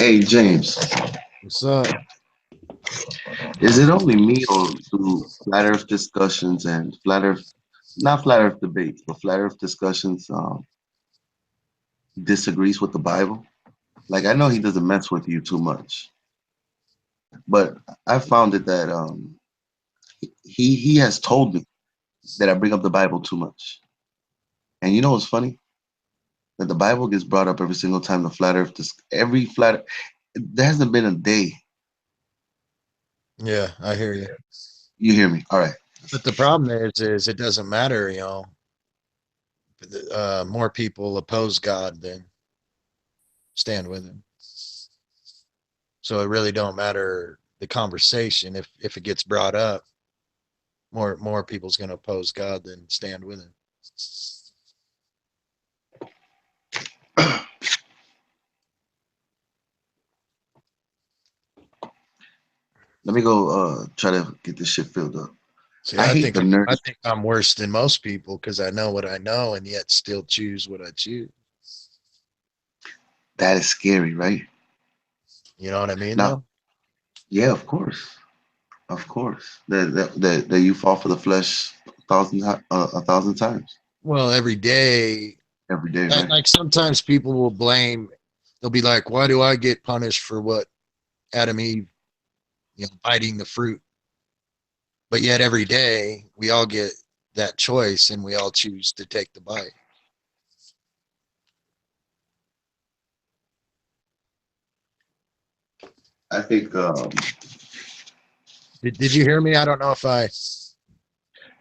Hey James, What's up? is it only me or do flat Earth discussions and flat Earth, not flat Earth debates, but flat Earth discussions disagrees with the Bible? Like I know he doesn't mess with you too much, but I found it that he has told me that I bring up the Bible too much. And you know what's funny? That the Bible gets brought up every single time the flat Earth every flat there hasn't been a day. Yeah, I hear you. You hear me? All right. But the problem is it doesn't matter. More people oppose God than stand with Him. So it really don't matter the conversation if it gets brought up. More people's going to oppose God than stand with Him. Let me go try to get this shit filled up. See, I hate the I nerds. think I'm worse than most people because I know what I know and yet still choose what I choose. That is scary, right? You know what I mean, Now, though? yeah, of course. Of course, that you fall for the flesh a thousand times Well, every day, every day, right? like sometimes people will blame. They'll be like, "Why do I get punished for what Adam Eve, biting the fruit?" But yet every day we all get that choice and we all choose to take the bite. I think, Did you hear me? I don't know if I.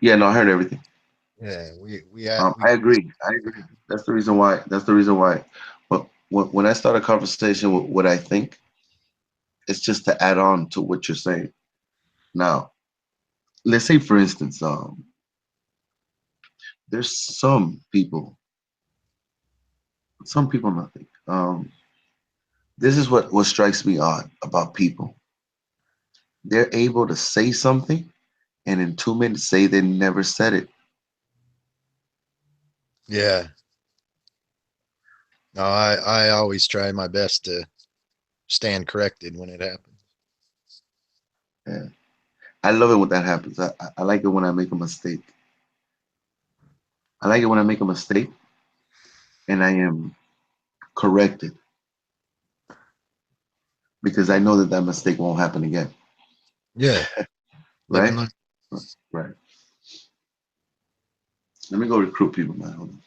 yeah, no, I heard everything. Yeah, we. I agree. I agree. That's the reason why. That's the reason why. But when I start a conversation with what I think, it's just to add on to what you're saying. Now, let's say, for instance, there's some people, nothing. This is what strikes me odd about people. They're able to say something and in 2 minutes say they never said it. Yeah. No, I always try my best to stand corrected when it happens. Yeah. I love it when that happens. I like it when I make a mistake. I like it when I make a mistake and I am corrected because I know that that mistake won't happen again. Yeah, live and Right? learn. Right. Let me go recruit people, man. Hold on.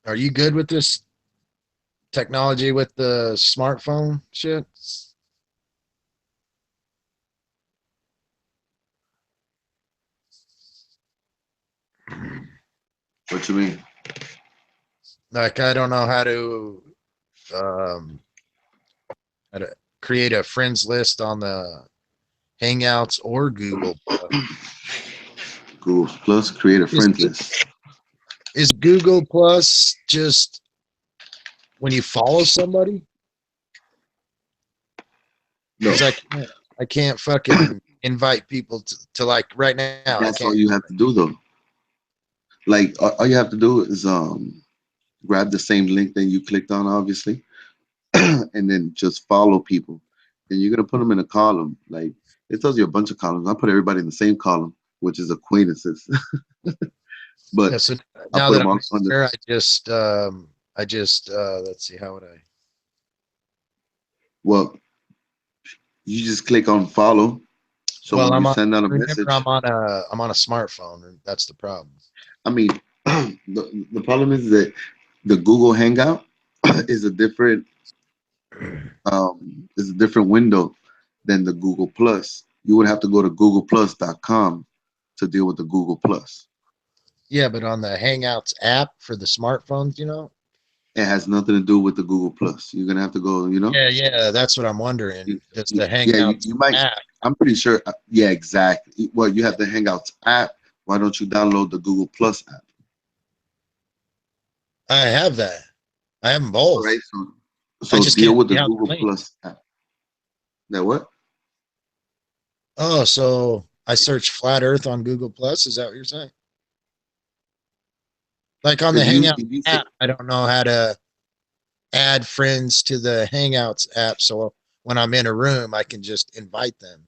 Are you good with this technology with the smartphone shit? What you mean? Like I don't know um how to create a friends list on the Hangouts or Google Plus. Google Plus, create a Is friends list. is Google Plus just when you follow somebody? No, Because I can't fucking invite people to like right now. I can't. that's all you have to do though. Like all you have to do is grab the same link that you clicked on, obviously, and then just follow people. And you're gonna put them in a column. Like it tells you a bunch of columns. I put everybody in the same column, which is acquaintances. But Yeah. So I now put that them I'm all under. there, I just let's see how would I. Well, you just click on follow. So Well, when you I'm on. send out a Remember, message, I'm on a smartphone, and that's the problem. I mean, the problem is that the Google Hangout is a different window than the Google Plus. You would have to go to googleplus.com to deal with the Google Plus. Yeah, but on the Hangouts app for the smartphones, It has nothing to do with the Google Plus. You're gonna have to go, Yeah, that's what I'm wondering. Does the yeah, Hangouts you might. app? I'm pretty sure. Yeah, exactly. Well, you have the Hangouts app. Why don't you download the Google Plus app? I have that. I have them All both. right. So, I so just deal can't with see the how Google to link. Plus app. That what? Oh, so I searched flat Earth on Google Plus. Is that what you're saying? Like on the Hangout If you say, app, I don't know how to add friends to the Hangouts app. So when I'm in a room, I can just invite them.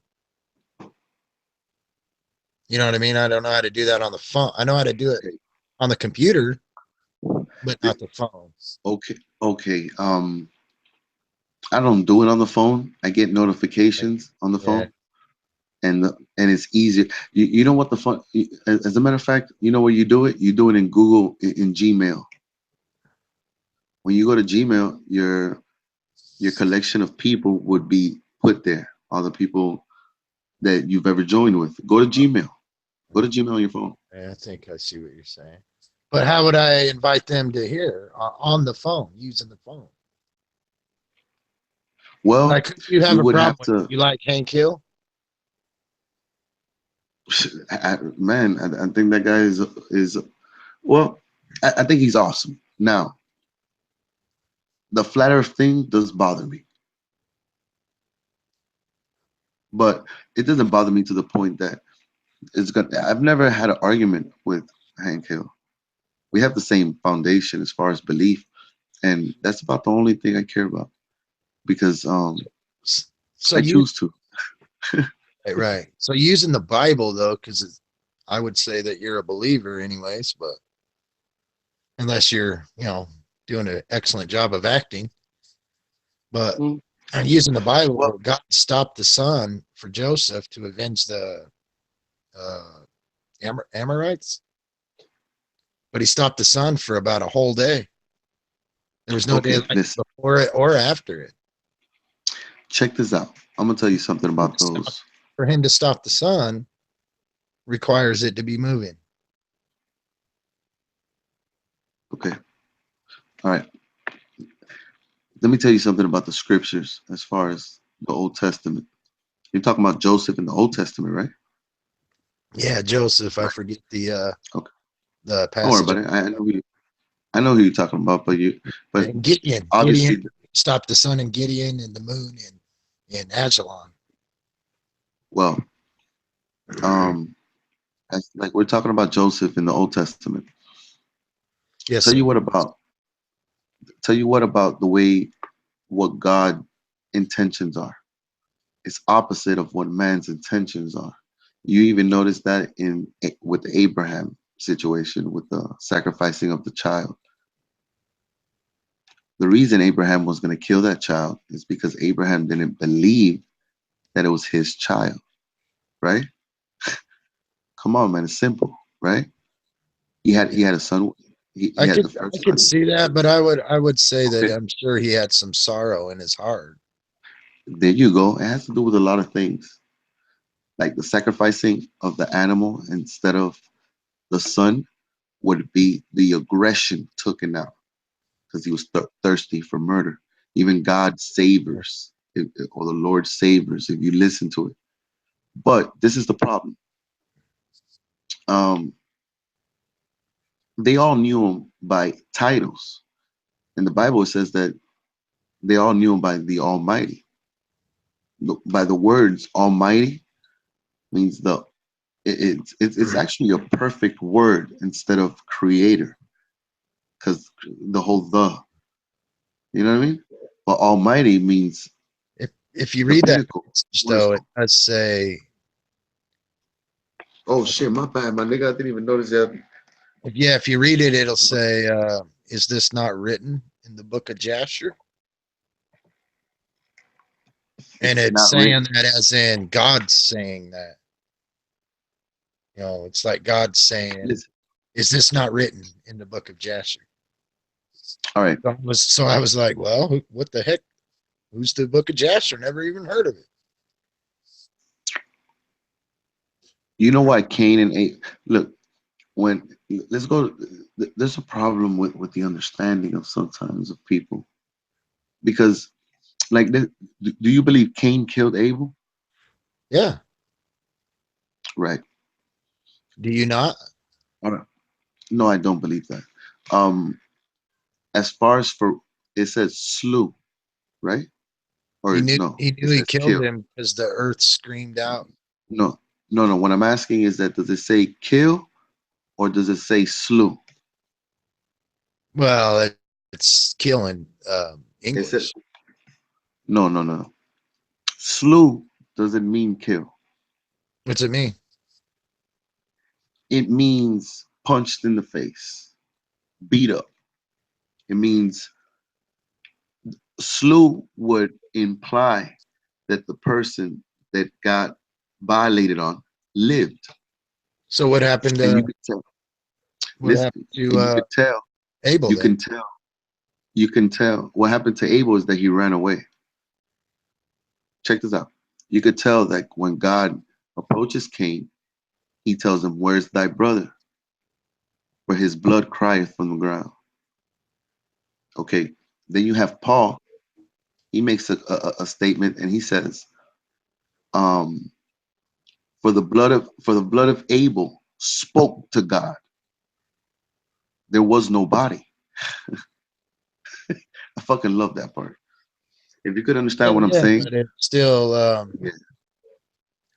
You know what I mean? I don't know how to do that on the phone. I know how to do it okay, on the computer, but the- not the phone. okay, okay. I don't do it on the phone. I get notifications on the Yeah. phone, and it's easier. You know what the fun? As a matter of fact, you know where you do it? You do it in Google in Gmail. When you go to Gmail, your collection of people would be put there. All the people that you've ever joined with. Go to Gmail. Go to Gmail on your phone. I think I see what you're saying. But how would I invite them to here on the phone, using the phone? Well, Like, who do you have you a would problem have with? to. You like Hank Hill? Man, I think that guy is well. I think he's awesome. Now, the flat Earth thing does bother me, but it doesn't bother me to the point that it's gonna. I've never had an argument with Hank Hill. We have the same foundation as far as belief, and that's about the only thing I care about because So I you choose to. right. So using the Bible though, because I would say that you're a believer, anyways. But unless you're, doing an excellent job of acting, but Mm. using the Well, Bible, God stopped the sun for Joseph to avenge the uh, Amorites, but he stopped the sun for about a whole day. There was no okay, daylight listen, before it or after it. check this out. I'm gonna tell you something about those. For him to stop the sun requires it to be moving. Okay, all right. Let me tell you something about the scriptures as far as the Old Testament. You're talking about Joseph in the Old Testament, right? Yeah, Joseph. I Right. forget Okay. the Don't worry passage. about it. I know who you're talking about, but And Gideon obviously, stopped the sun and Gideon and the moon and Ajalon. well, um, like we're talking about Joseph in the Old Testament. Yes, Tell you sir. what about tell you what about the way what God intentions are. It's opposite of what man's intentions are. You even notice that in with the Abraham situation with the sacrificing of the child. The reason Abraham was going to kill that child is because Abraham didn't believe that it was his child, right? Come on, man, it's simple, right? He Yeah. had a son. He I had could the first I could son. see that, but I would say that Okay, I'm sure he had some sorrow in his heart. there you go. It has to do with a lot of things, like the sacrificing of the animal instead of the son would be the aggression taken out because he was thirsty for murder. Even God savors, or the Lord savors, if you listen to it. But this is the problem. Um, they all knew him by titles. In the Bible, it says that they all knew him by the Almighty. By the words Almighty means it's actually a perfect word instead of creator, because the whole you know what I mean? But Almighty means If you the read that pinnacle. passage, What is though, it does say Oh shit, my bad, my nigga. I didn't even notice that. if you read it, it'll say, "Is this not written in the book of Jasher?" And It's it's not written. saying that as in God's saying that. It's like God saying, Listen, "Is this not written in the book of Jasher?" all right. So I was like, "Well, what the heck? Who's the book of Jasher? Never even heard of it." You know why Cain and Abel? Look, when let's go. There's a problem with the understanding of sometimes of people because, like, do you believe Cain killed Abel? Yeah. Right. Do you not? All right. No, I don't believe that. Um, as far as for it says slew, right? He Or knew no, he it knew he says killed kill. him because the earth screamed out. No, no. What I'm asking is that does it say kill or does it say slew? Well, it's killing It said English. no, no, no. Slew doesn't mean kill. What's it mean? It means punched in the face, beat up. It means slew would imply that the person that got violated on lived, So what happened and to you could tell. what Listen, happened to and you could tell. Abel You then? can tell. You can tell. What happened to Abel is that he ran away. Check this out. You could tell that when God approaches Cain, he tells him, "Where's thy brother? For his blood crieth from the ground." Okay. Then you have Paul. He makes a statement and he says, um, for the blood of Abel spoke to God. There was no body. I fucking love that part. If you could Yeah, understand what I'm yeah, saying, but it's still yeah.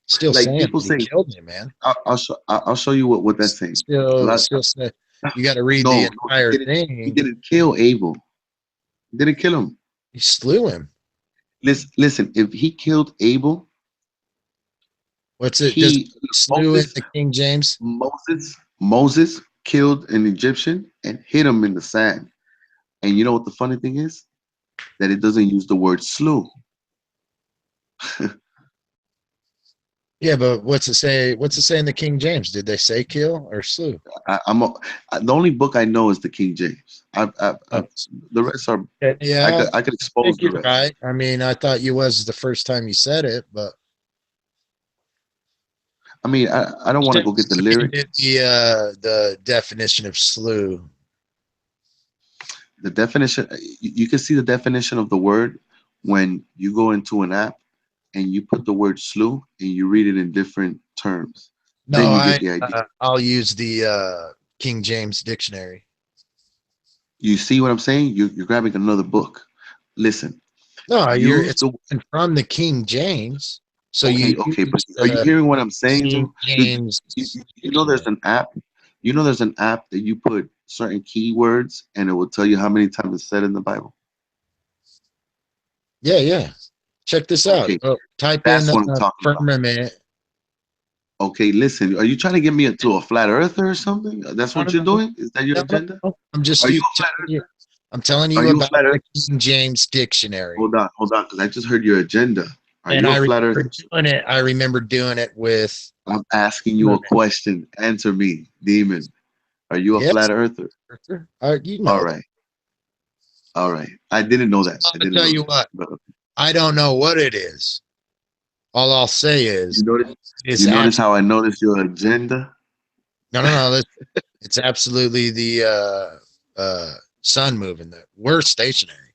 still Like saying people that he say, killed him, man. I'll show you what that's saying. A lot. Still say you got to read the No, no, he entire didn't. He thing. didn't kill Abel. He didn't kill him. He slew him. Listen. If he killed Abel, What's it? Does he he slew in Moses the King James? Moses killed an Egyptian and hid him in the sand. And you know what the funny thing is? That it doesn't use the word slew. Yeah, but what's it say? What's it say in the King James? Did they say kill or slew? The only book I know is the King James. Oh, The rest are I yeah, could I could I expose think the you're rest. right. I mean, I thought you was the first time you said it, but I mean, I don't want to go get the look into lyrics. the definition of slew. The definition, you can see the definition of the word when you go into an app and you put the word slew and you read it in different terms. No, Then you get the idea. I'll use the King James dictionary. You see what I'm saying? You're grabbing another book. Listen, No, use it's the from the King James. So okay, you okay, but use are you the hearing what I'm saying King though? James You know there's dictionary. an app. You know there's an app that you put certain keywords and it will tell you how many times it's said in the Bible. Yeah, yeah. Check this out. Okay, Oh, type in that's what I'm talking about. firmament. Okay, listen, are you trying to get me into a flat earther or something? That's No, what no, you're no, doing? Is that your no, no, agenda? no. I'm just Are you a flat telling you. earther? I'm telling Are you you a about flat the earther? King James dictionary. Hold on, because I just heard your agenda. Are And you a I flat remember earther? doing it. I remember doing it with I'm asking you a firmament. question. Answer me, demon. Are you a Yes, flat earther? you All know that. right, all right. I didn't know that. I'm I gonna didn't tell know you that. what. But I don't know what it is. All I'll say you is notice, it's you notice abs. how I noticed your agenda? No, no, no. It's absolutely the sun moving. That we're stationary,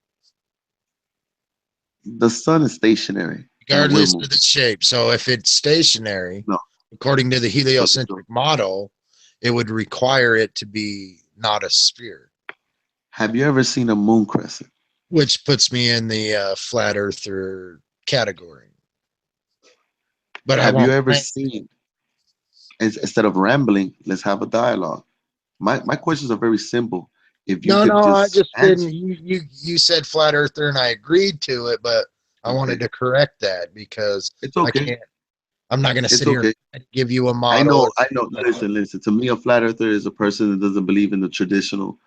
The sun is stationary and we're regardless of the moving. shape. So if it's stationary, No. according to the So heliocentric model, it would require it to be not a sphere, have you ever seen a moon crescent? which puts me in the flat earther category. But I Have you won't ever claim. seen, instead of rambling, let's have a dialogue. My questions are very simple. If you No, could no, I just just answer, didn't. You said flat earther, and I agreed to it, but I wanted okay. to correct that because It's I okay. can't. I'm not going to It's sit here okay. and give you a I model know, or I know. Listen. To me, a flat earther is a person that doesn't believe in the traditional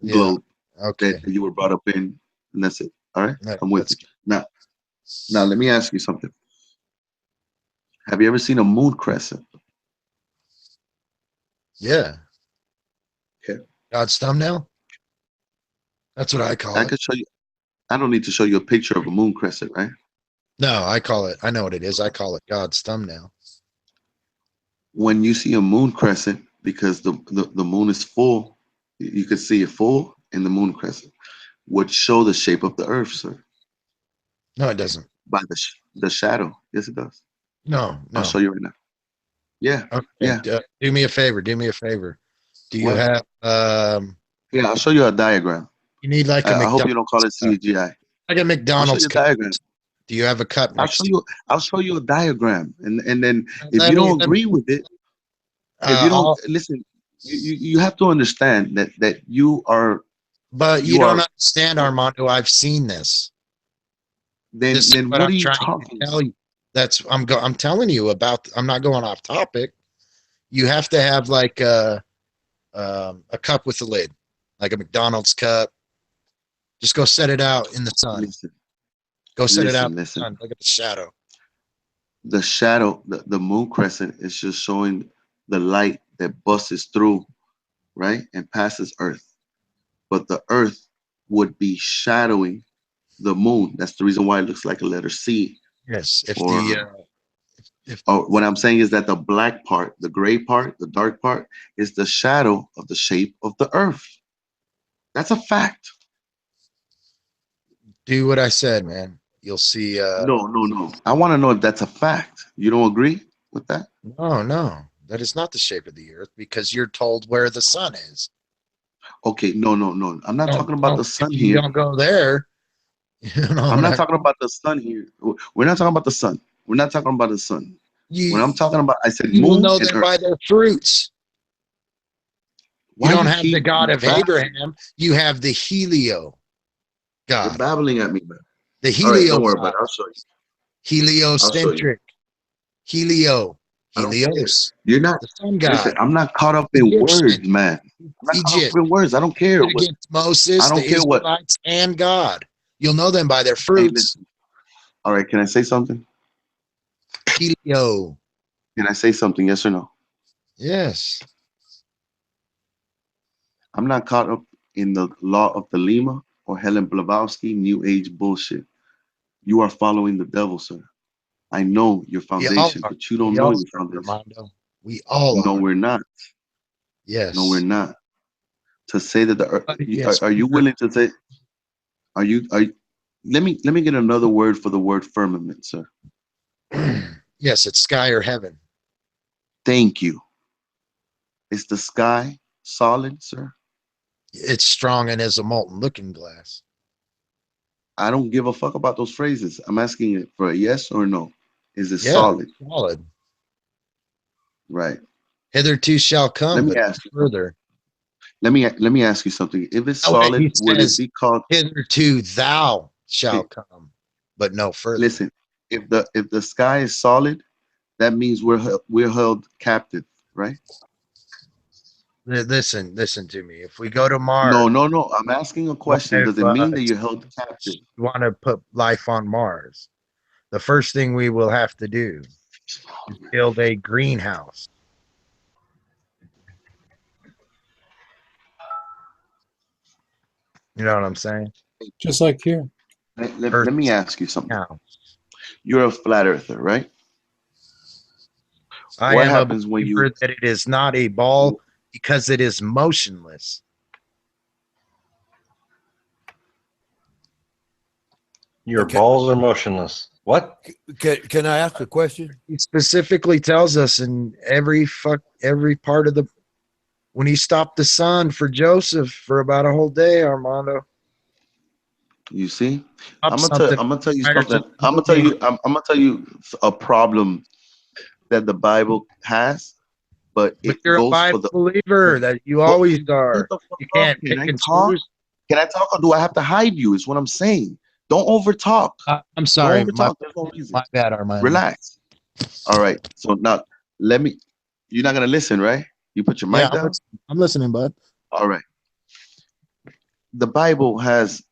yeah. globe that Okay, you were brought up in, and that's it. All right, I'm with you. that's Now, let me ask you something. Have you ever seen a moon crescent? yeah. Okay, God's thumbnail. That's what I I call it. could show you. I don't need to show you a picture of a moon crescent, right? No, I call it. I know what it is. I call it God's thumbnail. When you see a moon crescent, because the moon is full, you could see it full in the moon crescent, would show the shape of the earth, sir, No, it doesn't. by the shadow. Yes, it does. No, I'll no. show you right now. Yeah, Okay, yeah. do me a favor. Do me a favor. Do you What? have Yeah, I'll show you a diagram. You need like a I hope you McDonald's, don't call it CGI. like a I'll show McDonald's you a code. diagram. Do you have a cup I'll next show to you. I'll show you a diagram, and then you? if you don't agree with it, if you don't I'll, listen, you have to understand that but you you don't are. understand, No, Armando. I've seen this. This is then what what I'm are you trying to talking tell about? you. I'm telling you about. I'm not going off topic. You have to have like a cup with a lid, like a McDonald's cup. Just go set it out in the sun. Listen, Go set it out in the listen. sun. Look at the shadow. The shadow, the moon crescent is just showing the light that busts through, right, and passes Earth. But the Earth would be shadowing the moon. That's the reason why it looks like a letter C. Yes. Or, If or what I'm saying is that the black part, the gray part, the dark part is the shadow of the shape of the Earth. That's a fact. do what I said, man, you'll see. No. I want to know if that's a fact. You don't agree with that? No, that is not the shape of the earth because you're told where the sun is. Okay, no. I'm not talking about Don't the if sun you here. don't go there, you know I'm what not I talking about the sun here. We're not talking about the sun. We're not talking about the sun. When I'm you talking about, I said you will moon know and them earth. by their fruits. You Why don't you have the keep God of babbling? Abraham, you have the Helio You're God, babbling at me, man. the All right, Helio don't worry about God, it. I'll show you. I'll show you. heliocentric, Helio, I don't care. Helios, You're not. the sun Listen, god, I'm not caught up in Egyptian, words, man. I'm not caught up Egypt. in words. I don't care Stood what. against I Moses, the don't care what. Israelites, and God. You'll know them by their Hey, fruits. listen. All right, can I say something? Helio. Can I say something? Yes or no? Yes. I'm not caught up in the law of the Lima or Helen Blavatsky New Age bullshit. You are following the devil, sir. I know your We all foundation, are. but you don't We know all your are, foundation. Armando. We all No, are. we're not. No, we're Yes. not. To say that the But yes, are you willing to say are you let me get another word for the word firmament, sir. yes, it's sky or heaven. Thank you. Is the sky solid, sir? It's strong and as a molten looking glass. I don't give a fuck about those phrases. I'm asking it for a yes or no. Is it Yeah, solid? solid. Right. Hitherto shall Let come, me but ask you something. further. Let me ask you something. If it's Oh, wait, solid, he would it says, be called hitherto thou shall okay, come, but no further. listen, if the sky is solid, that means we're held captive, right? Listen to me. If we go to Mars, No. I'm asking a what question. if Does it mean that you're held captive? you want to put life on Mars? The first thing we will have to do is build a greenhouse. You know what I'm saying? Just like here. Let me Earth's ask you something. house. You're a flat earther, right? I What am a happens when you believer that it is not a ball because it is motionless. Your Okay. balls are motionless. What? Can I ask a question? He specifically tells us in every part of the when he stopped the sun for Joseph for about a whole day, Armando. you see? Up something I'm gonna tell you prior to something. the moving. I'm gonna tell you a problem that the Bible has, but But it you're a goes Bible for the believer that you go, always shut are. the fuck You up. can't Can pick I and talk? choose. Can I talk or do I have to hide you? Is what I'm saying. Don't over talk. I'm Don't sorry, over talk. There's no reason. my bad, Armando. Relax. All right. So now let me you're not gonna listen, right? You put your Yeah, mic down? I'm listening, bud. All right. The Bible has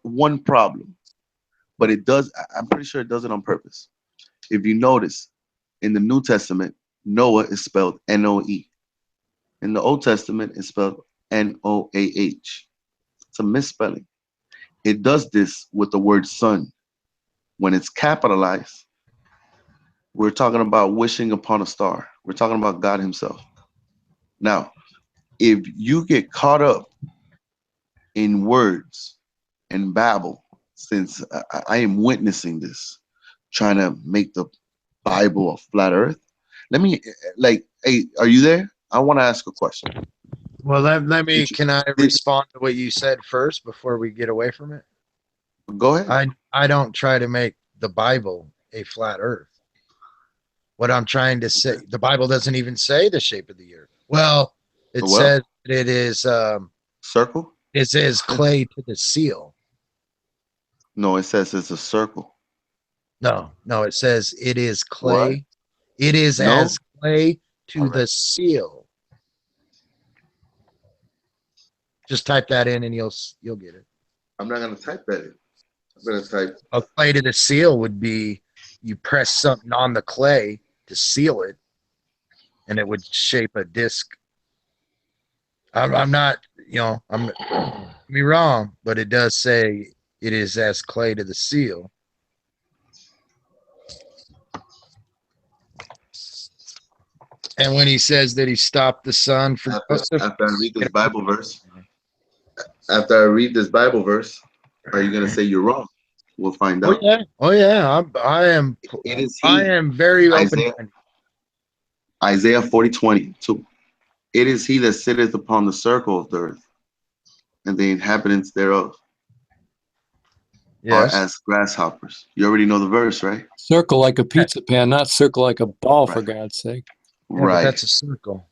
one problem, but it does I'm pretty sure it does it on purpose. If you notice, in the New Testament, Noah is spelled Noe. In the Old Testament, it's spelled Noah. It's a misspelling. It does this with the word son. When it's capitalized, we're talking about wishing upon a star. We're talking about God Himself. Now, if you get caught up in words and babble, since I am witnessing this, trying to make the Bible a flat earth, let me, like, hey, are you there? I want to ask a question. Well, let me. Did you, Can I did, respond to what you said first before we get away from it? Go ahead. I don't try to make the Bible a flat earth. What I'm trying to say, the Bible doesn't even say the shape of the earth. Well, it Well, says it is circle? it says clay to the seal. No, it says it's a circle. No, it says it is clay. What? It is No? as clay to All right. the seal. Just type that in and you'll get it. I'm not gonna type that in. I'm gonna type. A clay to the seal would be you press something on the clay to seal it, and it would shape a disc. I'm not, I'm me wrong, but it does say it is as clay to the seal. And when he says that he stopped the sun for After I read this Bible verse, after I read this Bible verse, are you gonna say you're wrong? We'll find out. Oh yeah, I am. It is I he. am very Isaiah, open. Isaiah 40:22. It is he that sitteth upon the circle of the earth, and the inhabitants thereof Yes. are as grasshoppers. You already know the verse, right? Circle like a pizza pan, not circle like a ball, for Right. God's sake. Yeah, but Right. that's a circle.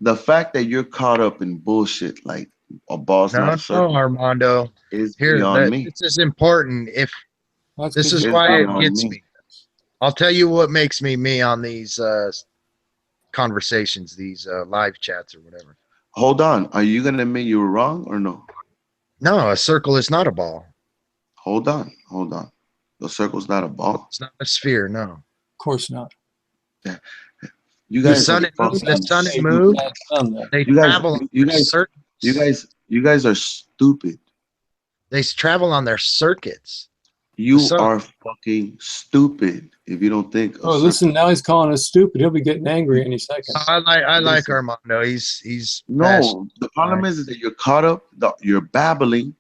The fact that you're caught up in bullshit like a ball's not No, a circle Armando. is Here, beyond me. this is important. If That's this 'cause is It's why it beyond gets me. me. I'll tell you what makes me on these conversations, these live chats or whatever. Hold on. Are you gonna admit you were wrong or no? No, a circle is not a ball. Hold on. Hold on. The circle's not a ball. It's not a sphere. No. of course not. You The guys sun are and moon, the fucking sun and Hey, moon, bad son there. they You guys- travel on you their guys- circuits. You guys are stupid. They travel on their circuits. You sun. are fucking stupid if you don't think. Oh, listen, now he's calling us stupid. He'll be getting angry any second. I like Listen. Armando. He's passionate. No, the problem is that you're caught up. You're babbling,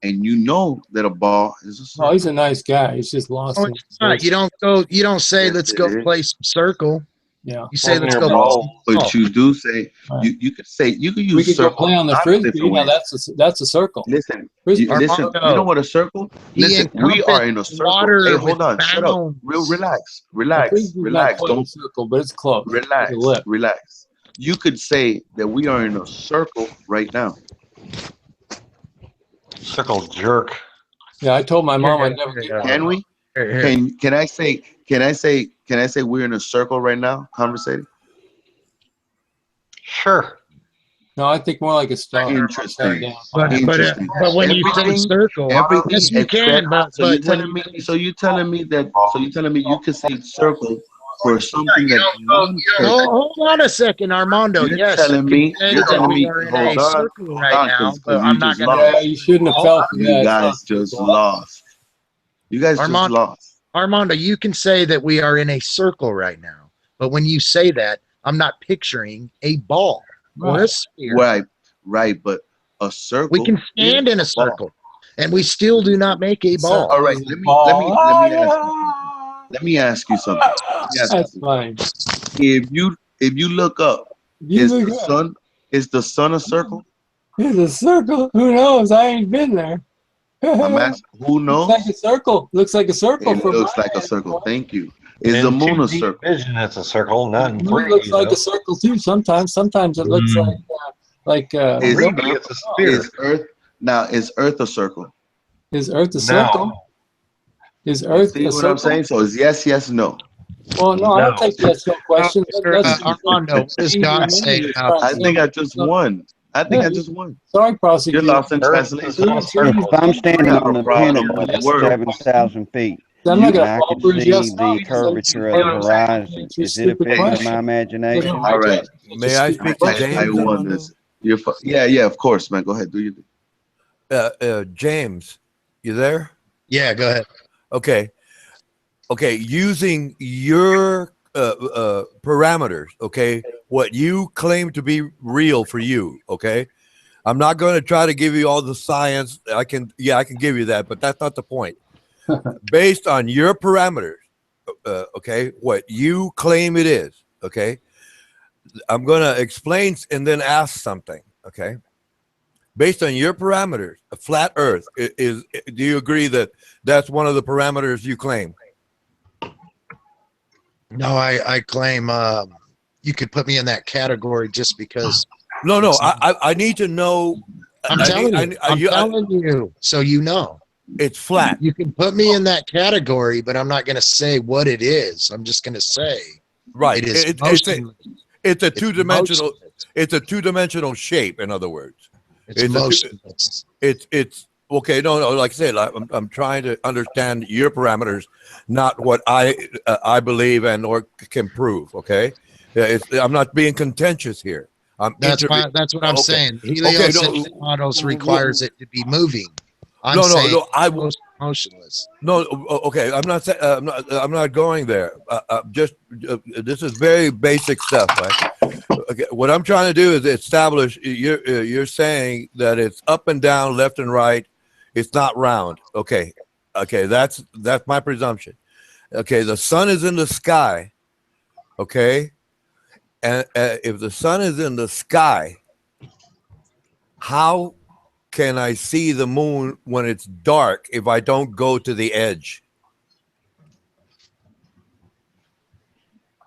and you know that a ball is a circle. Oh, he's a nice guy. He's just lost Oh, in it's not. You don't say Yes, let's it go is. play some circle. Yeah. You say let's Your go play ball. some But ball. you do say Right. you could say you could use We could go circle play on the lots of frisbee. different Now ways. that's a circle. Listen, Frisbee. listen. You know what a circle? He Listen, we are in a encompassed circle. water Hey, with hold on. Shut up. bounds. Relax. A Relax. frisbee's not Relax. quite a Don't circle, but it's close. relax. It's a lip. Relax. You could say that we are in a circle right now. Circle jerk. Yeah, I told my mom I'd Here, never here, get Can one. we? Here. Can I say we're in a circle right now, conversating? Sure. No, I think more like a star. Interesting. Upside down. But when you say Everything- circle, Everything yes, you can. except- But you're telling me you telling me you could say circle for something that's non-circle. hold on a second, Armando. You're Yes, telling me- say you're that telling we me- are in hold a on, circle hold right on, now, 'cause but you I'm not just gonna. lost. Yeah, you shouldn't have fell for that. You It's guys not just circle. lost. You guys just Armando- lost. Armando, you can say that we are in a circle right now, but when you say that, I'm not picturing a ball or a Right. sphere. Right, but a circle. We can stand is in a ball. circle, and we still do not make a ball. All right, let me ask you something. That's fine. If you look up, You is look the up. sun a circle? It's a circle. Who knows? I ain't been there. I'm asking, who knows? Looks like a circle. Looks like a circle. It from looks my like a circle. standpoint. Thank you. Is the In moon a 2D circle? vision, it's a circle, not in The moon 3D. looks like though. a circle too. Sometimes it looks like Is 3D, it's a sphere. Is Earth a circle? Is Earth a circle? No. Is You Earth see a what circle? I'm saying? So it's yes, no. Well, no, I don't No. take yes no question. That's Armando, what does God say about I think I just won. Sorry, You're prosecutor. lost in Earth translation. is a circle. If I'm standing I have on a the problem pinnacle with at words. 7,000 feet, I'm not and gonna I fall can for his see yes no the because I'm curvature of the horizon, answer is it stupid affecting question. my imagination? All right. May I speak I won this. Yeah, of course, man. Go ahead. Do your thing. James, you there? Yeah, go ahead. Okay. Using your parameters, okay, what you claim to be real for you, okay. I'm not going to try to give you all the science. I can give you that, but that's not the point. Based on your parameters, okay, what you claim it is, okay. I'm going to explain and then ask something, okay. based on your parameters, a flat Earth is. Do you agree that that's one of the parameters you claim? No, I claim you could put me in that category just because. No. I need to know. I'm telling you, so you know. It's flat. You can put me in that category, but I'm not going to say what it is. I'm just going to say Right. it is It's a two-dimensional. motionless. It's a two-dimensional shape. In other words, It's motionless. it's okay. No. Like I said, I'm trying to understand your parameters, not what I believe and or can prove. Okay. I'm not being contentious here. That's what I'm saying. Heliocentric models requires it to be moving. I'm saying motionless. No, okay. I'm not saying. I'm not going there. This is very basic stuff, right? Okay. What I'm trying to do is establish. You're saying that it's up and down, left and right. It's not round. Okay. That's my presumption. Okay. The sun is in the sky. Okay. And if the sun is in the sky, how can I see the moon when it's dark if I don't go to the edge?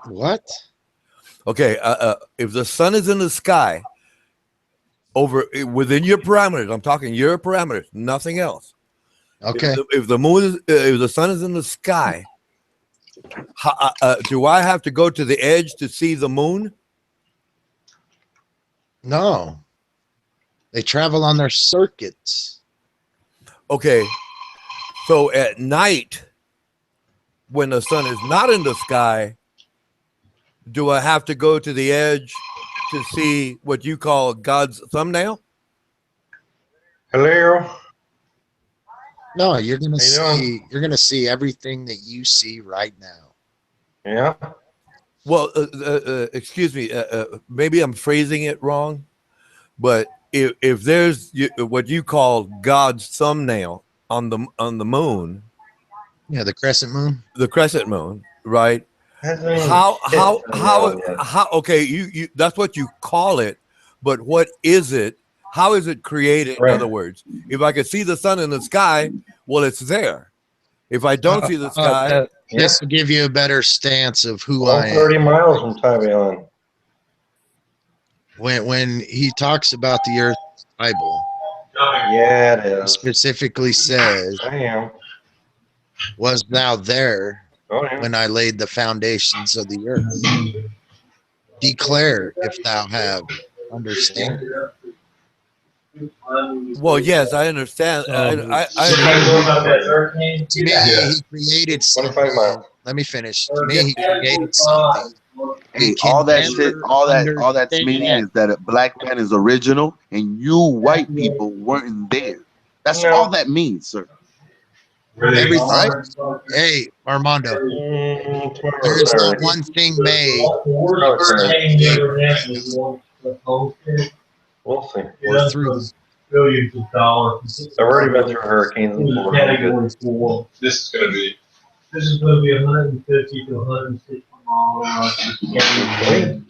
What? Okay, if the sun is in the sky, within your parameters, I'm talking your parameters, nothing else. Okay. If the sun is in the sky, do I have to go to the edge to see the moon? No. They travel on their circuits. Okay, so at night, when the sun is not in the sky, do I have to go to the edge to see what you call God's thumbnail? Hello. No, you're gonna How you doing? see everything that you see right now. Yeah. Well, excuse me, maybe I'm phrasing it wrong, but if there's what you call God's thumbnail on the moon, Yeah, the crescent moon. the crescent moon, right? How okay, you that's what you call it, but what is it? How is it created? In other words, if I could see the sun in the sky, well, it's there. If I don't see the sky, This will give you a better stance of who All I am. 30 miles from Taiwan. When he talks about the earth in the Bible, Yeah, it he is. specifically says, I am. "Was thou there Oh, yeah. when I laid the foundations of the earth? Declare if thou have understanding." well, yes, I understand. I To me, he created 25 something. miles. Let me finish. To me, he created something. Hey, can all that never shit, all that's meaning understand. is that a black man is original and you white people weren't there. That's No. all that means, sir. Everything. Hey, Armando, there is not one thing made We'll see. or through. Billions of dollars. I've already been through hurricanes before. Category 4. This is going to be 150 to 160 miles an hour. Wait,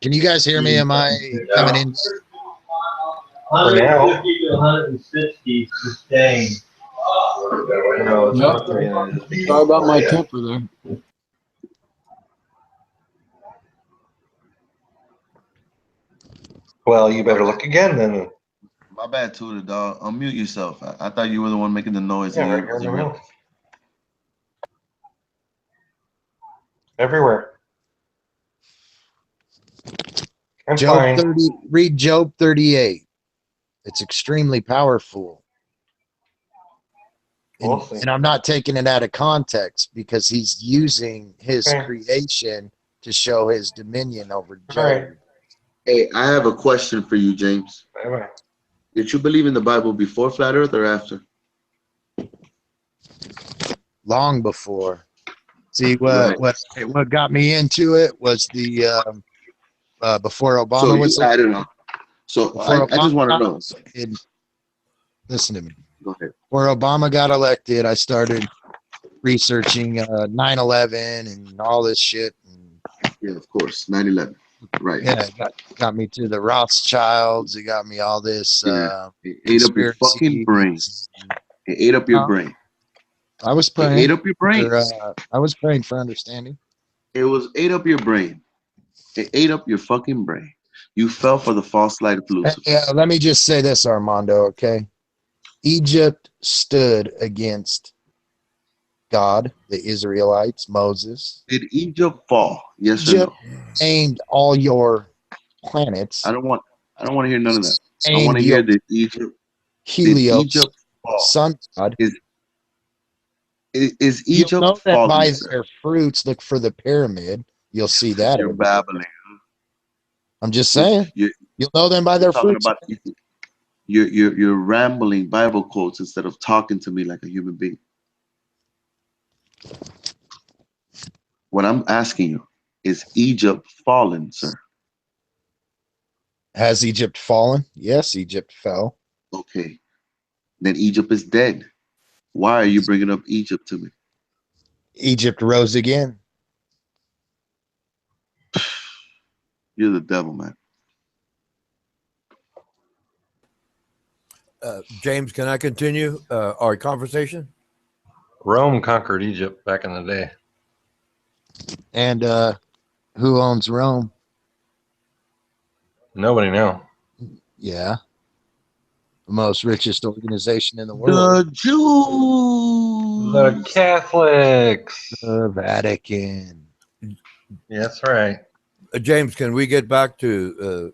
Can you guys hear me? Am I coming in? 150 to 160 sustained. no, it's not 300. Sorry about my temper there. Well, you better look again then. My bad, too, the dog. Unmute yourself. I thought you were the one making the noise. Yeah, and you right here in the wasn't room. Everywhere. I'm Job fine. 30. Read Job 38. It's extremely powerful. We'll see. And I'm not taking it out of context because he's using his Okay. creation to show his dominion over Job. All right. Hey, I have a question for you, James. Bye-bye. Did you believe in the Bible before Flat Earth or after? Long before. See, what got me into it was the before Obama So was you added on. So before I just want to Obama know. got elected. Listen to me. Go ahead. Before Obama got elected, I started researching 9/11 and all this shit. And Yeah, of course. 9/11. Right. Yeah, got me to the Rothschilds. It got me all this Yeah. It ate up your fucking brain. conspiracies. It ate up your brain. I was It ate praying. up your brain. I was praying for understanding. It was ate up your brain. It ate up your fucking brain. You fell for the false light of Lucifer. Yeah, let me just say this, Armando, okay? Egypt stood against God, the Israelites, Moses. Did Egypt fall? Yes or Egypt no? named all your planets, I don't want to hear none of that. I want named to your hear did Egypt Helios, fall? sun god. Is You'll Egypt know them fallen, by sir? their fruits. Look for the pyramid. You'll see that. You're babbling. I'm just You're, saying. you're, You'll know them by you're their talking fruits. about you're rambling Bible quotes instead of talking to me like a human being. What I'm asking you is Egypt fallen, sir? Has Egypt fallen? Yes, Egypt fell. Okay, then Egypt is dead. Why are you bringing up Egypt to me? Egypt rose again. You're the devil, man. James, can I continue our conversation? Rome conquered Egypt back in the day. And who owns Rome? Nobody now. Yeah. The most richest organization in the world. The Jews. The Catholics. The Vatican. Yeah, that's right. James, can we get back to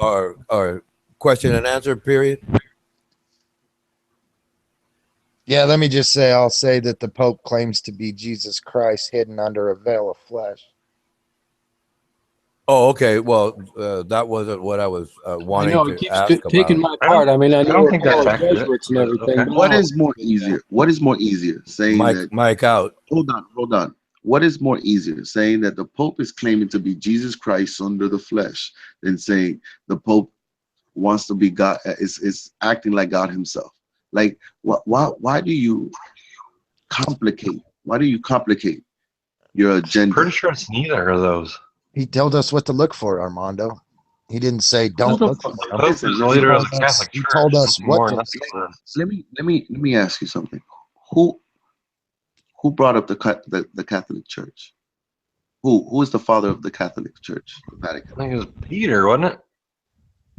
our question and answer period? Yeah, let me just say, I'll say that the Pope claims to be Jesus Christ hidden under a veil of flesh. Oh, okay. Well, that wasn't what I was I wanting know to it keeps ask taking about. my part. I mean, I I know don't we're think that's all accurate. Jesuits and but everything. okay. But What no, is more easier? What is more easier? Saying that Mike out. hold on. What is more easier? Saying that the Pope is claiming to be Jesus Christ under the flesh than saying the Pope wants to be God, is acting like God himself. Like, why do you complicate? Why do you complicate your agenda? Pretty sure it's neither of those. He told us what to look for, Armando. He didn't say don't look for The them. Pope is the leader of the Catholic He Church. told us Something what more to than look this. for. Let me ask you something. Who brought up the Catholic Church? Who is the father of the Catholic Church? The Vatican. I think it was Peter, wasn't it?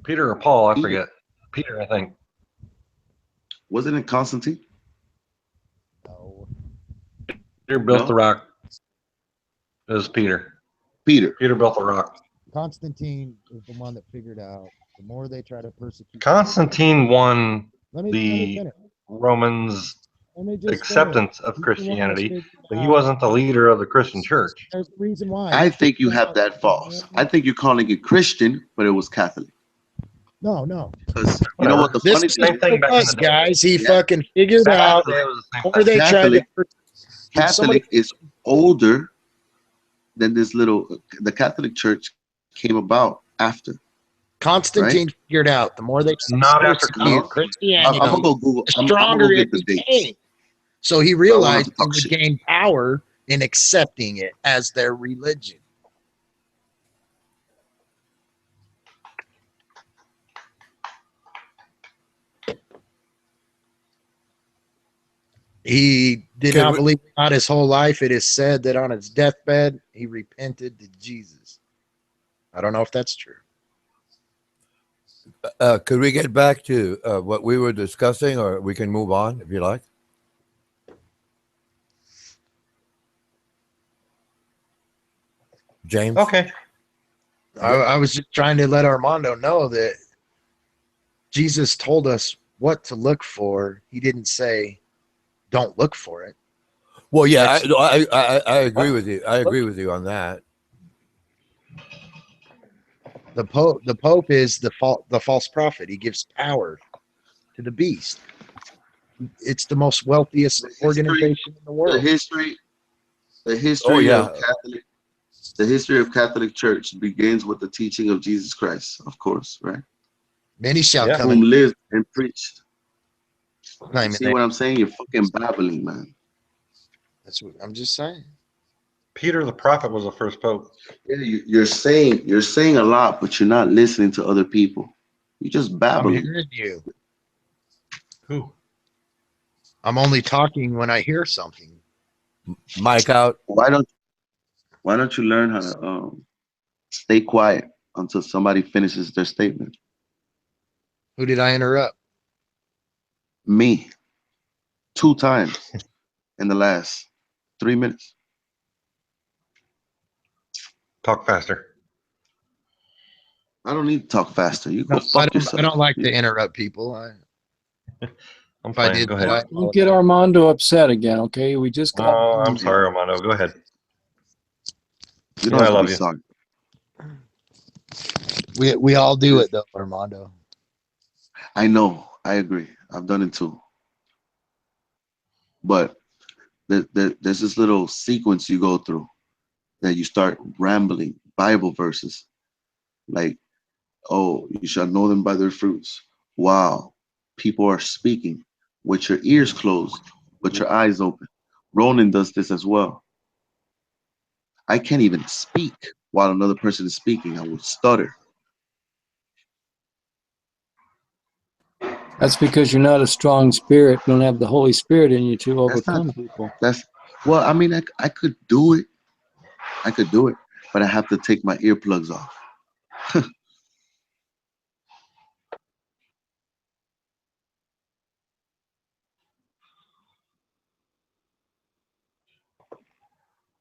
Peter or Paul, I Peter. forget. Peter, I think. Wasn't it Constantine? No. Peter built No? the rock. It was Peter. Peter. Peter built the rock. Constantine is the one that figured out the more they try to persecute. Constantine won Let me the finish. Romans' Let me just acceptance finish. of He's the one that Christianity, figured but he out- wasn't the leader of the Christian church. There's a reason why. I think you have that false. I think you're calling it Christian, but it was Catholic. No. Because you know what the This funny is thing Same thing back in us, the day. guys. He Yeah. fucking figured Back out in the day, it was the same or thing. they tried to. Catholic is older than the Catholic Church came about after. Constantine figured out the more they Not after persecute Constantine. I'm Christianity, gonna go Google. the I'm gonna stronger go it get the dates. became. So he So I won't have realized to he talk would shit. gain power in accepting it as their religion. He did Can not we- believe in God his whole life. It is said that on his deathbed, he repented to Jesus. I don't know if that's true. Could we get back to what we were discussing, or we can move on if you like? James? Okay. I was just trying to let Armando know that Jesus told us what to look for. He didn't say, don't look for it. Well, yeah, I agree with you. I agree with you on that. The Pope is the false prophet. He gives power to the beast. It's the most wealthiest organization in the world. The history Oh, yeah. of Catholic. The history of Catholic Church begins with the teaching of Jesus Christ, of course, right? Many shall Yeah. come Whom and lived and preached. claim See it. what I'm saying? You're fucking babbling, man. That's what I'm just saying. Peter the prophet was the first pope. Yeah, you're saying a lot, but you're not listening to other people. You're just I'm babbling. hearing you. Who? I'm only talking when I hear something. Mike out. Why don't you learn how to stay quiet until somebody finishes their statement? Who did I interrupt? Me, 2 times in the last 3 minutes. Talk faster. I don't need to talk faster. You go No, fuck I yourself. don't like to interrupt people. I'm If I playing. did Go that, ahead. I Don't get Armando upset again, okay? We just got. Oh, I'm sorry, Armando. Go ahead. You don't Yeah, I have to love be you. sorry. we all do it though, Armando. I know. I agree. I've done it too. But there's this little sequence you go through that you start rambling Bible verses like, oh, you shall know them by their fruits. Wow. People are speaking with your ears closed, with your eyes open. Ronan does this as well. I can't even speak while another person is speaking. I will stutter. That's because you're not a strong spirit. You don't have the Holy Spirit in you to That's not, overcome people. well, I mean, I could do it. I could do it, but I have to take my earplugs off.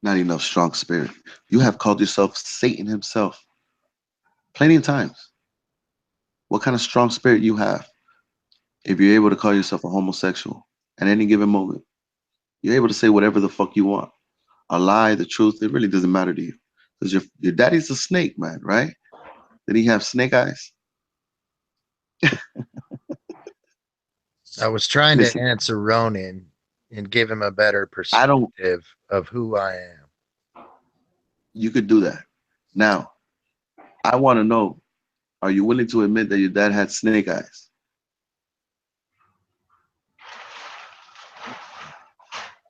Not enough strong spirit. You have called yourself Satan himself plenty of times. What kind of strong spirit you have if you're able to call yourself a homosexual at any given moment? You're able to say whatever the fuck you want. A lie, the truth, it really doesn't matter to you. Because your daddy's a snake, man, right? Did he have snake eyes? I was trying to Listen, answer Ronan and give him a better I don't, perspective of who I am. you could do that. Now, I want to know, are you willing to admit that your dad had snake eyes?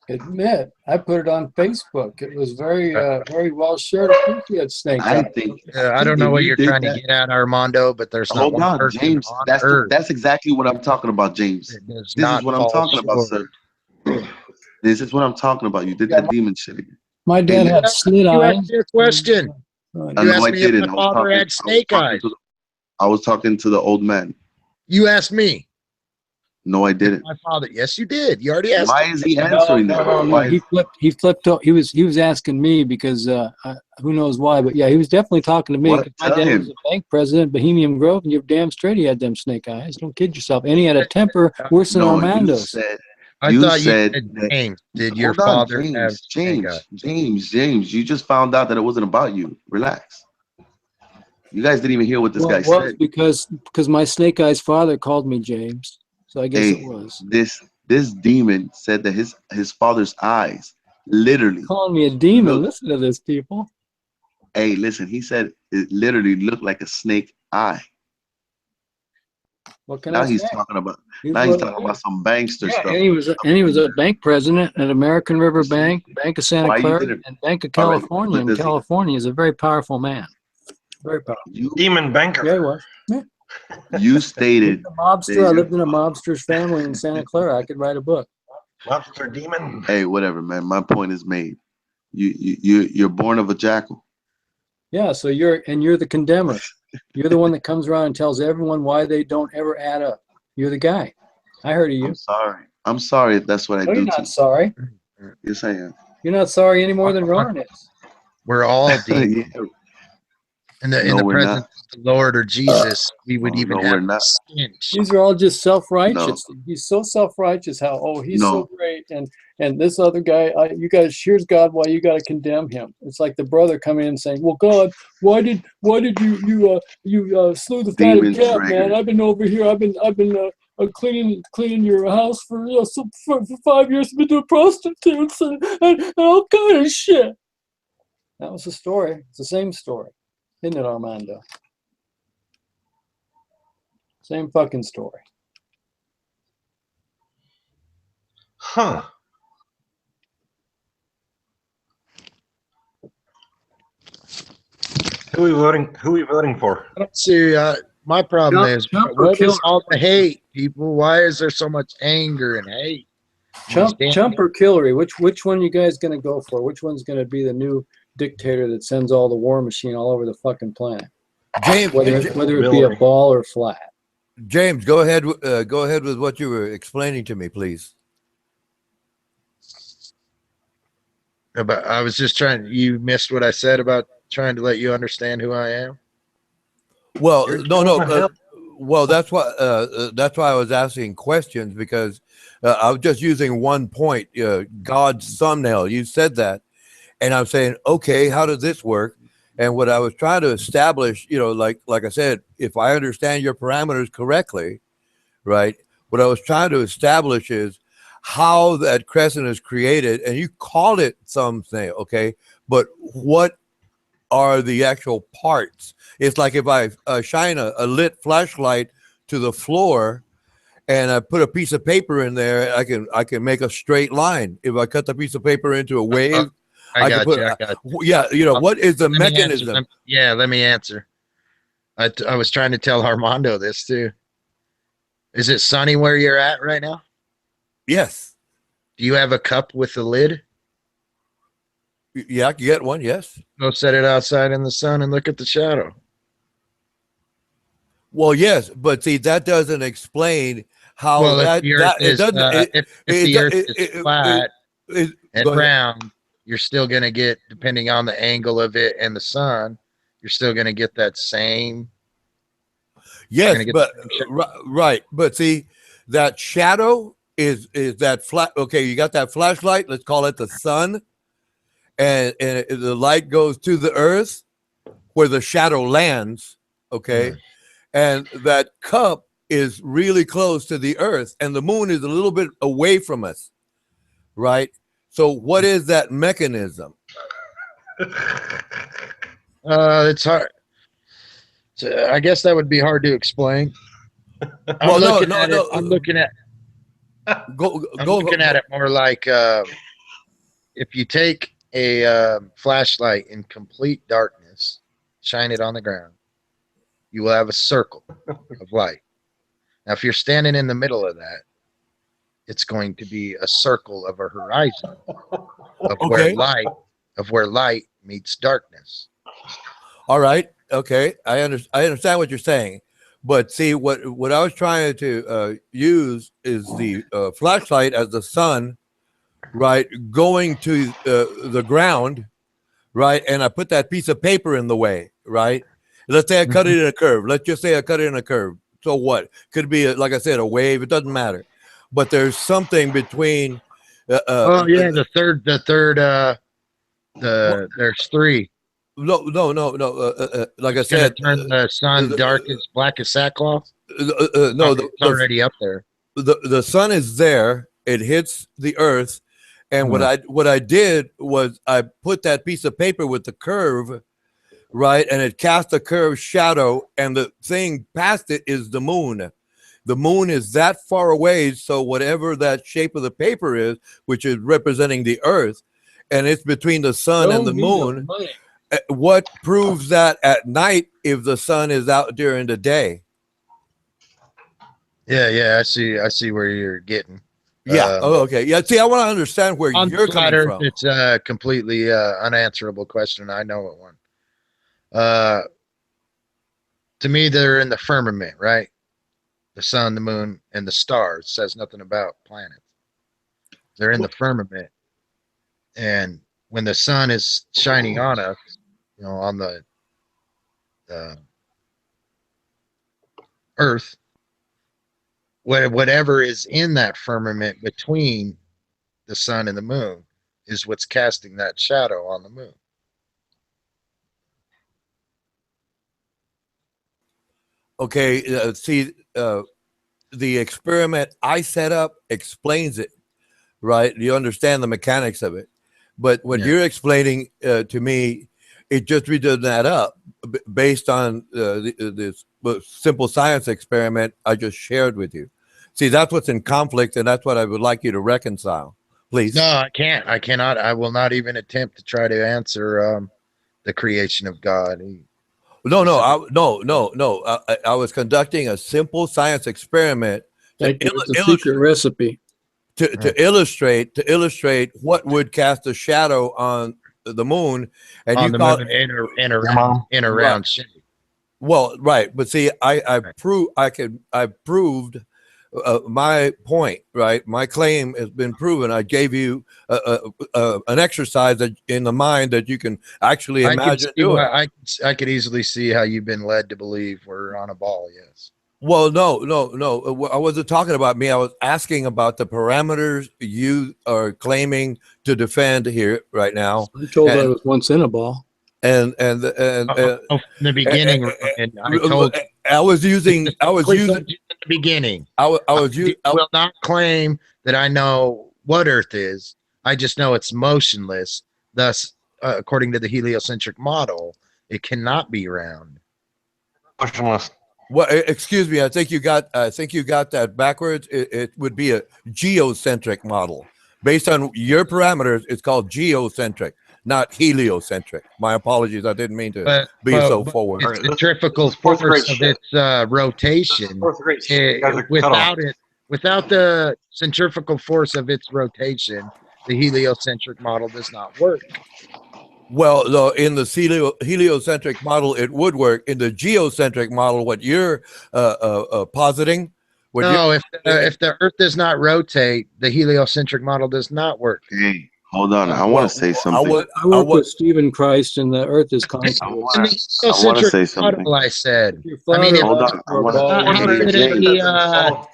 Admit, I put it on Facebook. It was very well shared. Of course, he had snake I eyes. think, I don't know if what you you're did trying to that, get at, Armando, but there's not hold one on, person James. on earth That's exactly what I'm talking about, James. that does This is not what I'm fall talking about, short. sir. This is what I'm talking about. You did Yeah, that demon shit again. my Hey, dad had slit You asked eyes. me a question. You no, asked I me if didn't. my father had snake eyes. I was talking to the old man. You asked me No, I if didn't. my father. Yes, you did. You already asked Why him. is he No, answering no, that? no, no. Why is, He flipped. He was asking me because who knows why, but yeah, he was definitely talking to me. what? 'Cause my Tell dad was him. a bank president, Bohemian Grove, and you're damn straight he had them snake eyes. Don't kid yourself. And he had a temper worse than No, Armando's. I you thought you said said, that. James, did your Hold on, father have James, snake eyes? James. You just found out that it wasn't about you. Relax. You guys didn't even hear what this Well, guy it was said. because my snake eyes father called me James, so I guess it Hey, was. this demon said that his father's eyes literally Calling me a demon. look. Listen to this, people. Hey, listen. He said it literally looked like a snake eye. What can I Now say? Here's he's what it talking about is. some bankster Yeah, stuff. and he was a bank president at American River You see Bank, Bank of Santa why you Clara, didn't? and Bank of All right, California. but And does he? California is a very powerful man. Very powerful. You Demon banker. Yeah, he was. Yeah. you stated A mobster. that I your lived in a mobster's family in Santa Clara. I could write a book. Monster demon. hey, whatever, man. My point is made. You're born of a jackal. Yeah, so you're the condemner. You're the one that comes around and tells everyone why they don't ever add up. You're the guy. I heard of you. I'm sorry. I'm sorry if that's what I No, you're do to not you. sorry. Yes, I am. You're not sorry any more than Ronan is. We're all demons. Yeah. In No, the we're presence not. of the Lord or Jesus, we would Oh, even no, have we're a not. stench. These are all just No, self-righteous. He's so self-righteous. How he's so no. great, and this other guy. You guys, here's God. Why you got to condemn him? It's like the brother coming in and saying, "Well, God, why did you slew the fatted Demon calf, man? triggered. I've been over here. I've been cleaning your house for for 5 years. I've been doing prostitutes and all kind of shit." That was the story. It's the same story, isn't it, Armando? Same fucking story. Huh. Who are we voting? Who are we voting for? I don't see. My problem Chump- is, Chump or what is Killer? all the hate, people? Why is there so much anger and hate? Chump or Hillary? Which one you guys gonna go for? Which one's gonna be the new dictator that sends all the war machine all over the fucking planet? James, Whether it be a Hillary. ball or flat. James, go ahead. Go ahead with what you were explaining to me, please. But I was just trying. You missed what I said about trying to let you understand who I am. Well, You're no. telling my help. Well, that's why I was asking questions, because I was just using one point. God's thumbnail. You said that, and I'm saying, okay, how does this work? And what I was trying to establish, like I said, if I understand your parameters correctly, right? What I was trying to establish is how that crescent is created, and you call it something, okay? But what are the actual parts? It's like if I shine a lit flashlight to the floor and I put a piece of paper in there, I can make a straight line. If I cut the piece of paper into a wave, I can got put, you. I got you. yeah, what is the Let me answer. mechanism? Let me answer. I was trying to tell Armando this too. Is it sunny where you're at right now? Yes. Do you have a cup with a lid? Yeah, I can get one. Yes. Go set it outside in the sun and look at the shadow. Well, yes, but see, that doesn't explain how Well, that if the earth that it is doesn't. if the earth is flat and go ahead. round, you're still going to get, depending on the angle of it and the sun, you're still going to get that same. Yes, gonna get but the same shadow. right, but see, that shadow is that flat. Okay, you got that flashlight. Let's call it the sun, and the light goes to the earth where the shadow lands. Okay, and that cup is really close to the earth, and the moon is a little bit away from us, right? So, what is that mechanism? It's hard. So I guess that would be hard to explain. Well, I'm no, looking no, at no. it. I'm looking at it more like if you take a flashlight in complete darkness, shine it on the ground, you will have a circle of light. Now, if you're standing in the middle of that, it's going to be a circle of a horizon of Okay. where light meets darkness. All right. Okay. I understand what you're saying, but see, what I was trying to use is the flashlight as the sun, right, going to the ground, right, and I put that piece of paper in the way, right. Let's say I cut it in a curve. Let's just say I cut it in a curve. So what? Could be, like I said, a wave. It doesn't matter. But there's something between. Oh yeah, there's three. No. Like I It's gonna said, turn the sun dark as black as sackcloth. no, It's already up there. the sun is there. It hits the earth, and what I did was I put that piece of paper with the curve, right, and it cast a curved shadow, and the thing past it is the moon. The moon is that far away, so whatever that shape of the paper is, which is representing the earth, and it's between the sun and the moon. What proves that at night if the sun is out during the day? Yeah, I see where you're getting. Yeah. Okay. Yeah. See, I want to understand where On you're flat coming Earth, from. it's a completely unanswerable question. I know it one. To me, they're in the firmament, right? The sun, the moon, and the stars. It says nothing about planets. They're in the firmament, and when the sun is shining on us, on the Earth, whatever is in that firmament between the sun and the moon is what's casting that shadow on the moon. Okay. See, the experiment I set up explains it, right? You understand the mechanics of it, but what you're explaining to me, it just really doesn't add up based on this simple science experiment I just shared with you. See, that's what's in conflict, and that's what I would like you to reconcile, please. No, I can't. I cannot. I will not even attempt to try to answer the creation of God. I was conducting a simple science experiment Thank you. It's a secret recipe. to illustrate what would cast a shadow on the moon, and On you the thought, moon in a round shape. well, right, but see, I proved my point, right? My claim has been proven. I gave you an exercise that in the mind that you can actually imagine doing. I could easily see how you've been led to believe we're on a ball. Yes. Well, no. I wasn't talking about me. I was asking about the parameters you are claiming to defend here right now. I'm told I was once in a ball. And In the beginning, and I told you. I was using in the beginning. I was You will not claim that I know what Earth is. I just know it's motionless. Thus, according to the heliocentric model, it cannot be round. Motionless. Well, excuse me. I think you got that backwards. It would be a geocentric model based on your parameters. It's called geocentric, not heliocentric. My apologies. I didn't mean to be so forward. Its centrifugal force of its rotation, without the centrifugal force of its rotation, the heliocentric model does not work. Well, though, in the heliocentric model, it would work. In the geocentric model, what you're positing, if the Earth does not rotate, the heliocentric model does not work. Hey, hold on. I want to say something. I work with Stephen Christ, and the Earth is concave. I want to say something. Model, I said. I mean, hold on.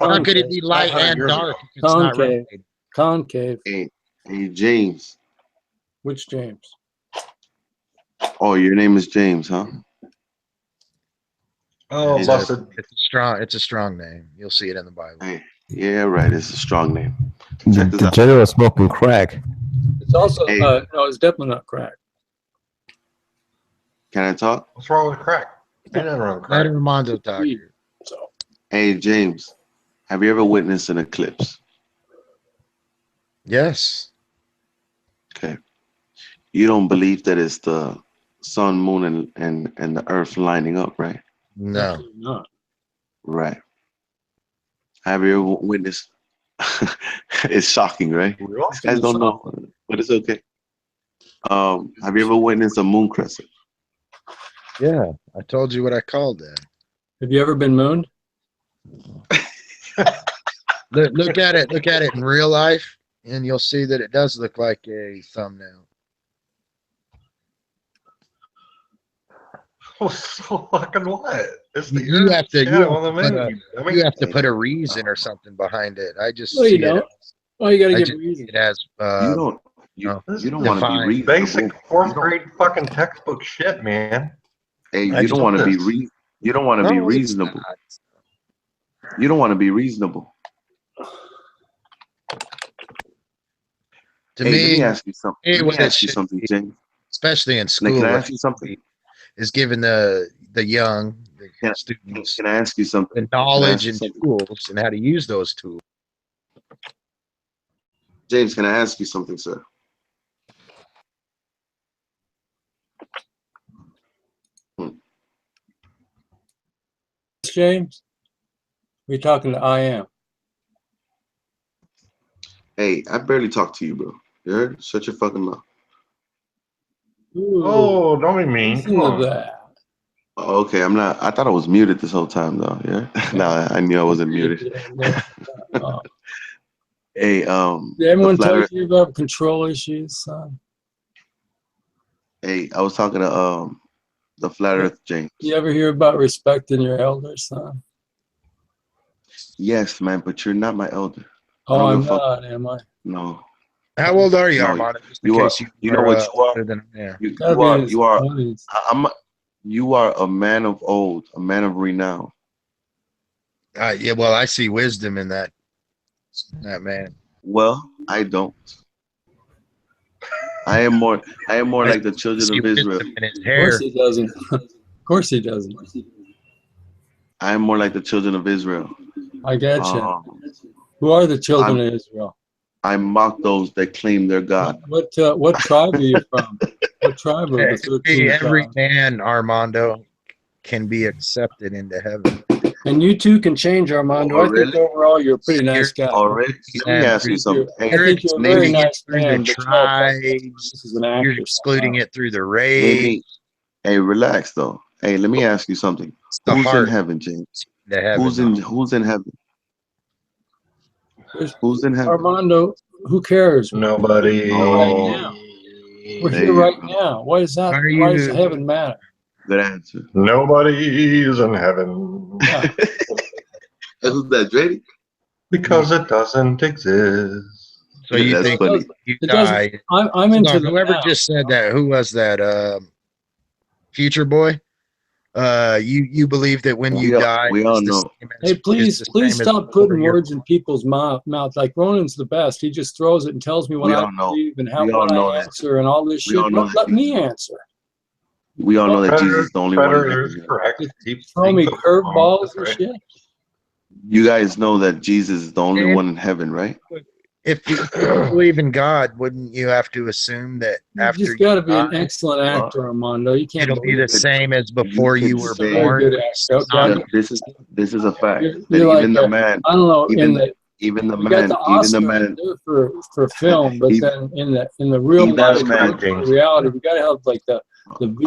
How could it be light and dark? If it's not rotating? Concave. Hey, James. Which James? Oh, your name is James, huh? Oh, busted. It's a strong name. You'll see it in the Bible. Hey, yeah, right. It's a strong name. The general smoking crack. It's also no, it's definitely not crack. Can I talk? What's wrong with crack? Ain't nothing wrong with crack. Let Armando talk here. Hey, James, have you ever witnessed an eclipse? Yes. Okay. You don't believe that it's the sun, moon, and the earth lining up, right? No. Not. Right. Have you ever witnessed? It's shocking, right? You guys don't know, but it's okay. Have you ever witnessed a moon crescent? Yeah, I told you what I called that. Have you ever been mooned? Look at it in real life, and you'll see that it does look like a thumbnail. Oh, so fucking what? It's the You have to put put a reason or something behind it. I just No, you see don't. it. Oh, you got to I give just reason. see it as You don't want to be define. reasonable. basic fourth grade fucking textbook shit, man. Hey, you don't want to be you don't want to be No, it's reasonable. not. You don't want to be reasonable. To Hey, let me me, ask you something. hey, Let what me it ask you should something, be, James. especially in Like, school, can I what ask you something? is giving the young Can students I ask you something? the knowledge you and something? tools and how to use those tools. James, can I ask you something, sir? James? We're talking to I am. Hey, I barely talk to you, bro. You heard? Shut your fucking mouth. Ooh, Oh, don't be mean. listen Come to on. that. Oh, okay, I'm not. I thought I was muted this whole time, though. Yeah. No, I knew I wasn't muted. Hey, Did everyone the tell flat you about control issues, son? Hey, I was talking to the flat Earth James. You ever hear about respecting your elders, son? Yes, man, but you're not my elder. Oh, I'm not, am I? No. How old are you, No, Armando? Just in you are. case You know what you are. older than I am. You are. You are a man of old, a man of renown. Yeah, well, I see wisdom in that man. Well, I don't. I am more like the children of Israel. In his Of hair. course he doesn't. Of course he doesn't. I am more like the children of Israel. I get you. Who are the children of Israel? I mock those that claim their God. What tribe are you from? What tribe of the 13 Every tribes? man, Armando. can be accepted into heaven. And you too can change, Armando. Oh, I think really? overall you're a pretty nice guy. Already? Let me And ask you I something. think Hey, you're a name very me, nice through man, the but you know, tribes, this is an you're actor. excluding it through the name race, me. Hey, relax though. Hey, let me ask you something. the Who's in heart heaven, James? to heaven. Who's in heaven? Who's in heaven? Armando, who cares? Nobody. Oh, Right now. We're there here you right go. now. Why does that? Why are Why does you- heaven matter? Good answer. Nobody's in heaven Yeah. Who's that, Drake? because it doesn't exist. So you That's think funny. you It doesn't. die? I'm Hold into on, the whoever now. just said that, who was that? Future Boy? You believe that when you die, We all it's the know. same as- Hey, please, it's the please same as stop before putting you're- words in people's mouth. Like Ronan's the best. He just throws it and tells me what We I all know. believe and We all what know I that. answer and all this We shit. all know Let, that let me answer. We all know that Predator- Jesus is the only one in Predator is heaven. correct. Just He throw me took the phone. curveballs That's and right. shit. You guys know that Jesus is the only one in heaven, right? If you believe in God, wouldn't you have to assume that You after just got to you be an die, excellent actor, Armando. You can't it'll be believe the it. same as before You you could were Just a very born? good actor. Not- Okay. This is a fact. You're That like even the man, I don't know. even the we got man, the even the Oscar man, for film, but even- then in the real even life, the man, virtual reality, we got to have like the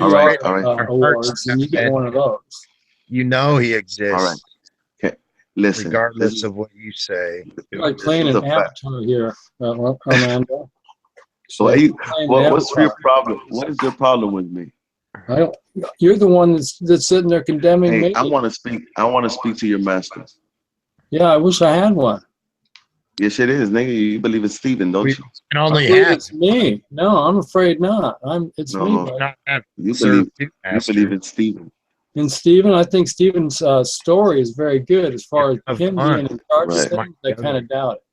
All right, VR all right, awards, and you get one of those. You know he all exists, right. Okay, listen. regardless of what you say. You're like this playing is an a fact. avatar here, Armando. So Playing an what's your avatar. problem? What is your problem with me? I don't. You're the one that's sitting there condemning Hey, me. I want to speak to your master. Yeah, I wish I had one. Yes, it is, nigga. You believe in Stephen, don't We you? can I only believe have it's me. No, I'm afraid not. It's me. No. Buddy. not have You serve two you masters. believe in Stephen. And Stephen, I think Stephen's story is very good as far as Of him fun. being in charge Right. of things. I kind of doubt it.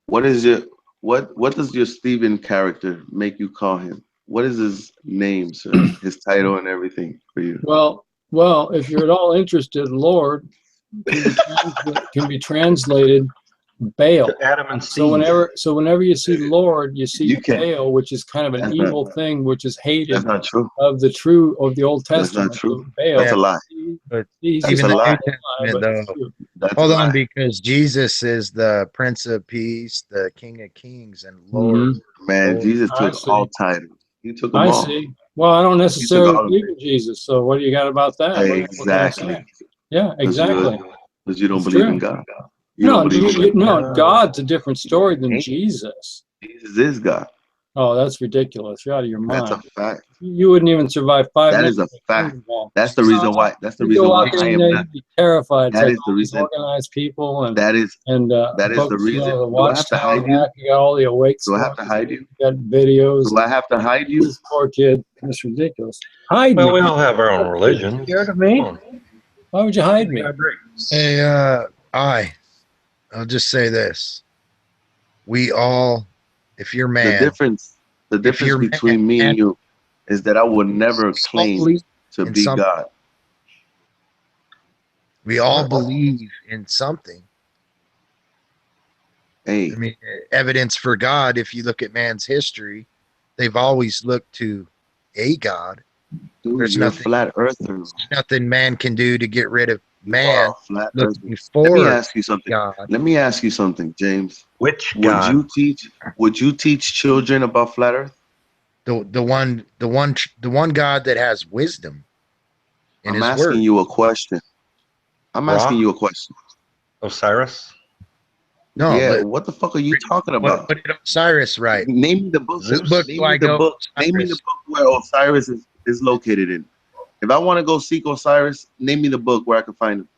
What is your what does your Stephen character make you call him? What is his name, sir? His title and everything for you? Well, if you're at all interested, Lord can be translated Baal. Adam and Steve. So whenever you see Lord, you see You can't. Baal, which is kind of an That's evil not- thing, which is hated That's not true. of the Old That's not Testament. true. of Baal. That's a lie. But He's That's just a even the lie. New Testament, but it's though. true. That's Hold a on, lie. because Jesus is the Prince of Peace, the King of Kings, and Lord. Man, Lord. Jesus I took see. all titles. He took them I all. see. Well, I don't necessarily all of believe in Jesus, so what do you got about that? What can I say? Exactly. Yeah, exactly. Because you don't It's believe true. in God. You No, don't believe in no, God's a different story than Ain't- Jesus. Jesus is God. Oh, that's ridiculous. You're out of your That's mind. a fact. You wouldn't even survive 5 That minutes. is a in fact. Kingdom Hall. That's the reason why. That's the You reason go why out there I and am you'd not. be terrified. It's That like is the all these reason. organized people and That is folks, the reason. the Do I have to Watchtower hide you? back. You got all the awake Do I have to stories. hide you? You got videos. Do I have to hide you? This poor kid. That's ridiculous. Hide Well, we me. all have our own religions. Scared of me? Come on. Why would you hide me? Hey, I'll just say this. We all, if you're The man, difference you're between me and you is that I would never claim solely to in be some- God. we all believe in something. Hey, I mean, evidence for God, if you look at man's history, they've always looked to a God. dude, There's you're a nothing, flat earther. nothing man can do to get rid of You are man. a flat Looking earther. Let me for ask you something. God. Let me ask you something, James. Which Would God? you teach children about flat earth? The one God that has wisdom in I'm his asking word. you a question. I'm Ra? asking you a question. Osiris? No, Yeah, what the fuck are you talking about? What did Osiris write? Name me the book. Zeus? Book Name me like the book. Name me the Osiris. book where Osiris is located in. If I want to go seek Osiris, name me the book where I can find him.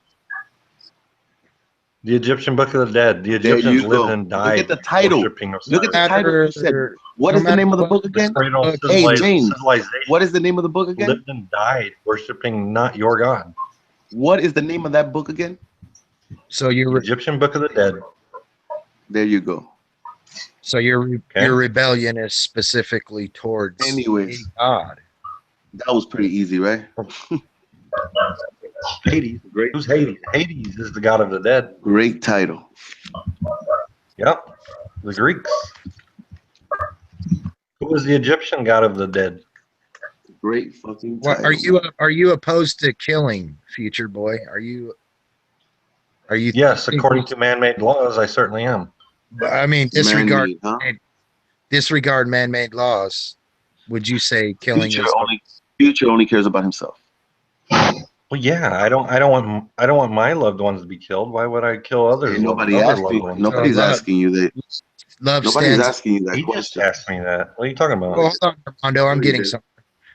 The Egyptian Book of the Dead. The There Egyptians you lived go. and Look died at the title. worshiping Osiris. Look at the title. You said, what is the name of the book again? Cradle Hey, James, civilization what is the name of the book again? lived and died worshiping not your God. What is the name of that book again? So The your Egyptian Book of the Dead. There you go. your rebellion is specifically towards Anyways, a God. that was pretty easy, right? Hades. Great. Who's Hades? Hades is the god of the dead. Great title. Yep. The Greeks. Who was the Egyptian god of the dead? great fucking What title. are you opposed to killing, future boy? Are you Yes, think according to man-made laws, I certainly am. I mean disregard Man-made, huh? disregard man-made laws. Would you say killing Future is only cares about himself. Well, yeah, I don't want my loved ones to be killed. Why would I kill Hey, other loved ones? nobody's asking you that. love Nobody's stands? asking you that He just question. asked me that. What are you talking about? Well, hold on, Armando, I'm No, you getting didn't. somewhere.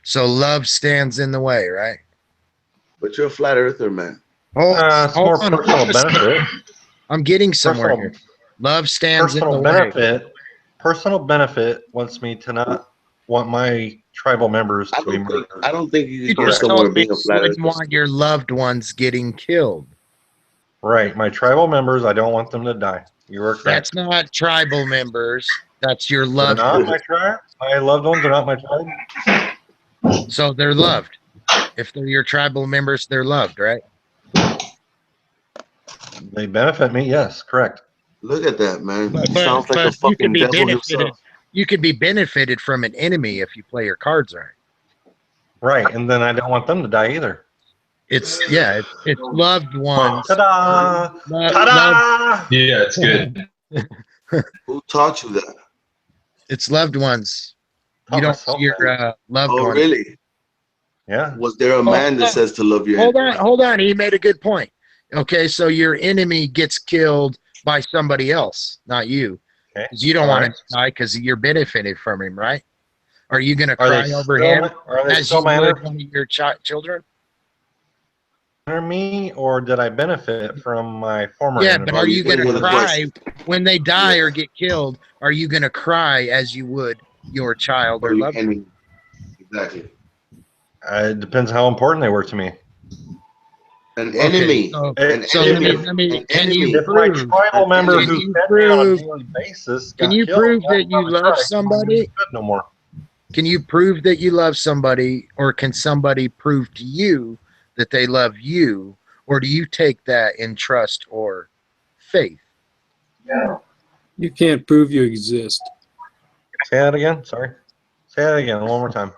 So love stands in the way, right? But you're a flat earther, man. It's more personal benefit. I'm getting somewhere Personal, here. Love stands in the personal way. benefit. Personal benefit wants me to not want my tribal members to be murdered. I don't think you You could go just somewhere told me being a you flat wouldn't earther. want your loved ones getting killed. Right, my tribal members. I don't want them to die. You are correct. That's not tribal members. That's your They're loved not ones. my tribe. My loved ones are not my tribe. So they're loved. If they're your tribal members, they're loved, right? They benefit me. Yes, correct. Look at that, man. But He but, sounds like the but you could fucking be devil benefited. himself. You could be benefited from an enemy if you play your cards right. Right, and then I don't want them to die either. It's loved ones. Ta-da! Love, Ta-da! Yeah, it's good. Who taught you that? it's loved ones. Taught You don't myself see your that. loved Oh, ones. really? Yeah. Was there a man that says to love your enemy? Hold on. He made a good point. Okay, so your enemy gets killed by somebody else, not you. Okay. 'Cause you don't All want right. him to die because you're benefited from him, right? Are you going to Are cry they over still him my, are they as still you my would one of your children? me, or did I benefit from my former Yeah, enemy? but are you going putting to in a cry question? when they die Yeah. or get killed? Are you going to cry as you would your child Or or your loved one? enemy? Exactly. It depends how important they were to me. An Okay, enemy. so An so enemy. let me An can you enemy. If my prove tribal An member enemy. who can you fed me on a prove daily basis can got you killed, prove that's that not you a love tribe. somebody? No more. Can you prove that you love somebody, or can somebody prove to you that they love you, or do you take that in trust or faith? You can't prove you exist. Say that again. Sorry. Say that again one more time.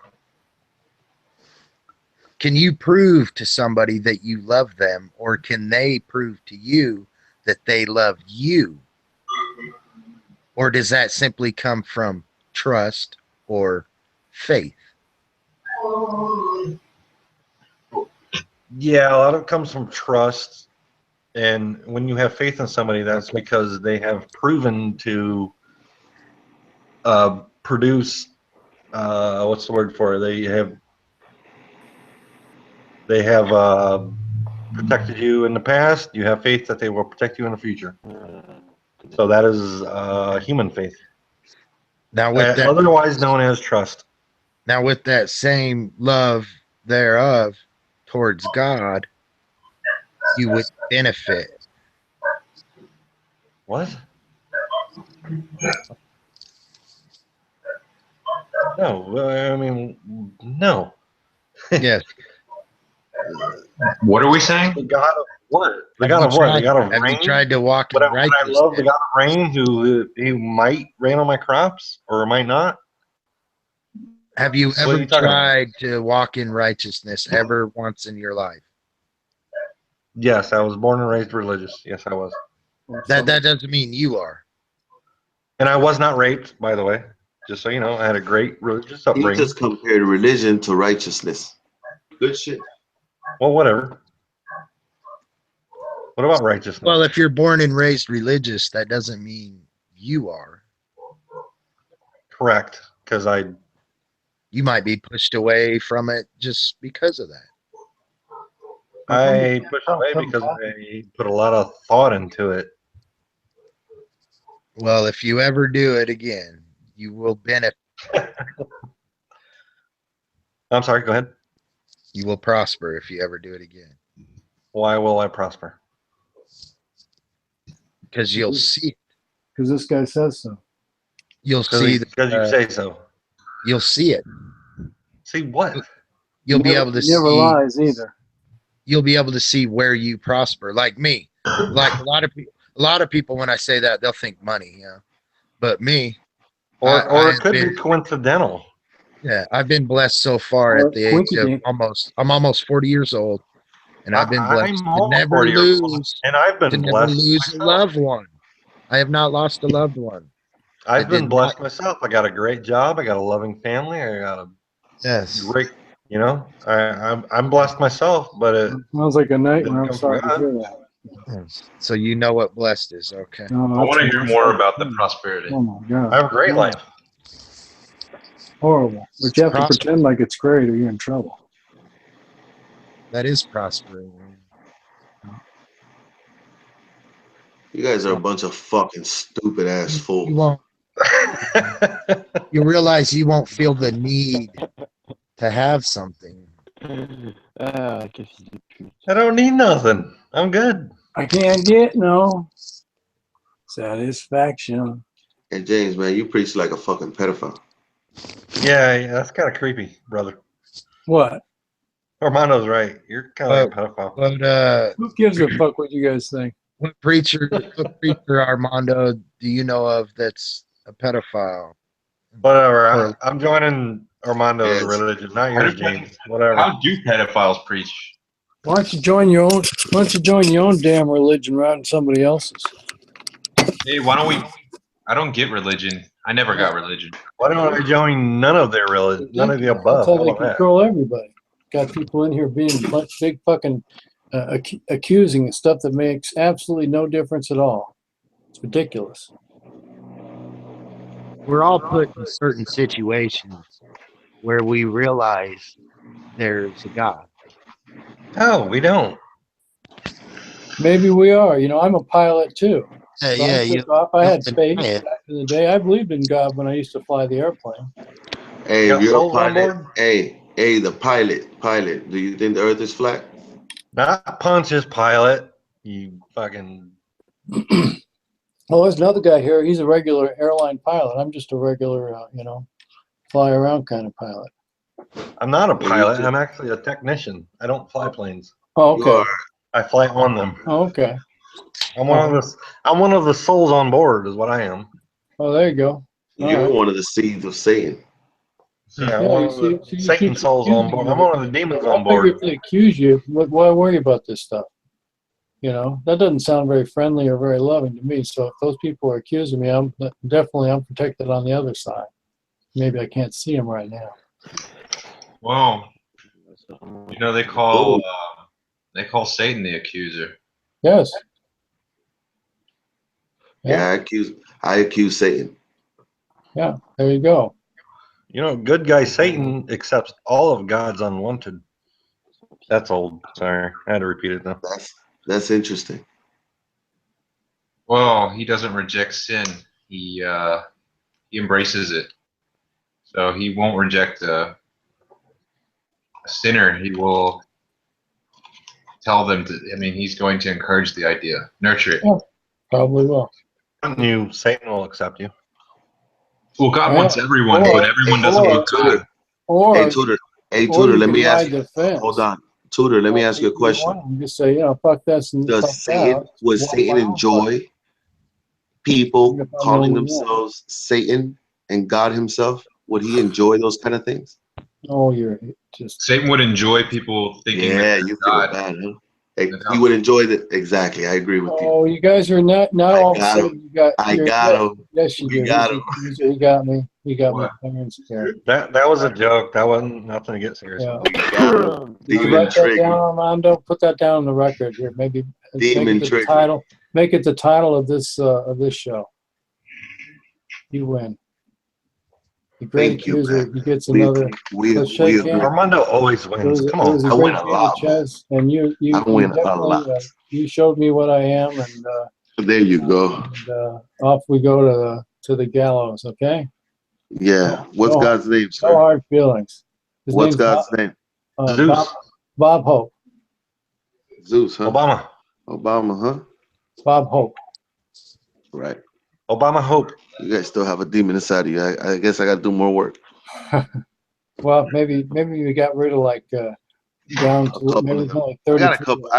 Can you prove to somebody that you love them, or can they prove to you that they love you? Or does that simply come from trust or faith? Yeah, a lot of it comes from trust. And when you have faith in somebody, that's because they have proven to produce what's the word for it? They have protected you in the past. You have faith that they will protect you in the future. So that is human faith, Now with that otherwise known as trust. now with that same love thereof towards God, you would benefit. What? No, I mean, no. Yes. What are we saying? The God of what? The Have God you of what? The tried, God of have you rain? tried to walk in Would I righteousness? love the God of rain who might rain on my crops or might not? Have you What are ever you talking about? tried to walk in righteousness ever once in your life? Yes, I was born and raised religious. Yes, I was. That doesn't mean you are. And I was not raped, by the way. Just so you know, I had a great religious He upbringing. just compared religion to righteousness. Good shit. Well, whatever. What about righteousness? Well, if you're born and raised religious, that doesn't mean you are. Correct, because You might be pushed away from it just because of that. I pushed away because I put a lot of thought into it. Well, if you ever do it again, you will benefit. I'm sorry, go ahead. You will prosper if you ever do it again. Why will I prosper? Because you'll see it. Because this guy says so. You'll see Because you say so. you'll see it. See what? You'll be able to He never see lies either. you'll be able to see where you prosper. Like me. Like a lot of people when I say that, they'll think money, you know. But me, Or I it have could been be coincidental. Yeah, I've been blessed so far Or at the age of Quinky I'm almost 40 years old, and I've been blessed I'm to almost never 40 years old, lose and I've to been never blessed lose a myself. loved one. I have not lost a loved one. I I've been did blessed not. myself. I got a great job. I got a loving family. I got a Yes. great, I'm blessed myself, but it Sounds like a nightmare. didn't I'm come from sorry to God. hear that. Yes. So you know what blessed is, okay? No, I want to that's hear that's more like, about the prosperity. oh my I god, have a great horrible. life. Horrible. But you have to Prosper. pretend like it's great, or you're in trouble. That is prospering. You guys are a bunch of fucking stupid ass You fools. won't. You realize you won't feel the need to have something. Ah, quel fils de pute. I don't need nothing. I'm good. I can't get no satisfaction. And James, man, you preach like a fucking pedophile. Yeah, that's kind of creepy, brother. What? Armando's right. You're kind of like a pedophile. But Who gives a fuck what you guys think? what preacher Armando do you know of that's a pedophile? Whatever. Or I'm joining Armando's Yes. religion, not How yours, do- James. Whatever. How do pedophiles preach? Why don't you join your own? Why don't you join your own damn religion rather than somebody else's? Hey, why don't we? I don't get religion. I never got religion. Why don't I join none of their religion? None of the That's above. how How they about that? control everybody. Got people in here being big fucking accusing stuff that makes absolutely no difference at all. It's ridiculous. we're all put in certain situations where we realize there's a God. No, we don't. Maybe we are. You know, I'm a pilot too. Yeah, So yeah, I you took off. I had don't deny space it. back in the day. I believed in God when I used to fly the airplane. Hey, You if got you're a souls on pilot, board? hey, the pilot, do you think the earth is flat? Not Pontius Pilate. You fucking. Oh, there's another guy here. He's a regular airline pilot. I'm just a regular, fly around kind of pilot. I'm not a Well, you pilot. too. I'm actually a technician. I don't fly planes. Oh, You okay. are. I fly on them. Oh, okay. I'm one of the souls on board, is what I am. Oh, there you go. All You're right. one of the seeds of Satan. Yeah, Yeah, one you of the see, you Satan keep souls on accusing board. me. I'm one of the demons I on figure board. if they accuse you, why worry about this stuff? You know, that doesn't sound very friendly or very loving to me. So if those people are accusing me, I'm protected on the other side. Maybe I can't see them right now. Well, you know they Oh, call Satan the accuser. Yes. yeah, I accuse Satan. Yeah. There you go. You know, good guy Satan accepts all of God's unwanted. That's old. Sorry, I had to repeat it though. That's interesting. Well, he doesn't reject sin. He embraces it. So he won't reject a sinner. He will tell them to. I mean, he's going to encourage the idea, nurture it. Yeah, probably will. You, Satan will accept you. Well, God Yeah. wants everyone, Or- but everyone doesn't Hey, want Tudor. God. Or Hey, Tudor. Hey, or Tudor. you Let can me ask ride you. the fence. Hold on, Tudor. Let me ask you a question. Just say, fuck this and fuck Does Satan that. would Walk Satan my own enjoy fucking- people If I know calling who you are. themselves Satan and God Himself? Would He enjoy those kind of things? Oh, you're just. Satan would enjoy people thinking Yeah, that you they're feel God. bad, huh? Hey, he would enjoy that. Exactly, I agree with you. Oh, you guys are not. Now I all of a got him. sudden you got. I got him. Yes, you We do. got He's him. the accuser. He got me. He got me What? fair and scared. That was a joke. That wasn't nothing to get serious Yeah. about. We got him. Did you Demon write that trigger. down, Armando? Put that down on the record here. Maybe make Demon it the trigger. title. Make it the title of this show. You win. The great Thank you, accuser. man. He gets We another. Let's shake agree. hands. Armando always wins. Come It was on. a I great win a game lot, of chess, and you I win a definitely lot. you showed me what I am, and There you go. off we go to the gallows. Okay. Yeah. What's No, God's name, no sir? hard feelings. His What's name's God's name? Zeus. Bob Hope. Zeus, huh? Obama. Obama, huh? Bob Hope. Right. Obama Hope. You guys still have a demon inside of you. I guess I got to do more work. Well, maybe we got rid of down A to couple maybe of it's them. only I got a 32. couple.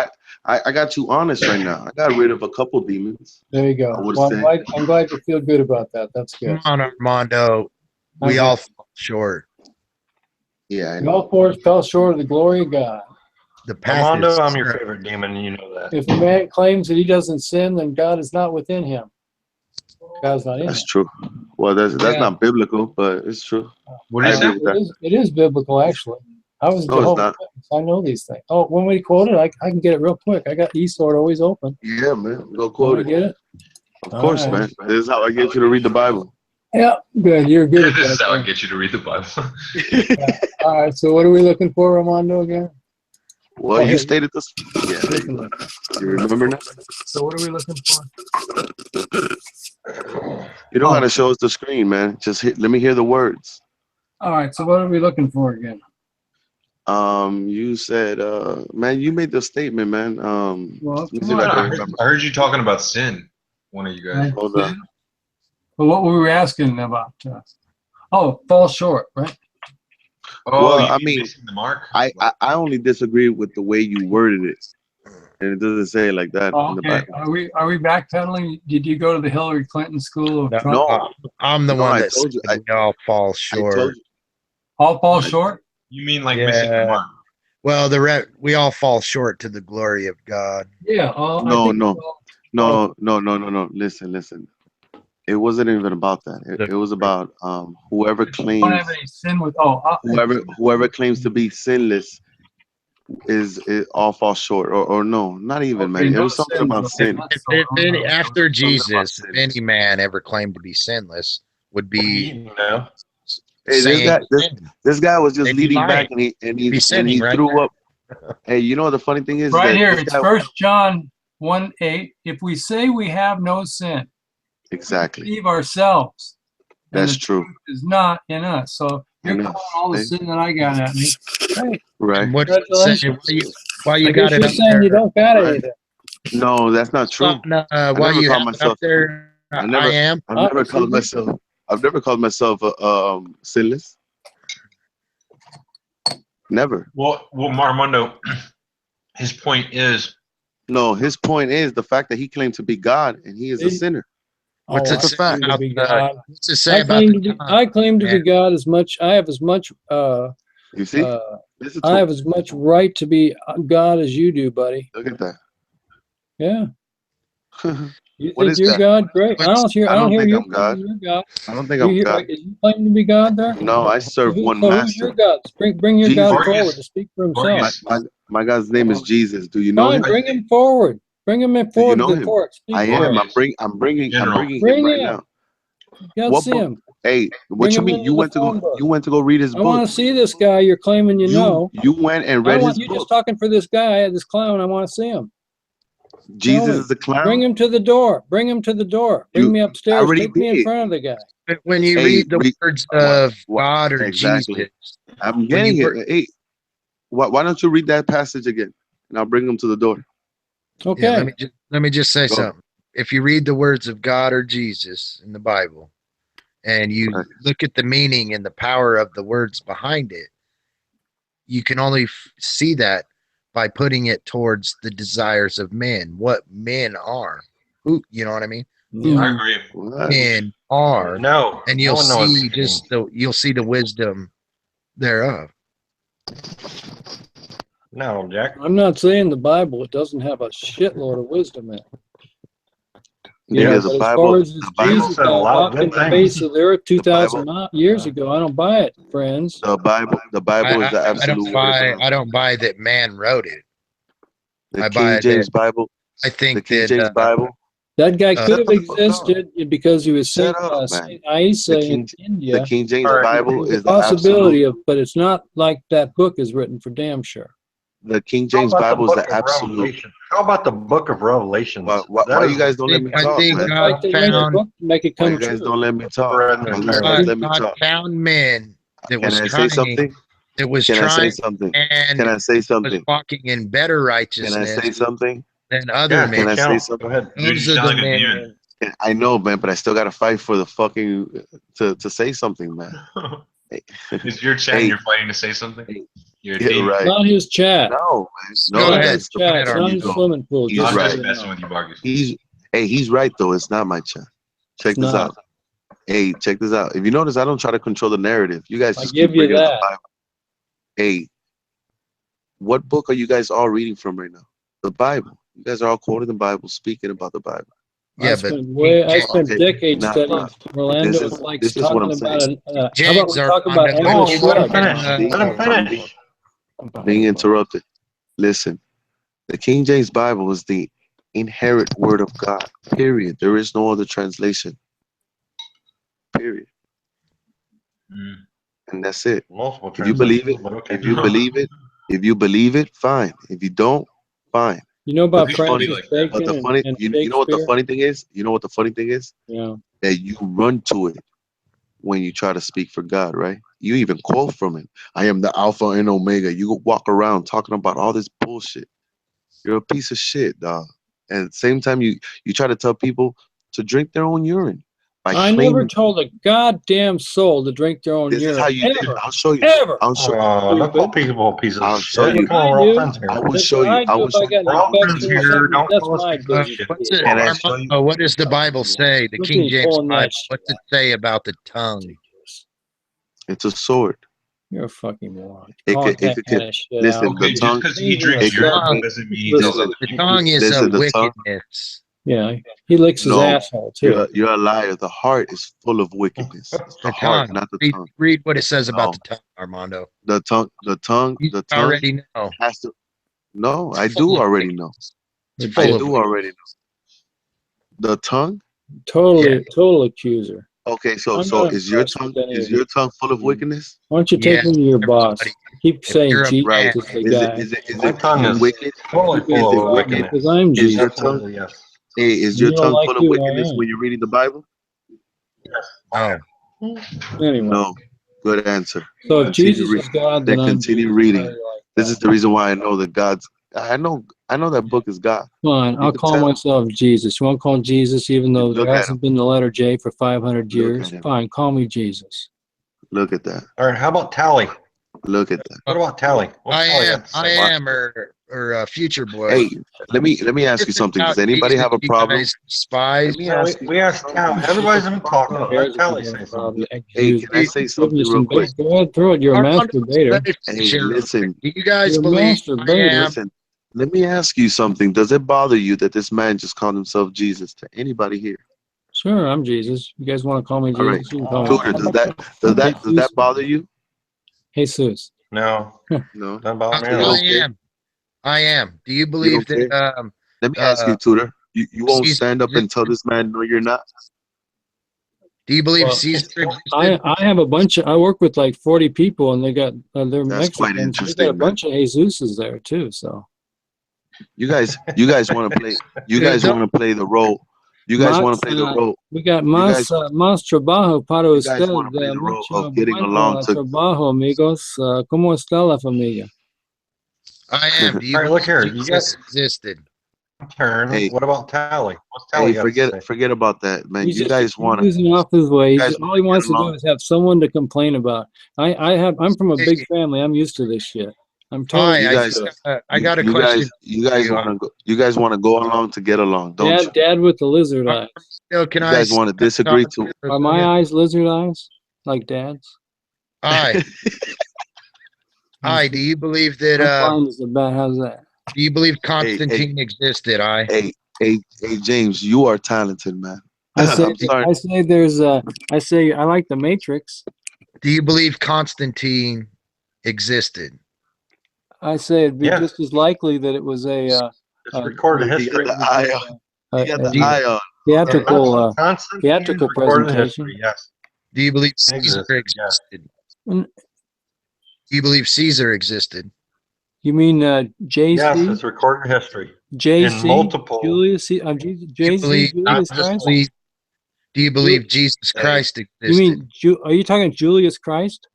I got you honest right now. I got rid of a couple demons. There you go. I would Well, say. I'm glad you feel good about that. That's good. Come on, Armando. We Okay. all fall short. Yeah, I We know. all fell short of the glory of God. The path Armando, is I'm your favorite demon, and you know that. If a man claims that he doesn't sin, then God is not within him. God's not in That's him. true. Well, that's Yeah. not biblical, but it's true. What I is agree it? with that. It is biblical, actually. I was a No, it's Jehovah's not. Witness. I know these things. Oh, when we quote it, I can get it real quick. I got eSword always open. Yeah, man. Go Want quote to it. get it? Of course, All right. man. This is how I get you to read the Bible. Yeah, good. You're good at This is that. how I then. get you to read the Bible. All right. So what are we looking for, Armando, again? Well, Oh, you here, stated this. Yeah, there you go. You remember now? So what are we looking for? You don't Oh. gotta show us the screen, man. Just let me hear the words. All right. So what are we looking for again? You said, man, you made the statement, man. Well, Let me come see if I on. can I remember. heard you talking about sin. One of you guys. Hold on. Well, what were we asking about? Fall short, right? Oh, Well, you I mean mean, missing the mark? I only disagree with the way you worded it, and it doesn't say it like that Oh, in the okay. Bible. Are we backpedaling? Did you go to the Hillary Clinton school of No, Trump? No, I'm the no, one I that told you. said we all fall I told short. you. All fall I- short? You mean like missing the Yeah. mark? Well, we all fall short to the glory of God. Yeah. I No, think no, so. no. Listen. It wasn't even about that. It was about whoever Don't claims have any sin with. whoever claims to be sinless is all falls short, or no, not even, man. It was something about sin. After Jesus, about if sin. any man ever claimed to be sinless, would What are you be eating now? Hey, saying this guy was just They'd be leading lying. back, and Be he sinning, right? threw up. Hey, you know what the funny thing is Right that here, this it's guy 1 John 1:8. If we say we have no sin, exactly. deceive ourselves, and That's the true. truth is not in us. So you're In calling us, all the eh? sin that I got at me. Hey, Right? And what do you say? congratulations. Why you I got guess it you're up saying there? you don't got Right. anything. No, that's not true. Why never you called have it up myself- there? I I never- am. I've never Excuse called me? myself. I've never called myself sinless. Never. Well, Armando, his point is, No, his point is the fact that he claimed to be God and he is a He- sinner. What's Oh, it I say claim to about be the? God. What's it say about the tongue? I claim to be man? God as much. I have as much. You see? Uh, Listen I to have him. as much right to be God as you do, buddy. Look at that. Yeah. You What think is you're that? God? Great. I don't hear. I I don't don't hear think you I'm God. claiming you're God. I don't think You I'm hear? God. Is you claiming to be God there? No, I serve one So who's your master. God? Bring your Jesus. God Vargas- forward to speak for himself. Vargas, My God's name is Jesus. Do you know Fine, him? bring him forward. Bring him in Do you forward know to the him? court. Speak I for am. him. I'm bringing General. him Bring right him. now. God What see book? him. Hey, what Bring you him mean? into You the went to phone go. book. You went to go read his I want book. to see this guy. You're claiming you know. You went and I read want his you book. just talking for this guy, this clown. I want to see him. Jesus me. is a clown. Bring him to the door. Bring him to the door. Bring You- me I upstairs. already Take me in did. front of the guy. When you Hey, read the words of God or exactly. Jesus, I'm when getting you it. Hey, why don't you read that passage again, and I'll bring him to the door. Okay. yeah, let me just say Go. something. If you read the words of God or Jesus in the Bible, and you Right. look at the meaning and the power of the words behind it, you can only see that by putting it towards the desires of men, what men are. Who, you know what I mean? Yeah. I agree. What? Men are, No. and no you'll one knows see you'll see the wisdom thereof. No, Jack. I'm not saying the Bible. It doesn't have a shitload of wisdom in it. You Nigga, know, the but as Bible. far as this The Bible. Jesus said a guy lot of walking good the things. face of the earth 2,000 Bible- years ago, I don't buy it, friends. The Bible. The Bible is the absolute word. I don't buy that man wrote it. The I buy King James that. Bible. I The think King that James Bible. That guy could Shut have the fuck up. existed because he was Shut Saint, up, man. Saint Isa The in King- India. The King James All right. Bible There's is a the possibility absolute. but it's not like that book is written for damn sure. The King How James about the Bible is book the of absolute. Revelation? How about the book of Revelations? Why you guys don't let me I talk, think man? God They write the found book to make it Why come you guys true. don't let me talk? Read Why you the guys entire- don't let me God talk? found men that Can was I say trying something? that was Can I say trying something? and Can I say was something? walking in better Can I righteousness say something? than other Yeah, men. Can I say channel. something? Go ahead. Dude, Those you are sound the like a men. demon. I know, man, but I still gotta fight for the fucking to say something, man. It's your chat Hey. and you're fighting to say something? You're a Yeah, demon. right. Not his chat. No, man. No, Go Not ahead. his chat. It's Go not ahead, his Armando. swimming pool. He's Just I'm so just right. you messing know. with you, Vargas. He's right though. It's not my chat. Check It's this not. out. Hey, check this out. If you notice, I don't try to control the narrative. You guys I just give keep you bringing up the that. Bible. Hey, what book are you guys all reading from right now? The Bible. You guys are all quoting the Bible, speaking about the Bible. Yeah, but I spent Okay, decades now, studying. Orlando this is likes this is what talking I'm about saying. it. How about James we talk about Armando, Atlas you let him Shrugged? finish. Let him I'm finish. being interrupted. Listen, the King James Bible is the inherent word of God. Period. There is no other translation. Period. And that's it. Multiple If you believe it, translations, but okay. if you believe it, fine. If you don't, fine. You know But about the funny, Francis Bacon and you know what the Shakespeare? funny thing is? You know what the funny thing is? Yeah. That you run to it when you try to speak for God, right? You even quote from it. I am the Alpha and Omega. You walk around talking about all this bullshit. You're a piece of shit, dog. And at the same time, you try to tell people to drink their own urine by I never claiming told a goddamn soul to drink their own this is how urine. you did it. Ever. I'll show you. Ever. I'll show. Oh, don't call Stupid. people pieces of I'll show shit. you. Come on, I we're all do. friends here. I will That's show what you. I I do will if I show you. got an We're all friends infection or here. something. Don't That's call us my pieces of business. shit. what's Dude. it, Can I Armando, show you? what does the Bible say? The Look at King me James pulling Bible, that shit what's it out. say about the tongue? It's a sword. You're a fucking moron. It Calling could. It that could. kind of shit Listen, out. the Okay, just tongue. because he Changing the drinks It could. urine subject. doesn't mean he Listen, knows The other people. tongue is Listen, of the tongue. wickedness. yeah, he licks his No, asshole too. you're a liar. The heart is full of wickedness. It's the The heart, tongue. not the Read, tongue. read what it says about No, the tongue, Armando. the tongue. The tongue. You The tongue already know. has to. No, I It's do full of already know. wickedness. It's Ridiculous. I full of do wickedness. already know. The tongue. Yeah. Total accuser. Okay, so I'm not is your impressed tongue with any of full of you. wickedness? Why don't you take Yes, me to your boss? everybody. Keep If saying you're a Jesus Right. man, is the Is it guy. My tongue is wicked? totally Keep me Is full it of inside me wicked? because wickedness. I'm Is your Jesus. tongue Absolutely, yes. is your You don't tongue like full of who I wickedness am. when you're reading the Bible? oh, Anyway, No. Good answer. so if Continue Jesus re- is God, then then I'm continue Jesus. How do reading. you like This is that? the reason why I know that God's I know that book is God. Fine, You I'll can call tell. myself Jesus. You want to call Jesus even though there Look at him. hasn't been the letter J for 500 Look years? at him. Fine, call me Jesus. Look at that. All right, how about Tally? Look at that. What about Tally? What's Tally got to I say? am, or Future Boy. Hey, let me ask you This is something. Does about anybody Jesus, have a you problem? guys despise. Let me No, ask you we asked Tally. Everybody's been talking. Let Bears if Tally you got say a something. problem. Hey, Use can I say giving something you real some quick? bait. Go ahead, throw it. You're a Armando, masturbator. Hey, sure. listen, Do you guys You're a believe I masturbator. am? listen. Let me ask you something. Does it bother you that this man just called himself Jesus to anybody here? Sure, I'm Jesus. You guys want to call me All right, Jesus? You can call Tudor, me does that bother you? Jesus. No, No. doesn't bother me So at you all. don't care? am. I am. Do you You believe don't care? that Let me ask you, Tudor. You won't Caesar stand up and tell existed? this man no, you're not. Do you believe Well, Caesar I existed? have a bunch of, I work with like 40 people and they got, they're That's quite Mexicans. They got a interesting, man. bunch of Jesuses there too. So You guys want to play. You Dude, guys want to play the role. You guys want más, to play the role. we got You más, guys, más trabajo para you usted. guys want to play the role Mucho of getting bueno along to. trabajo, amigos. ¿Cómo está la familia? I am. Do you All right, look believe here. You got Jesus existed? turn. Hey, What about Tally? What's Tally got to say? forget about that, man. He's You just guys want to. accusing off his way. You guys All want he to get wants to do along. is have someone to complain about. I'm from a big Hey, family. I'm used to this shit. I'm totally hi, You used guys, to it. I got a question you for guys you. want to go. You guys want to go along to get along, don't you? Dad with the lizard eyes. Still, can You I guys want to disagree talk to. for a Are my second? eyes lizard eyes? Like Dad's? Hi, hi. Do you believe that? I'm blind as a bat. How's that? Do you believe Hey, Constantine existed? hey, James, you are talented, man. I say, I'm sorry. I say there's I say I like the Matrix. Do you believe Constantine existed? I say it'd be Yes, just as likely that it was it's recorded in He got history. the eye on. He got the Do you, eye on. theatrical Constantine is theatrical recorded in presentation. history. Yes, do you believe it Caesar existed. Yes. existed? Mm, Do you believe Caesar existed? You mean Yes, JC? it's recorded in history. In JC? multiple, Julius? Do you JC? believe? Do Julius you just Christ? believe? Do you believe Ju- Jesus Hey. Christ You existed? mean are you talking Julius Christ?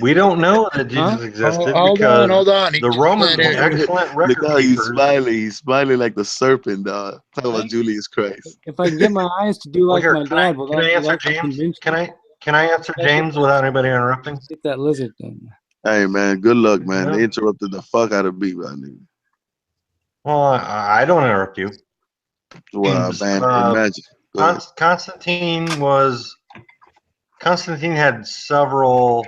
we don't know that Jesus Huh? existed Hold on, because hold on. He the just Romans said were it. excellent Look record how he's keepers. smiling. He's smiling like the serpent, dog. Talking about Julius Christ. If I can get my eyes to do Well, like here, my dad, will can I answer that James? convince Can you? I answer James without anybody interrupting? Get that lizard thing. Hey, man, good luck, man. Yeah. They interrupted the fuck out of me, man. Well, I don't interrupt you. Well, James, man, imagine. Go ahead. Constantine had several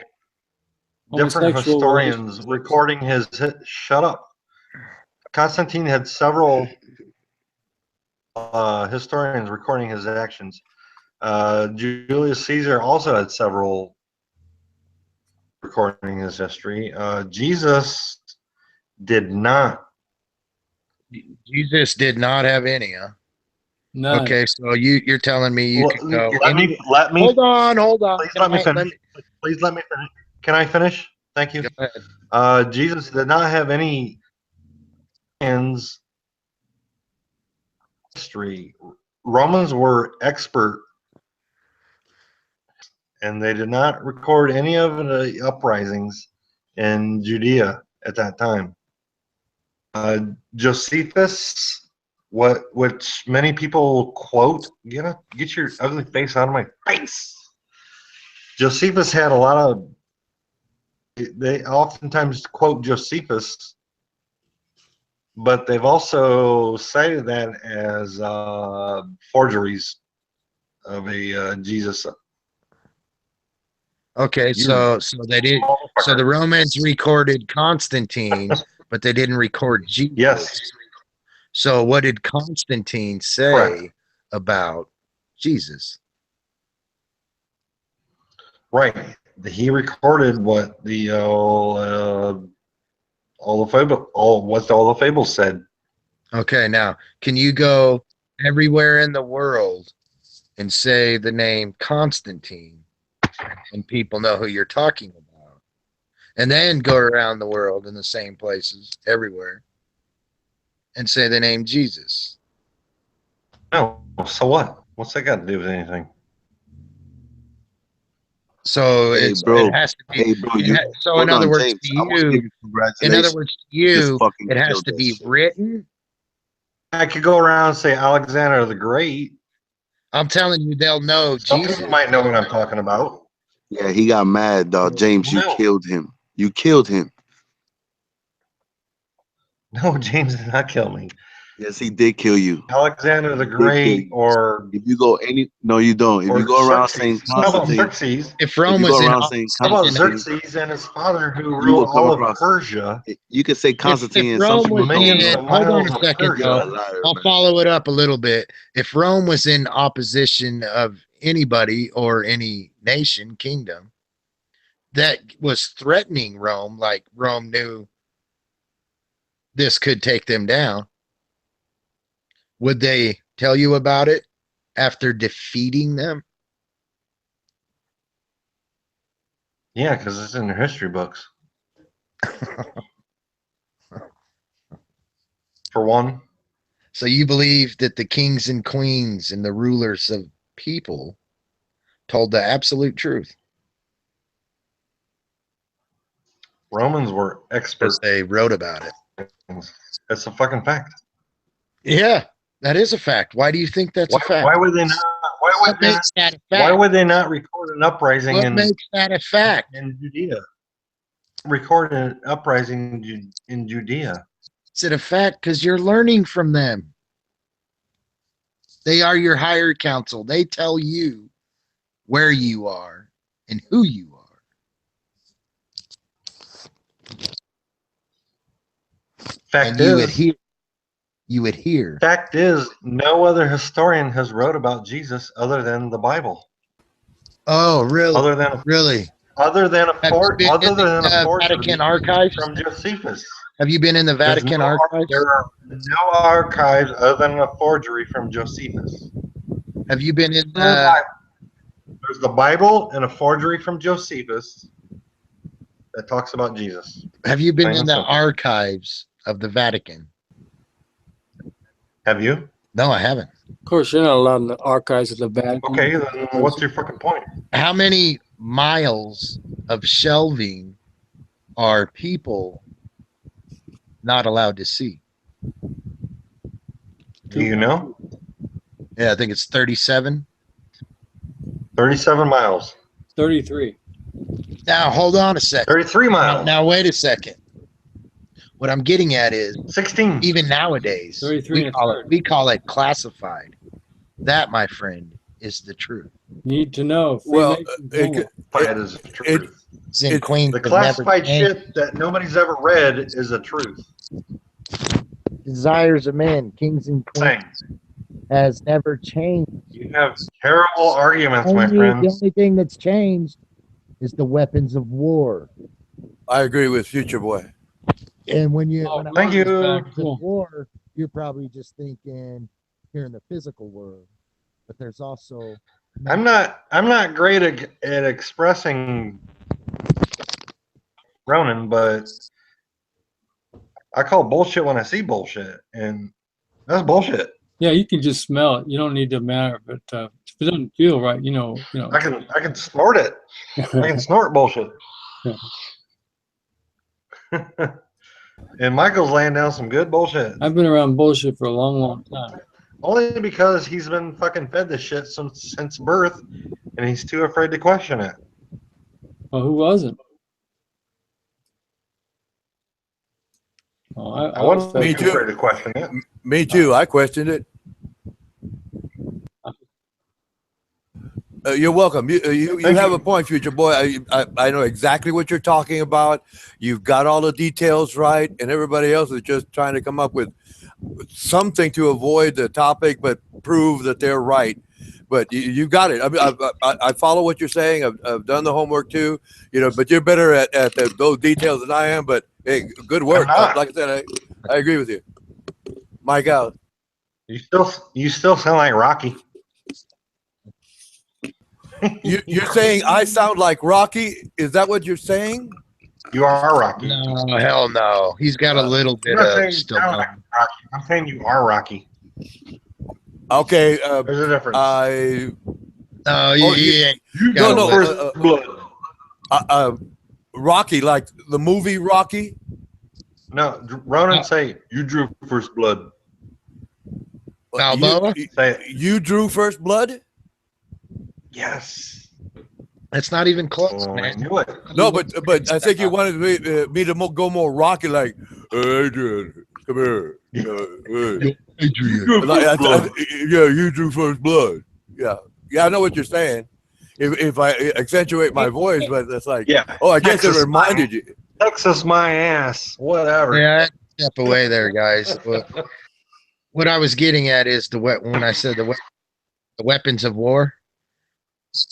different homosexual historians recording his shut up. Constantine had several historians recording his actions. Julius Caesar also had several recording his history. Jesus did not. Jesus did not have any, huh? None. Okay, so you're telling me you could go. Let me. Hold on. Please let me finish. Please let me finish. Can I finish? Thank you. Go ahead. Jesus did not have any hands history. Romans were expert, and they did not record any of the uprisings in Judea at that time. Josephus, which many people quote, get your ugly face out of my face. Josephus had a lot of. They oftentimes quote Josephus, but they've also cited that as forgeries of a Jesus. Okay, so they did. So the Romans recorded Constantine, but they didn't record Jesus. Yes. So what did Constantine say Correct. about Jesus? Right. He recorded what the all the fables said. Okay, now can you go everywhere in the world and say the name Constantine, and people know who you're talking about, and then go around the world in the same places everywhere and say the name Jesus? No. So what? What's that got to do with anything? So Hey, bro. it has to be. Hey, bro. So in Hold other on, words, James. to I want to give you, you in congratulations. other words, to you, Just fucking it has killed to that be shit. written. I could go around and say Alexander the Great. I'm telling you, they'll know Some Jesus. people might know what I'm talking about. Yeah, he got mad, dog. James, you No. killed him. You killed him. No, James did not kill me. Yes, he did kill you. Alexander the He did kill Great, you. or If you go no, you don't. If you go around saying Xerxes. How about Constantine, Xerxes? If if Rome you go was in around saying How about opposition, Xerxes and his father who you will ruled come all of across. Persia? You could say if Constantine, and some Rome people was don't millions in, know. of hold on miles a of second, You're a though. Persia. liar, I'll man. follow it up a little bit. If Rome was in opposition of anybody or any nation, kingdom that was threatening Rome, like Rome knew this could take them down, would they tell you about it after defeating them? Yeah, because it's in their history books. For one. So you believe that the kings and queens and the rulers of people told the absolute truth Romans were because expert. they wrote about it. That's a fucking fact. Yeah, that is a fact. Why do you think that's a fact? Why would they not? What makes that a fact? Why would they not record an uprising What makes that a fact? in Judea? Record an uprising in Judea. Is it a fact? Because you're learning from them. They are your higher council. They tell you where you are and who you are. Fact And you is, adhere. You adhere. fact is, no other historian has wrote about Jesus other than the Bible. Oh, really? Other than Really? other than a Have you been in the forgery Vatican archives? from Josephus. Have you been in the There's Vatican archives? There are no archives other than a forgery from Josephus. Have you been in There's the Bible and a forgery from Josephus that talks about Jesus. Have you been Plain in and the simple. archives of the Vatican? Have you? No, I haven't. Of course, you're not allowed in the archives of the Vatican. Okay, then what's your fucking point? How many miles of shelving are people not allowed to see? Do you know? Yeah, I think it's 37. 37 miles. 33. Now, hold on a second. 33 miles. Now, wait a second. What I'm getting at is 16. even nowadays, 33 we call it classified. That, my friend, is the truth. Need to know. Well, Freemasons it, only. could- That is the truth. and queens The have never classified changed. shit that nobody's ever read is the truth. Desires of men, kings and queens, Same. has never changed. You have terrible arguments, my The friends. only thing that's changed is the weapons of war. I agree with Future Boy. And when you, Oh, when I Thank say you. weapons Cool. of war, you're probably just thinking here in the physical world, but there's also. I'm not great at expressing Ronan, but I call bullshit when I see bullshit, and that's bullshit. Yeah, you can just smell it. You don't need to matter, but if it doesn't feel right, I can snort it. I can snort bullshit. And Michael's laying down some good bullshit. I've been around bullshit for a long, long time. Only because he's been fucking fed this shit since birth, and he's too afraid to question it. Well, who wasn't? Oh, I was wasn't fed Me too too. afraid to question it. Me too. I questioned it. You're welcome. You Thank have you. a point, Future Boy. I know exactly what you're talking about. You've got all the details right, and everybody else is just trying to come up with something to avoid the topic, but prove that they're right. But you got it. I mean, I follow what you're saying. I've done the homework too. But you're better at those details than I am. But hey, good work. I'm not. Like I said, I agree with you. Mike out. You still sound like Rocky. You're saying I sound like Rocky? Is that what you're saying? You are Rocky. No, hell no. He's got a little I'm bit not of saying you sound like Stallone. Rocky. I'm saying you are Rocky. Okay. There's a difference. No, you- he ain't. You got no, a first little- blood. Rocky, like the movie Rocky. No, Ronan, say you drew first blood. Balboa? Say it. You drew first blood. Yes. That's not even close, Oh, I man. knew it. No, but I think you wanted me to go more Rocky, like Adrian, come here. Adrian. You drew Like, first blood. yeah, you drew first blood. Yeah, I know what you're saying. If I accentuate my voice, but it's like, Yeah. oh, I guess Texas, it reminded you. Texas, my ass. Whatever. Yeah, step away there, guys. What I was getting at is when I said the weapons of war.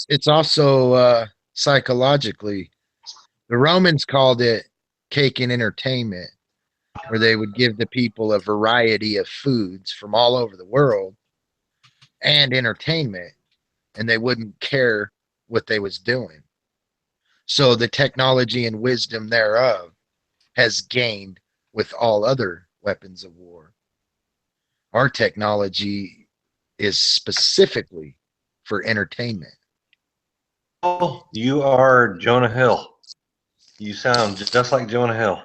It's also psychologically. The Romans called it cake and entertainment, where they would give the people a variety of foods from all over the world and entertainment, and they wouldn't care what they was doing. So the technology and wisdom thereof has gained with all other weapons of war. Our technology is specifically for entertainment. You are Jonah Hill. You sound just like Jonah Hill.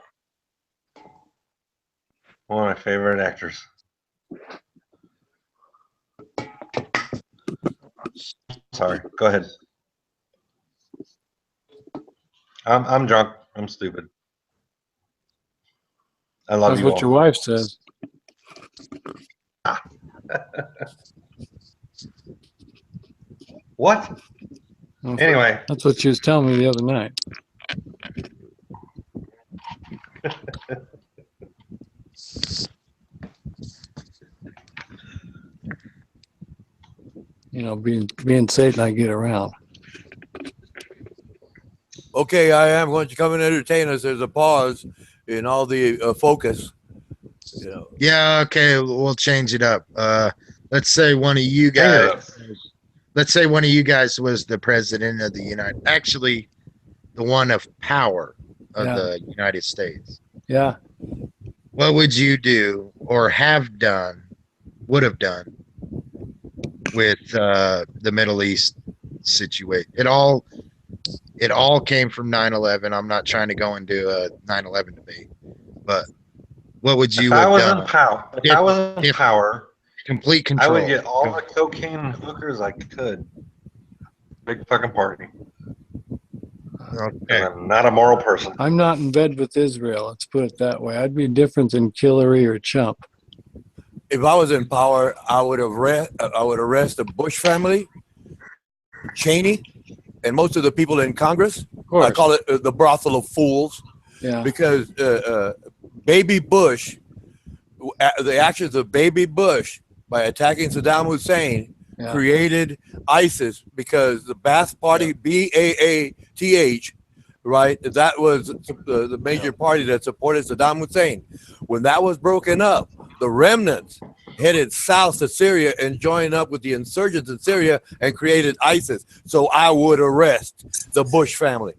One of my favorite actors. Sorry, go ahead. I'm drunk. I'm stupid. I love That's you what all. your wife says. What? Anyway, That's what she was telling me the other night. Being Satan, I get around. Okay, I am going to come and entertain us. There's a pause in all the focus. Yeah, okay, we'll change it up. Let's say one of you guys. Let's say one of you guys was the president of the actually, the one of power of the United States. Yeah. What would you do or would have done with the Middle East situation? It all came from 9/11. I'm not trying to go into a 9/11 debate, but what would you if I have was done? in power, if I was in power, Complete I control. would get all the cocaine hookers I could. Big fucking party. Okay. I'm not a moral person. I'm not in bed with Israel. Let's put it that way. I'd be different than Hillary or Chump. If I was in power, I would arrest the Bush family, Cheney, and most of the people in Congress. Of course. I call it the brothel of fools, Yeah. because Baby Bush, the actions of Baby Bush by attacking Saddam Hussein Yeah. created ISIS, because the Ba'ath Party, BAATH, right? That was the major party that supported Saddam Hussein. When that was broken up, the remnants headed south to Syria and joined up with the insurgents in Syria and created ISIS. So I would arrest the Bush family.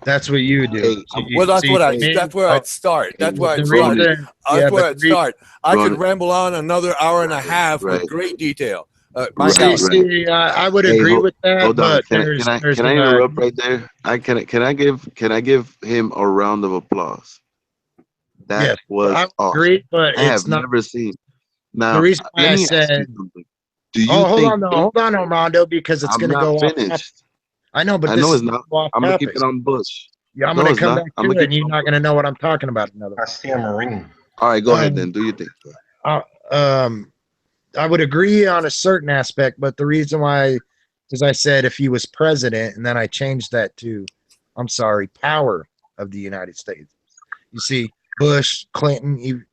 That's what you do. Hey, So Well, that's see, what to me, that's where I'd start. That's where I'd the start. reason, yeah, That's where but I'd start. I could Ronnie. ramble on another hour and a half Right. with great detail. Right, Mike see, out. see, I would Hey, agree with that, hold on. but Can there's I interrupt right there? Can I give him a round of applause? That yes, was I would awesome. agree, but I have it's not never seen. the Now, reason why let I me ask you said. something. Do you Oh, hold think on, hold on, Armando, because it's I'm going to not go off topic. finished? I know, but I this know is it's not. off I'm gonna keep topic. it on Bush. Yeah, I'm No, going to it's come not. back I'm to gonna it, keep and it you're on not Bush. going to know what I'm talking about. Another. Garcia Marine. All right, go ahead then. Do your thing. I would agree on a certain aspect, but the reason why, as I said, if he was president, and then I changed that to, I'm sorry, power of the United States. You see, Bush, Clinton,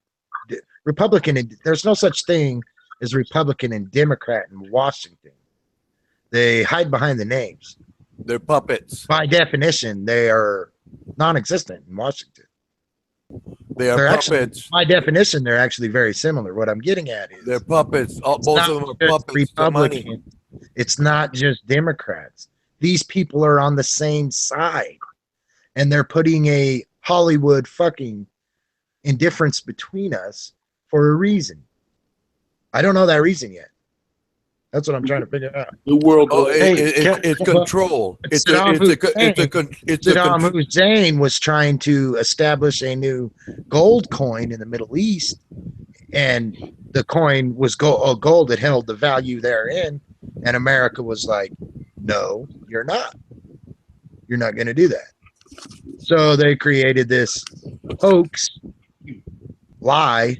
Republican. There's no such thing as Republican and Democrat in Washington. They hide behind the names. They're puppets. By definition, they are non-existent in Washington. They are They're puppets. actually, by definition, they're actually very similar. What I'm getting at is They're puppets. Both not of them are just puppets to money. Republican. It's not just Democrats. These people are on the same side, and they're putting a Hollywood fucking indifference between us for a reason. I don't know that reason yet. That's what I'm trying to figure out. The world. Oh, Hey, it's control. Saddam Hussein was trying to establish a new gold coin in the Middle East, and the coin was gold that held the value therein, and America was like, no, you're not. You're not going to do that. So they created this hoax lie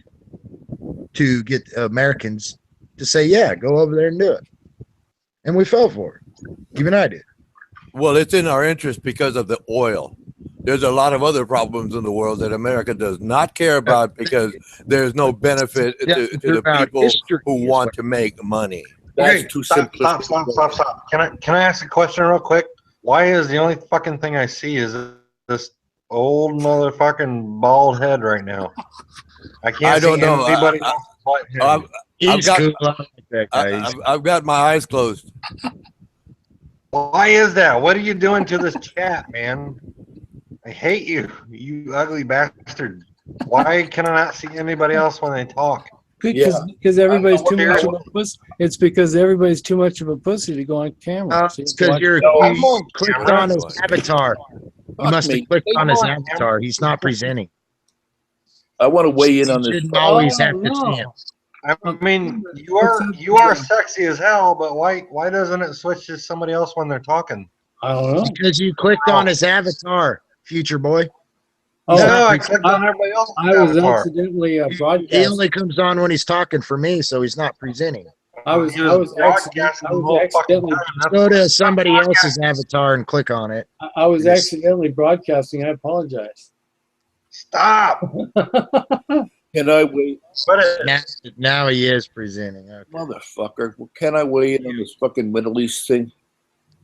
to get Americans to say, yeah, go over there and do it. And we fell for it. Even I did. Well, it's in our interest because of the oil. There's a lot of other problems in the world that America does not care about because there's no benefit to the people who want to make money. Okay, stop. Can I ask a question real quick? Why is the only fucking thing I see is this old motherfucking bald head right now? I can't I don't see know. anybody else but him. I've got my eyes closed. Why is that? What are you doing to this chat, man? I hate you, you ugly bastard. Why can I not see anybody else when they talk? Because everybody's too much of terrible. a pussy. It's because everybody's too much of a pussy to go on camera. It's because you clicked on his avatar. You must have clicked on his avatar. He's not presenting. I want to weigh in on You this. shouldn't always have to see him. I mean, you are sexy as hell, but why doesn't it switch to somebody else when they're talking? I don't know. Because you clicked on his avatar, future boy. Oh, No, I clicked on everybody else's I was avatar. accidentally He broadcasting. only comes on when he's talking for me, so he's not presenting. I was broadcasting the whole fucking accidentally. time. Go to somebody else's avatar and click on it. I was accidentally broadcasting. I apologize. Stop. Can I weigh, Now he is presenting. Okay. motherfucker? Can I weigh in on this fucking Middle East thing?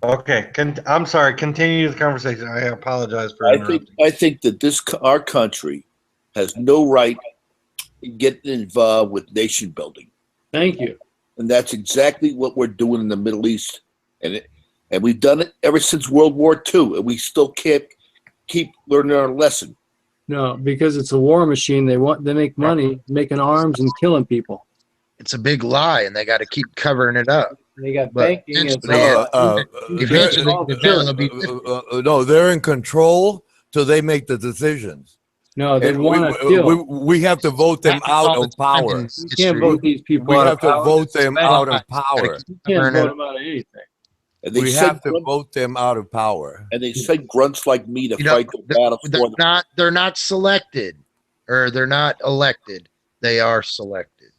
Okay, I'm sorry. Continue the conversation. I apologize for interrupting. I think that our country has no right in getting involved with nation building, Thank you. and that's exactly what we're doing in the Middle East, and we've done it ever since World War II, and we still can't keep learning our lesson. No, because it's a war machine. They make money making arms and killing people. It's a big lie, and they got to keep covering it up. They got But banking. And No, they're in control till they make the decisions. no, they And want to kill. we have to vote them out of power. You can't vote these people We out have of to power. vote them out of power. You can't vote them out of anything. And they We send have to vote them out of power. and they send grunts like me to You know, fight the battle for them. They're not selected, or they're not elected. They are selected.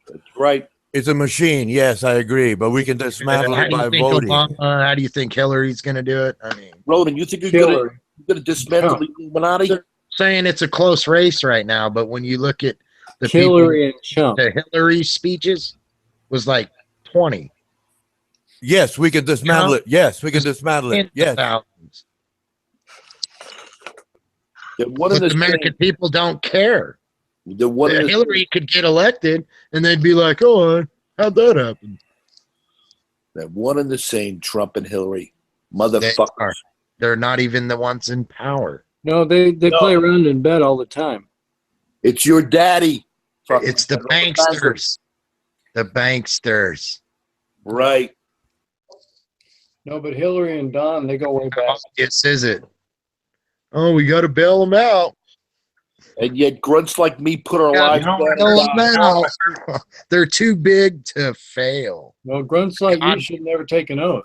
That's right. It's a machine. Yes, I agree. But we can dismantle How it do by you think voting. Obama? How do you think Hillary's going to do it? I mean, Roland, you think you're Hillary. gonna dismantle the Illuminati? they're saying it's a close race right now, but when you look at the Hillary and Trump. people, the Hillary speeches was like 20. Yes, we can dismantle it. Yes, we can dismantle it. Yes. Thousands. One But in the the American people don't care. The one in the Hillary could get elected, and they'd be like, "Oh, how'd that happen?" They're one and the same, Trump and Hillary, motherfuckers. They're not even the ones in power. No, they play around in bed all the time. It's your daddy. It's the banksters. The banksters. Right. No, but Hillary and Don, they go way back. Yes, is it? Oh, we got to bail them out. And yet grunts like me put our Gotta lives bail down. them out. They're too big to fail. No, grunts like you should never take an oath.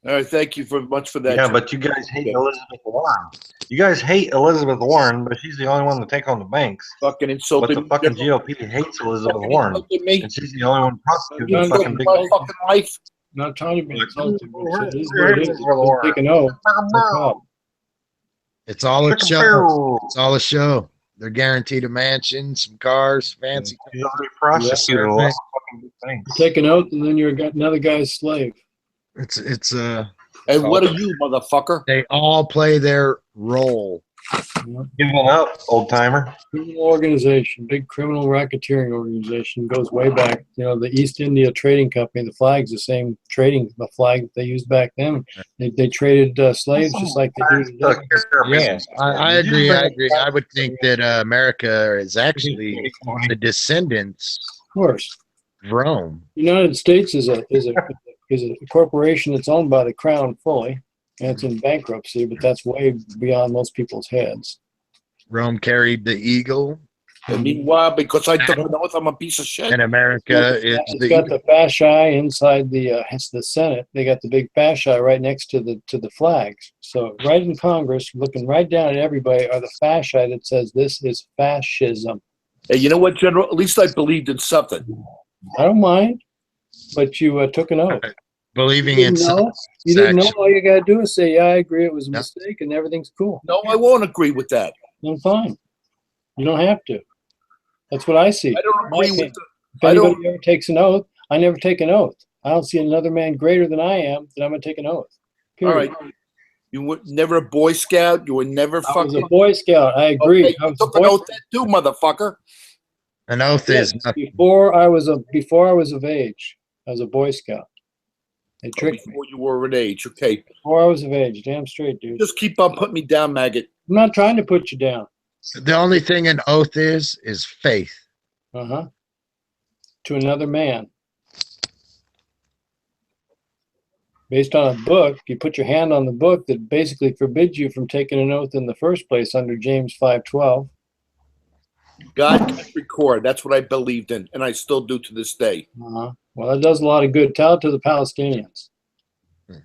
All right, thank you much for that. Yeah, but you guys hate Elizabeth Warren. You guys hate Elizabeth Warren, but she's the only one to take on the banks. Fucking But insulted the fucking GOP hates Elizabeth Fucking Warren, insulted me. and she's the only one prosecuting You the fucking big. My fucking life. Not trying to be insulted, but it is We're what it is. You take an oath. No problem. It's all a show. It's all a show. They're guaranteed a mansion, some cars, fancy. She's already prosecuted a lot of fucking big things. You take an oath, and then you're another guy's slave. It's And what are you, motherfucker? They all play their role. Giving up, old timer. Criminal organization, big criminal racketeering organization, goes way back. You know, the East India Trading Company, the flag's the same the flag that they used back then. They traded slaves just like they do today. Yeah, I agree. I agree. I would think that America is actually the descendants Of course. of Rome. The United States is a corporation that's owned by the crown fully, and it's in bankruptcy, but that's way beyond most people's heads. Rome carried the eagle, And meanwhile, because I took an oath, I'm a piece of shit. and America is It's the got eagle. the fasci inside the Senate. They got the big fasci right next to the flags. So right in Congress, looking right down at everybody, are the fasci that says this is fascism. Hey, you know what, General? At least I believed in something. I don't mind, but you took an oath. Believing You in didn't know. something. You didn't know. All you gotta do is say, "Yeah, I agree. It was a No. mistake, and everything's cool." No, I won't agree with that. Then fine. You don't have to. That's what I see. I don't My agree opinion. with If I don't- anybody ever takes an oath, I never take an oath. I don't see another man greater than I am that I'm gonna take an oath. All Period. right. You were never a Boy Scout. You were never I was a fucking. Boy Scout. I agree. Okay, I you was a took an Boy oath that too, motherfucker. An oath is nothing. before I was of age. I was a Boy Scout. They tricked me. Before you were an age, okay. Before I was of age. Damn straight, dude. Just keep on putting me down, maggot. I'm not trying to put you down. The only thing an oath is faith. To another man. Based on a book, you put your hand on the book that basically forbids you from taking an oath in the first place under James 5:12. God can't record. That's what I believed in, and I still do to this day. Well, that does a lot of good. Tell it to the Palestinians.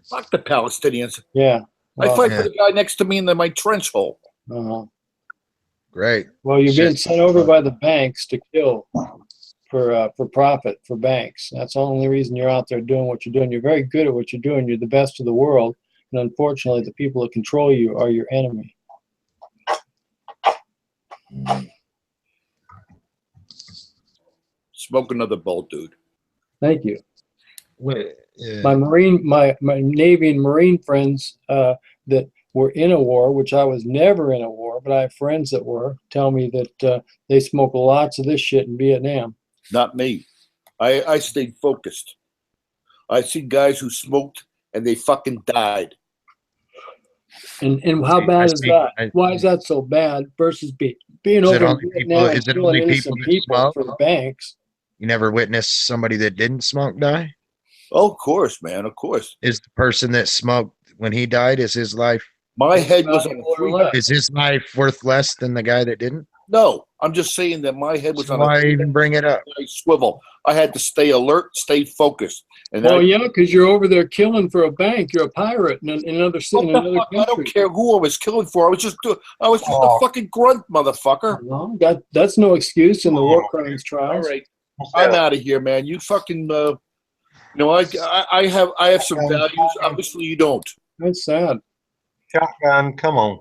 Fuck the Palestinians. Yeah. I Well, fight for the guy next to me in my trench hole. Great. Well, you're being Shit. sent over by the banks to kill for profit for banks. That's the only reason you're out there doing what you're doing. You're very good at what you're doing. You're the best of the world. And unfortunately, the people that control you are your enemy. Smoke another bowl, dude. Thank you. Wait, My Navy and Marine friends that were in a war, which I was never in a war, but I have friends that were, tell me that they smoke lots of this shit in Vietnam. Not me. I stayed focused. I see guys who smoked and they fucking died. And how bad is that? Why is that so bad versus being Is it over in only people- Vietnam and is it killing only innocent people that people smoke? for the banks? You never witnessed somebody that didn't smoke die? Oh, of course, man. Of course. Is the person that smoked when he died, is his life My head was on a More or 3. less. is his life worth less than the guy that didn't? No, I'm just saying that my head was So on why a even bring it up? swivel. I had to stay alert, stay focused. And Well, I, yeah, because you're over there killing for a bank. You're a pirate in another what in the another fuck? I don't country. care who I was killing for. I was just a fucking grunt, motherfucker. Well, that's no excuse in the war crimes All trials. right. I'm out of here, man. You fucking, I have some values. Obviously, you don't. That's sad. Shotgun, come on.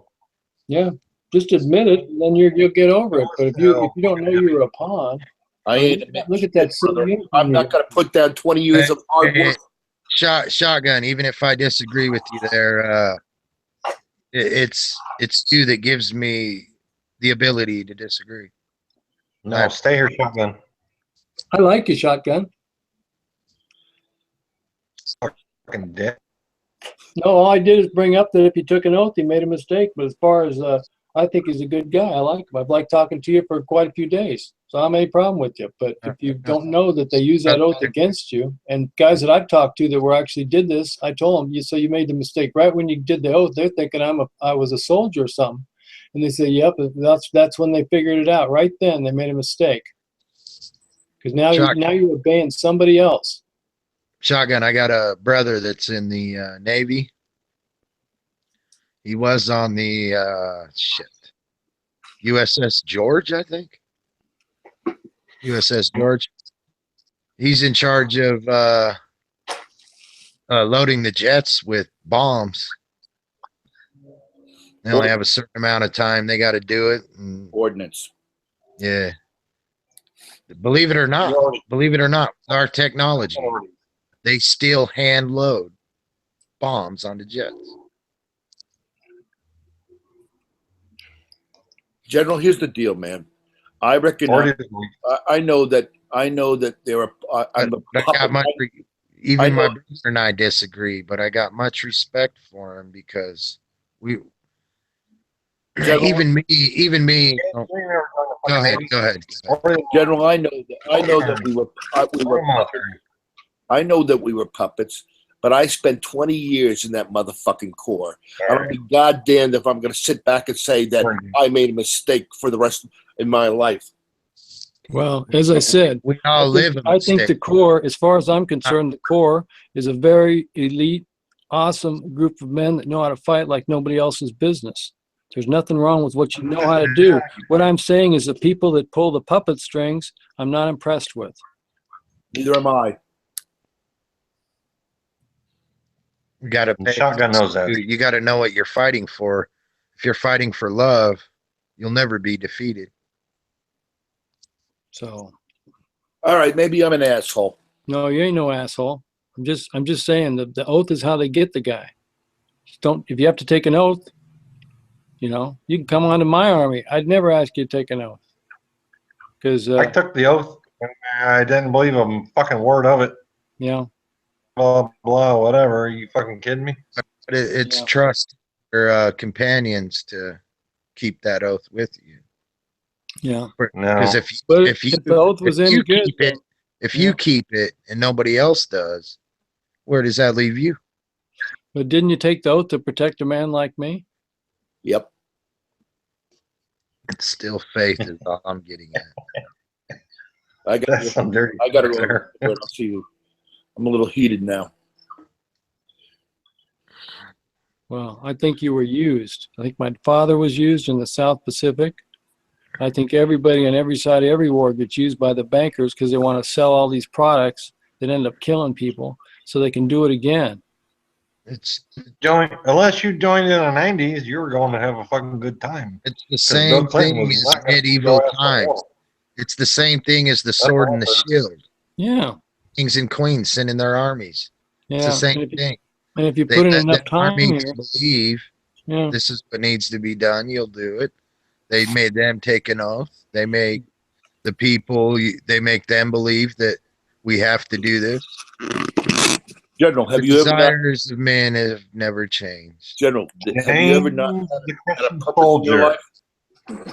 Yeah, just admit it, and then you'll get over it. But if you don't know you were a pawn, I ain't. look at that silly brother. uniform I'm you not gonna put down 20 years of hard work. Shotgun, even if I disagree with you there, it's you that gives me the ability to disagree. No, stay here, Shotgun. I like your shotgun. Fucking dick. No, all I did is bring up that if he took an oath, he made a mistake. But as far as I think he's a good guy. I like him. I've liked talking to you for quite a few days. So I don't have any problem with you. But if you don't know that they use that oath against you, and guys that I've talked to that were actually did this, I told them, so you made the mistake right when you did the oath. They're thinking I was a soldier or something, and they say, yep, that's when they figured it out. Right then, they made a mistake. Because now you're obeying somebody else. Shotgun, I got a brother that's in the Navy. He was on the USS George, I think. USS George. He's in charge of loading the jets with bombs. They only have a certain amount of time they got to do it. And, Ordnance. yeah. Believe it or not, our technology, they still hand load bombs onto jets. General, here's the deal, man. I reckon I know that there are. My brother and I disagree, but I got much respect for him because General, even me. Oh, go ahead. General, I know that we were puppets. I know that we were puppets, but I spent 20 years in that motherfucking Corps. I'll be goddamned if I'm going to sit back and say that I made a mistake for the rest of my life. Well, as I said, we all I think the Corps, as far as I'm concerned, the Corps is a very elite, awesome group of men that know how to fight like nobody else's business. There's nothing wrong with what you know how to do. What I'm saying is the people that pull the puppet strings, I'm not impressed with. Neither am I. You got to pay. Shotgun knows that. You got to know what you're fighting for. If you're fighting for love, you'll never be defeated. So, all right, maybe I'm an asshole. No, you ain't no asshole. I'm just saying that the oath is how they get the guy. If you have to take an oath, you can come on to my army. I'd never ask you to take an oath. Because I took the oath and I didn't believe a fucking word of it. Yeah. Blah blah whatever. Are you fucking kidding me? But it's trust your companions to keep that oath with you. Yeah. Because if the oath was any good, if you keep it and nobody else does, where does that leave you? But didn't you take the oath to protect a man like me? Yep. It's still faith is all I'm getting at. I got to go. I'll see you. I'm a little heated now. Well, I think you were used. I think my father was used in the South Pacific. I think everybody on every side of every war gets used by the bankers because they want to sell all these products that end up killing people so they can do it again. Unless you joined in the 90s, you were going to have a fucking good time. It's the same thing as medieval times. It's the same thing as the sword and the shield. Yeah. Kings and queens sending their armies. Yeah. It's the same thing. And if you put in enough time here, believe this is what needs to be done, you'll do it. They made them take an oath. They make the people, they make them believe that we have to do this. General, have you ever desires of men have never changed. General, have you ever not had a puppet in your life?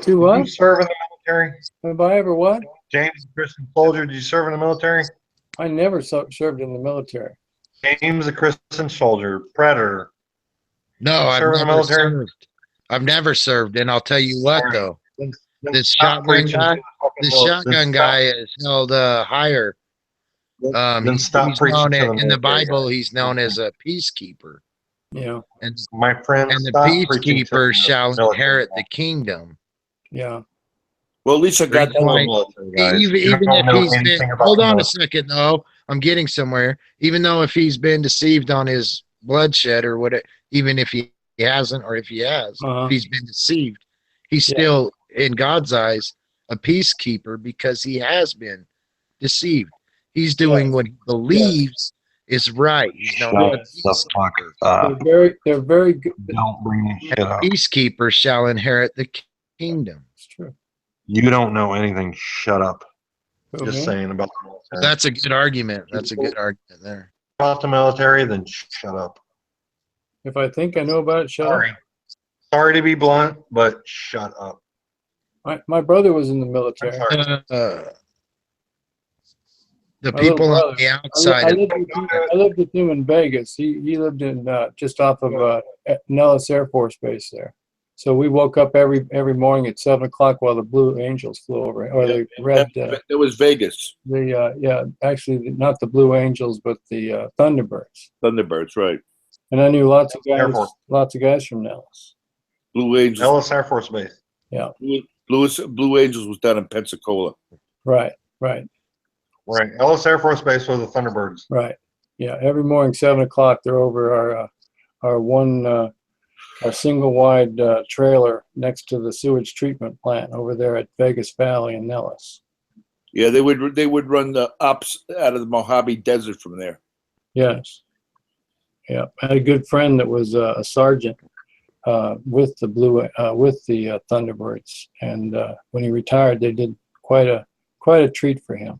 To what? Did you serve in the military? Have I ever what? James, the Christian soldier, did you serve in the military? I never served in the military. James, the Christian soldier, Predator. No, I've never served. I've never served, and I'll tell you what though, this shotgun guy is held higher. He's known in the Bible. He's known as a peacekeeper. Yeah, and my friend, and the peacekeeper shall inherit the kingdom. Yeah. Well, at least I got Reason why- military guys. even You even don't if know he's been, anything about hold the on a military. second though, I'm getting somewhere. Even though if he's been deceived on his bloodshed or what, even if he hasn't or if he has, Uh-huh. if he's been deceived, he's Yeah. still in God's eyes a peacekeeper because he has been deceived. He's doing what he believes is right. He's known Shut as a the fuck peacekeeper. up. They're very good. Don't bring this shit up. Peacekeepers shall inherit the kingdom. It's true. You don't know anything. Shut up. Who, Just me? saying about the military. That's a good argument. That's a good argument there. About the military, then shut up. If I think I know about it, shut up. Sorry. Sorry to be blunt, but shut up. My brother was in the I'm military. sorry. The My little people on brother. the outside I of lived with him in Vegas. He lived in just off of Nellis Air Force Base there. So we woke up every morning at 7 o'clock while the Blue Angels flew over, or the red. It was Vegas. Actually not the Blue Angels, but the Thunderbirds. Thunderbirds, right? And I knew lots of Air guys, Force. from Nellis. Blue Angels. Ellis Air Force Base. Blue Angels was down in Pensacola. Right. Right. Ellis Air Force Base was the Thunderbirds. Right. Yeah. Every morning, 7 o'clock, they're over our single wide trailer next to the sewage treatment plant over there at Vegas Valley in Nellis. Yeah, they would run the ops out of the Mojave Desert from there. Yes. Yeah. I had a good friend that was a sergeant with the Thunderbirds, and when he retired, they did quite a treat for him.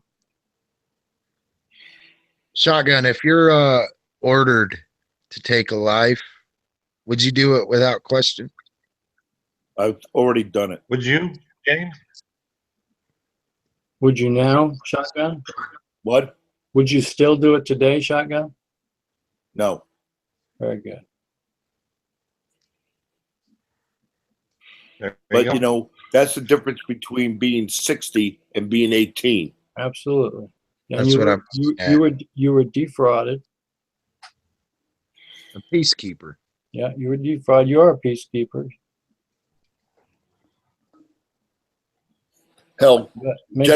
Shotgun, if you're ordered to take a life, would you do it without question? I've already done it. Would you, James? Would you now, Shotgun? What? Would you still do it today, Shotgun? No. Very good. But you know, that's the difference between being 60 and being 18. Absolutely. And That's what I'm you were defrauded. a peacekeeper. Yeah, you were defrauded. You are a peacekeeper. Hell, That makes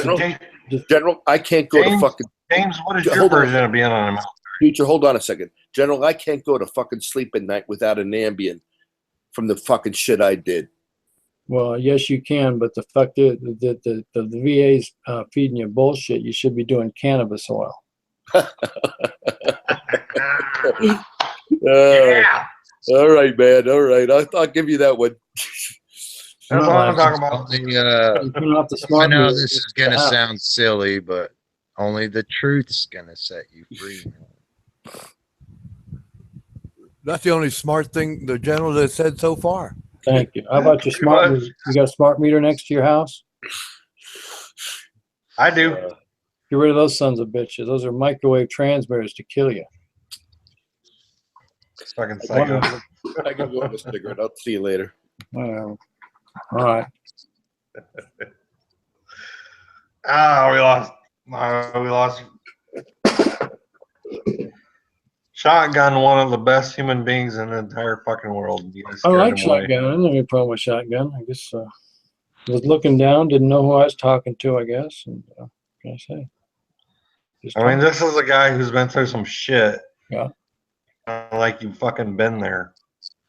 General, I can't go to fucking. James, what is your Hold on. version of being on a military? Future, hold on a second. General, I can't go to fucking sleep at night without an Ambien from the fucking shit I did. Well, yes, you can, but the fact is the VA's feeding you bullshit. You should be doing cannabis oil. Yeah. All right, man. All right. I'll give you that one. That's what I'm talking about. Only, Turn off the I smart know meter. this is going to sound silly, but only the truth's going to set you free. That's the only smart thing the general has said so far. Thank you. How about your smart meter? You got a smart meter next to your house? I do. Get rid of those sons of bitches. Those are microwave transmitters to kill you. Fucking psycho. I can go have a cigarette. I'll see you later. Whatever. All right. We lost. We lost. Shotgun, one of the best human beings in the entire fucking world. You guys I scared like him away. shotgun. I don't have any problem with shotgun. I guess was looking down, didn't know who I was talking to, I guess. And what can I say? Just I mean, talk. this is a guy who's been through some shit. Yeah. Like you've fucking been there.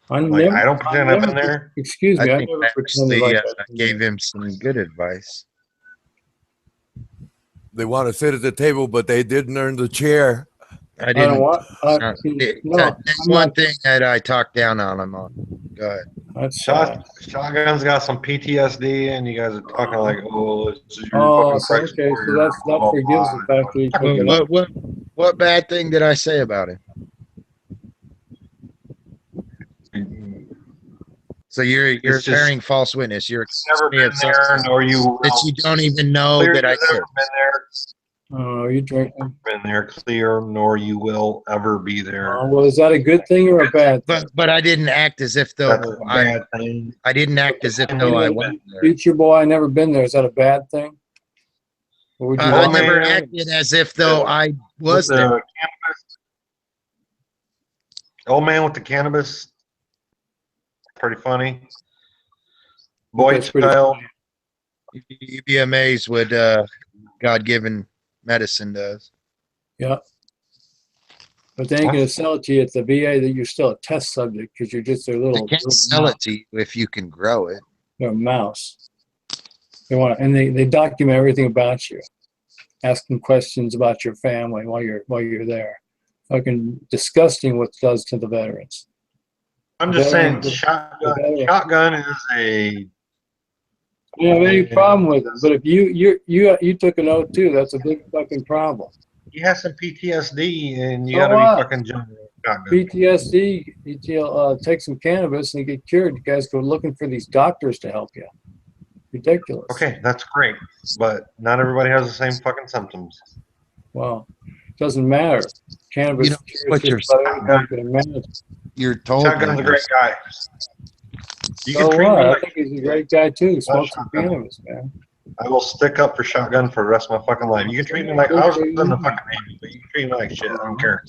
I Like, I don't pretend I've been there. Excuse me, I I think never I pretended actually like that. gave him some good advice. They want to sit at the table, but they didn't earn the chair. I I don't didn't. want. That's I'm one not. thing that I talked down on him on. Go ahead. That's Shotgun's got some PTSD, and you guys are talking like, "Oh, this is your oh, fucking so, Christ okay. So warrior, that blah, blah, forgives blah." the fact that he took it up. What bad thing did I say about him? So you're It's just- bearing false witness. You're Never accusing me been of there, something nor you will. that you don't even know Clear that I you've did. never been there. Oh, you drinking? Been there, clear, nor you will ever be there. Well, is that a good thing or a bad thing? But I didn't act as if though That's a bad thing. I didn't act as if though I went there. Future boy, I never been there. Is that a bad thing? Or would you I like never to- acted as if though I was With there. the cannabis, old man with the cannabis, pretty funny. Boy That's pretty child, You'd be amazed what God-given medicine does. Yeah. But they ain't going to sell it to you at the VA that you're still a test subject because you're just their They little, can't little sell mouse. it to you if you can grow it. You're a mouse. They want, and they document everything about you, asking questions about your family while you're there. Fucking disgusting what it does to the veterans. I'm just saying, The shotgun is a. I don't have any problem with it, but if you took an oath too, that's a big fucking problem. You have some PTSD and you So got to be what? fucking jumping shotgun. PTSD, you take some cannabis and you get cured. You guys go looking for these doctors to help you. Ridiculous. Okay, that's great, but not everybody has the same fucking symptoms. Well, it doesn't matter. Cannabis You know, cures what just about everything you can imagine. you're told. Shotgun's a great guy. You So can treat what? me I like think he's a great guy too. Smoke some shotgun. cannabis, man. I will stick up for shotgun for the rest of my fucking life. You can treat me like I was in the fucking Navy, but you can treat me like shit. I don't care.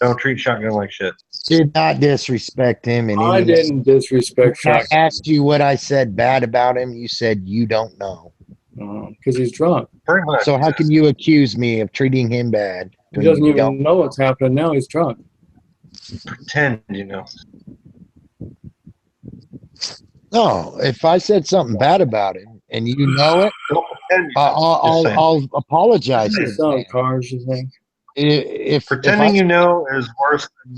Don't treat shotgun like shit. Did not disrespect him in I any way. didn't disrespect When I shotgun asked you what I said bad about him, you said you don't know. because he's drunk. Pretty much. So how can you accuse me of treating him bad? He doesn't You even don't- know what's happening now. He's drunk. Pretend, you know. No, if I said something bad about him and you know it, Don't pretend. You know. Just saying. I'll apologize. He's selling cars, you think? If Pretending I you know is worse than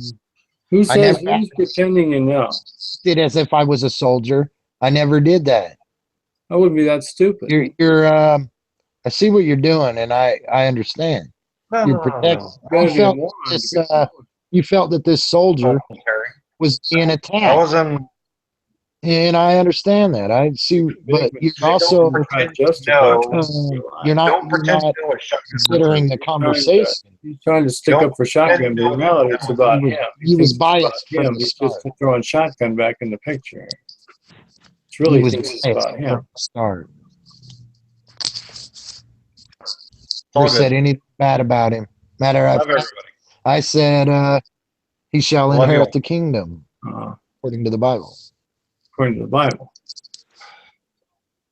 Who I says never who's pretending you know? did as if I was a soldier, I never did that. I wouldn't be that stupid. You're I see what you're doing, and I understand. You're protecting. Gotta You be a felt moron to this. be stupid. You felt that this soldier Terry. was being I attacked, wasn't. and I understand that. I see, but you're Don't also pretend justify you know. you're not Don't pretend you not know what shotgun considering the conversation. He's trying to stick Don't up for shotgun, but in reality, it's about him. He was thinks it's biased about from him. the He's start. just throwing shotgun back in the picture. It's He really was thinks it's biased about from him. the start. all Never good. said anything bad about him. Matter of Love fact, everybody. I said he shall Love you inherit all. the kingdom according to the Bible. According to the Bible.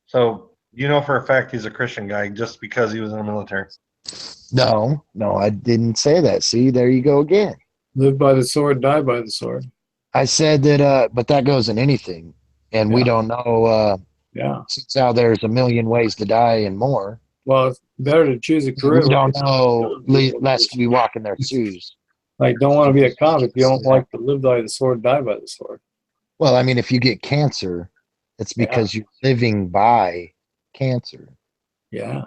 So you know for a fact he's a Christian guy just because he was in the military. No, I didn't say that. See, there you go again. Live by the sword, die by the sword. I said that, but that goes in anything, and we Yeah. don't know. Yeah. Since now there's a million ways to die and more, Well, it's better to choose a career. we don't like- know lest we walk in their shoes. Like, don't want to be a cop if you don't like to live by the sword, die by the sword. Well, I mean, if you get cancer, it's because you're living by cancer. Yeah.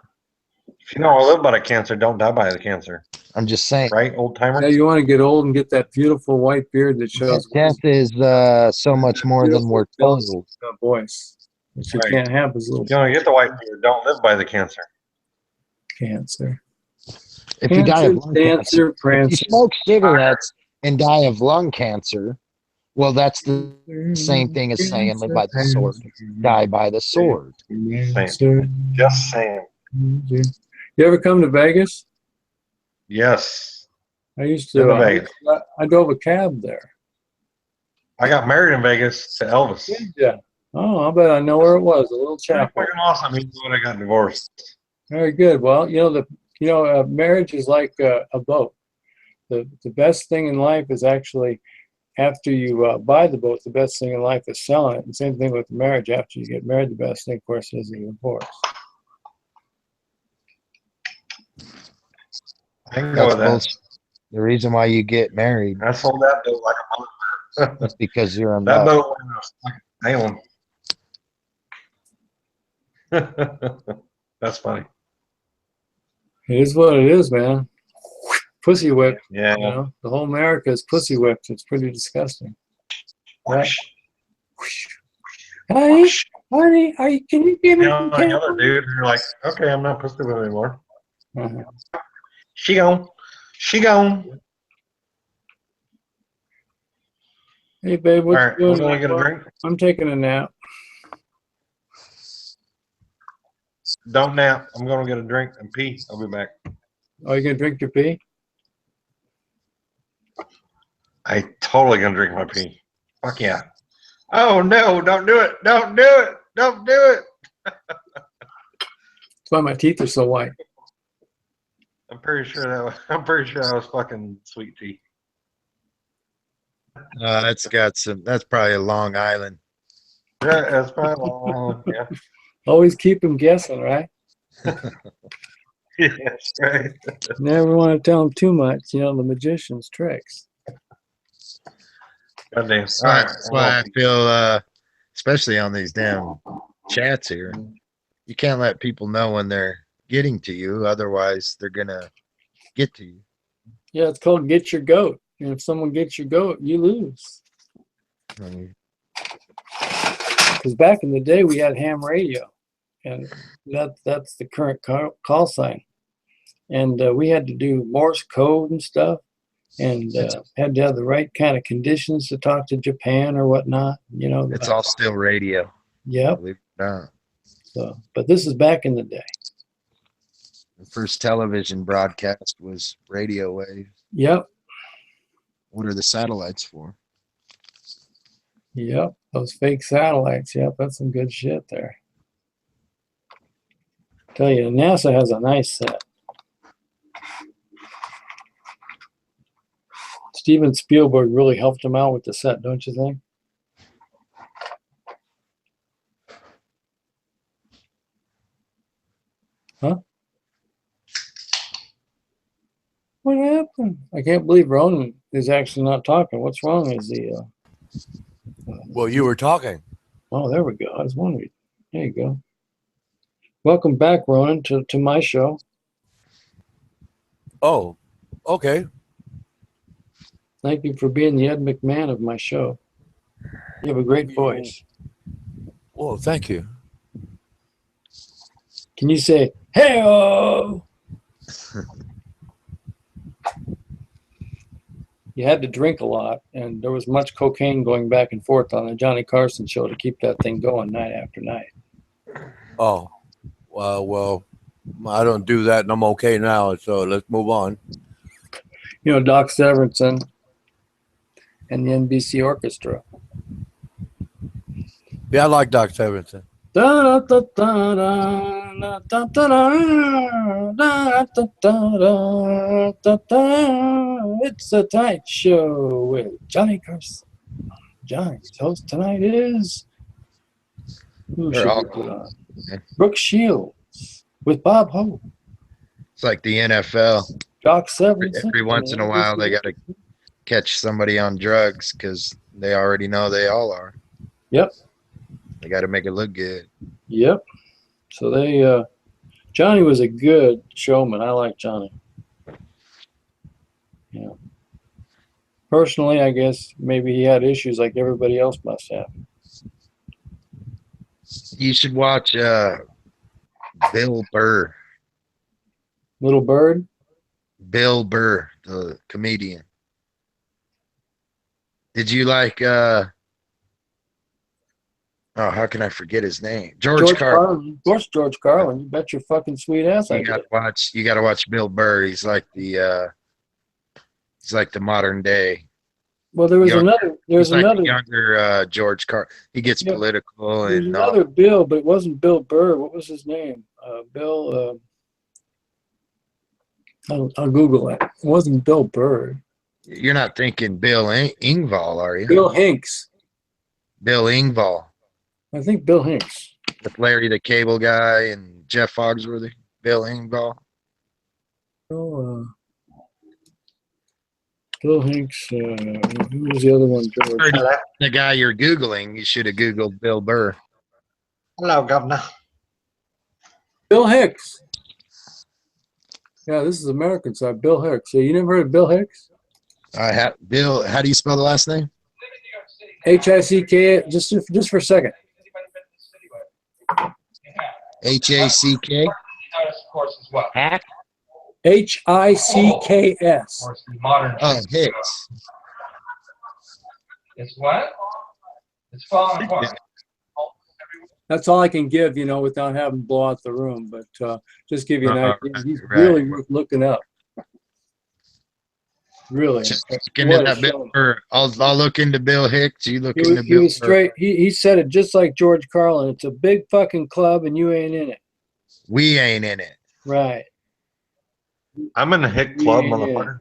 If you don't live by the cancer, don't die by the cancer. I'm just saying. Right, old timer? Yeah, you want to get old and get that beautiful white beard that shows Death is so much more than we're told. voice. What you Right. can't have is a little You want to get the white beard, don't live by the cancer. cancer. If you die of lung cancer, if you prancer. smoke cigarettes and die of lung cancer, well, that's the same thing as saying live by the sword, die by the sword. Same. Just saying. You ever come to Vegas? Yes. I used Been to. to Vegas. I drove a cab there. I got married in Vegas to Elvis. Yeah. Oh, I bet I know where it was. A little Pretty chapel. fucking awesome. He's when I got divorced. Very good. Well, marriage is like a boat. The best thing in life is actually after you buy the boat. The best thing in life is selling it. And same thing with marriage. After you get married, the best thing, of course, is the divorce. I can go with that. bullshit. The reason why you get married I sold that boat like a motherfucker. is because you're in That love. boat went like a nailing. That's funny. It is what it is, man. Pussy whipped. Yeah. You know, the whole America is pussy whipped. It's pretty disgusting. Right? Honey, can you give me You know, the other dude, you're like, okay, I'm not pussy with anymore. She gone. Hey, babe, what All you right, doing? we're gonna get a drink. I'm taking a nap. Don't nap. I'm gonna get a drink and pee. I'll be back. Are you gonna drink your pee? I totally gonna drink my pee. Fuck yeah. Oh no, don't do it. Don't do it. Don't do it. That's why my teeth are so white. I'm pretty sure that was fucking sweet tea. That's got some. That's probably a Long Island. Yeah, that's probably yeah. Always keep them guessing, right? Yes, right. Never want to tell them too much. You know, the magician's tricks. Goddamn. That's All why, right. that's why I feel, especially on these damn chats here, you can't let people know when they're getting to you. Otherwise, they're gonna get to you. Yeah, it's called get your goat. And if someone gets your goat, you lose. I mean, Because back in the day, we had ham radio, and that's the current call sign. And we had to do Morse code and stuff, and had to have the right kind of conditions to talk to Japan or whatnot. You know, it's all still radio. Yep. Believe it or not. So, but this is back in the day. The first television broadcast was radio wave. Yep. What are the satellites for? Yep. Those fake satellites. Yep. That's some good shit there. Tell you, NASA has a nice set. Steven Spielberg really helped him out with the set, don't you think? Huh? What happened? I can't believe Ronan is actually not talking. What's wrong? Is he? Well, you were talking. Oh, there we go. I was wondering. There you go. Welcome back, Ronan, to my show. Oh, okay. Thank you for being the Ed McMahon of my show. You have a great voice. Well, thank you. Can you say, hey-oh? You had to drink a lot, and there was much cocaine going back and forth on the Johnny Carson show to keep that thing going night after night. Oh, well, I don't do that, and I'm okay now, so let's move on. You know, Doc Severinsen and the NBC Orchestra. Yeah, I like Doc Severinsen. It's a Tonight Show with Johnny Carson. Johnny's host tonight is who They're should all we put on? man. Brooke Shields with Bob Hope. It's like the NFL. Doc Severinsen. Every once in a while, they got to catch somebody on drugs because they already know they all are. Yep. They got to make it look good. Yep. So they, Johnny was a good showman. I like Johnny. Yeah. Personally, I guess maybe he had issues like everybody else must have. You should watch Bill Burr. Little Bird. Bill Burr, the comedian. Did you like how can I forget his name? George Carlin. Of course, George Carlin. You bet your fucking sweet ass I You did. gotta watch Bill Burr. He's like the modern day. Well, there was young- another. He's There's like another. the younger George Carlin. He gets Yeah. political There's and another Bill, but it wasn't Bill Burr. What was his name? Bill. I'll Google it. It wasn't Bill Burr. you're not thinking Bill Engvall, are you? Bill Hinks. Bill Engvall I think Bill Hinks. with Larry the Cable Guy and Jeff Foxworthy. Bill Engvall. Bill Hinks. Who was the other one? George. The guy you're Googling, you should have Googled Bill Burr. Hello, Governor. Bill Hicks. Yeah, this is American side. Bill Hicks. So you never heard of Bill Hicks? Bill, how do you spell the last name? Hick. Just for a second. H-A-C-K? Hack? Hicks. Oh, Hicks. It's what? It's falling apart. That's all I can give, you know, without having to blow out the room. But just give you an idea. He's right. really worth looking up. Really. Just looking What at a that Bill show. Burr. I'll look into Bill Hicks. You look He into was, he Bill was Burr. straight. He said it just like George Carlin. It's a big fucking club and you ain't in it. We ain't in it. Right. I'm in the Hick Club, Yeah. motherfucker.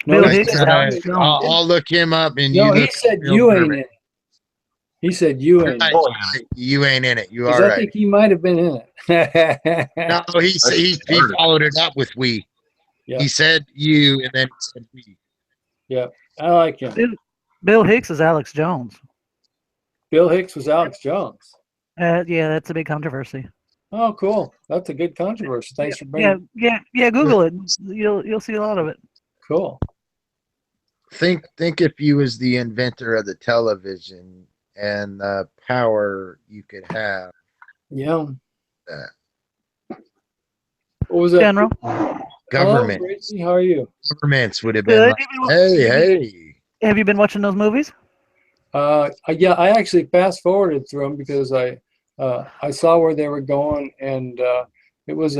No, Bill he Hicks said, and Alex I'll, Jones. I'll look him up and no, you he look said Bill you ain't Murray. in it. He said you ain't in Right. it. You ain't in it. You Because all I right. think he might have been in it. No, he followed it up with we. Yeah. He said you and then he said we. Yeah. I like him. Bill Hicks is Alex Jones. Bill Hicks was Alex Jones. Yeah, that's a big controversy. Oh, cool. That's a good controversy. Thanks for bringing. Yeah. Google it. You'll see a lot of it. Cool. Think if you was the inventor of the television and the power you could have. Yeah. That What was that? General. government Hello, Gracie. How are you? governments would have been Good. like, hey. Have you been watching those movies? Yeah, I actually fast forwarded through them because I saw where they were going, and it was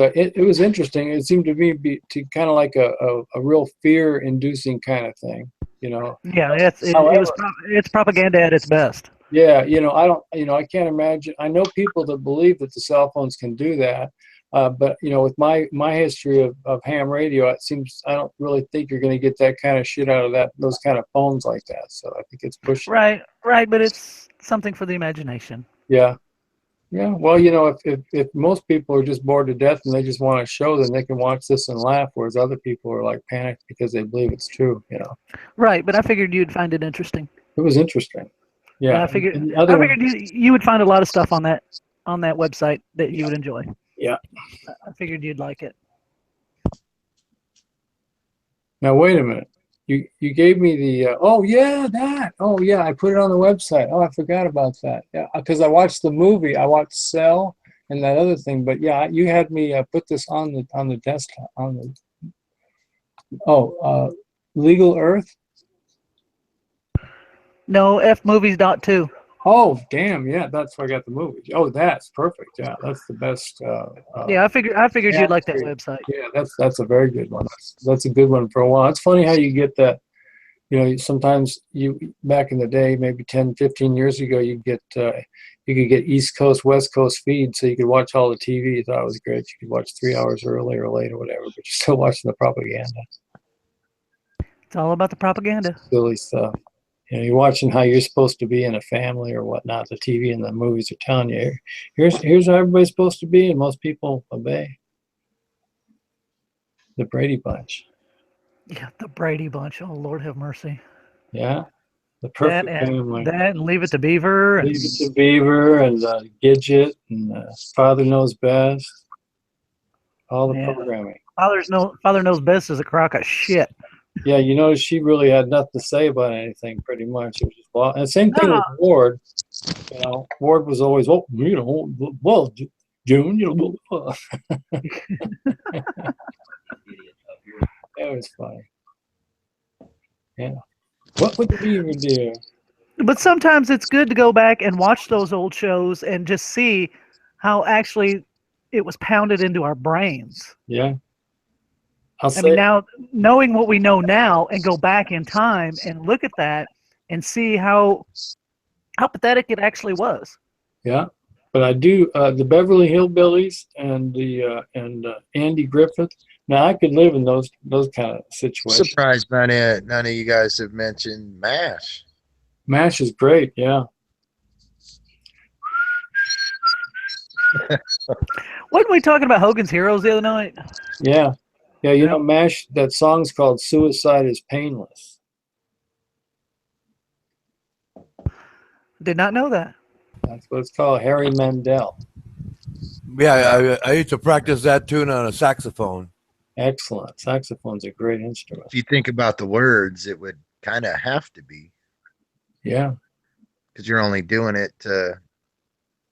interesting. It seemed to me to kind of like a real fear-inducing kind of thing, you know. Yeah, However, it's propaganda at its best. yeah, I can't imagine. I know people that believe that the cell phones can do that, but with my history of ham radio, it seems I don't really think you're going to get that kind of shit out of those kind of phones like that. So I think it's pushing. Right, but it's something for the imagination. Yeah, yeah. Well, if most people are just bored to death and they just want a show, then they can watch this and laugh, whereas other people are like panicked because they believe it's true. Right, but I figured you'd find it interesting. It was interesting. Yeah, I figured and the other one, you would find a lot of stuff on that website that you would enjoy. yeah. I figured you'd like it. Now wait a minute. You gave me the oh yeah, I put it on the website. Oh, I forgot about that. Yeah, because I watched the movie. I watched Cell and that other thing. But yeah, you had me put this on the desktop Legal Earth. No, fmovies.2. Oh damn, yeah, that's where I got the movie. Oh, that's perfect. Yeah, that's the best. Yeah, I figured you'd like that great. website. Yeah, that's a very good one. That's a good one for a while. It's funny how you get that. Sometimes back in the day, maybe 10, 15 years ago, you could get East Coast, West Coast feed, so you could watch all the TV. You thought it was great. You could watch 3 hours early or late or whatever, but you're still watching the propaganda. It's all about the propaganda. Silly stuff. You're watching how you're supposed to be in a family or whatnot. The TV and the movies are telling you, here's how everybody's supposed to be, and most people obey. The Brady Bunch. Yeah, the Brady Bunch. Oh, Lord have mercy. Yeah, the perfect That family. and Leave It to Beaver. Leave It to Beaver and Gidget and Father Knows Best. All the programming. Father Knows Best is a crock of shit. Yeah, she really had nothing to say about anything, pretty much. It was just and the same thing with Ward. Ward was always, well, June, That was funny. Yeah. What would the beaver do? But sometimes it's good to go back and watch those old shows and just see how actually it was pounded into our brains. Yeah. I mean, now knowing what we know now and go back in time and look at that and see how pathetic it actually was. Yeah. But I do the Beverly Hillbillies and the Andy Griffith. Now I could live in those kind of situations. Surprised none of you guys have mentioned MASH. MASH is great, yeah. Wasn't we talking about Hogan's Heroes the other night? Yeah. Yeah, MASH, that song's called Suicide is Painless. Did not know that. That's what it's called, Harry Mandel. Yeah, I used to practice that tune on a saxophone. Excellent. Saxophone's a great instrument. If you think about the words, it would kind of have to be. Yeah. Because you're only doing it to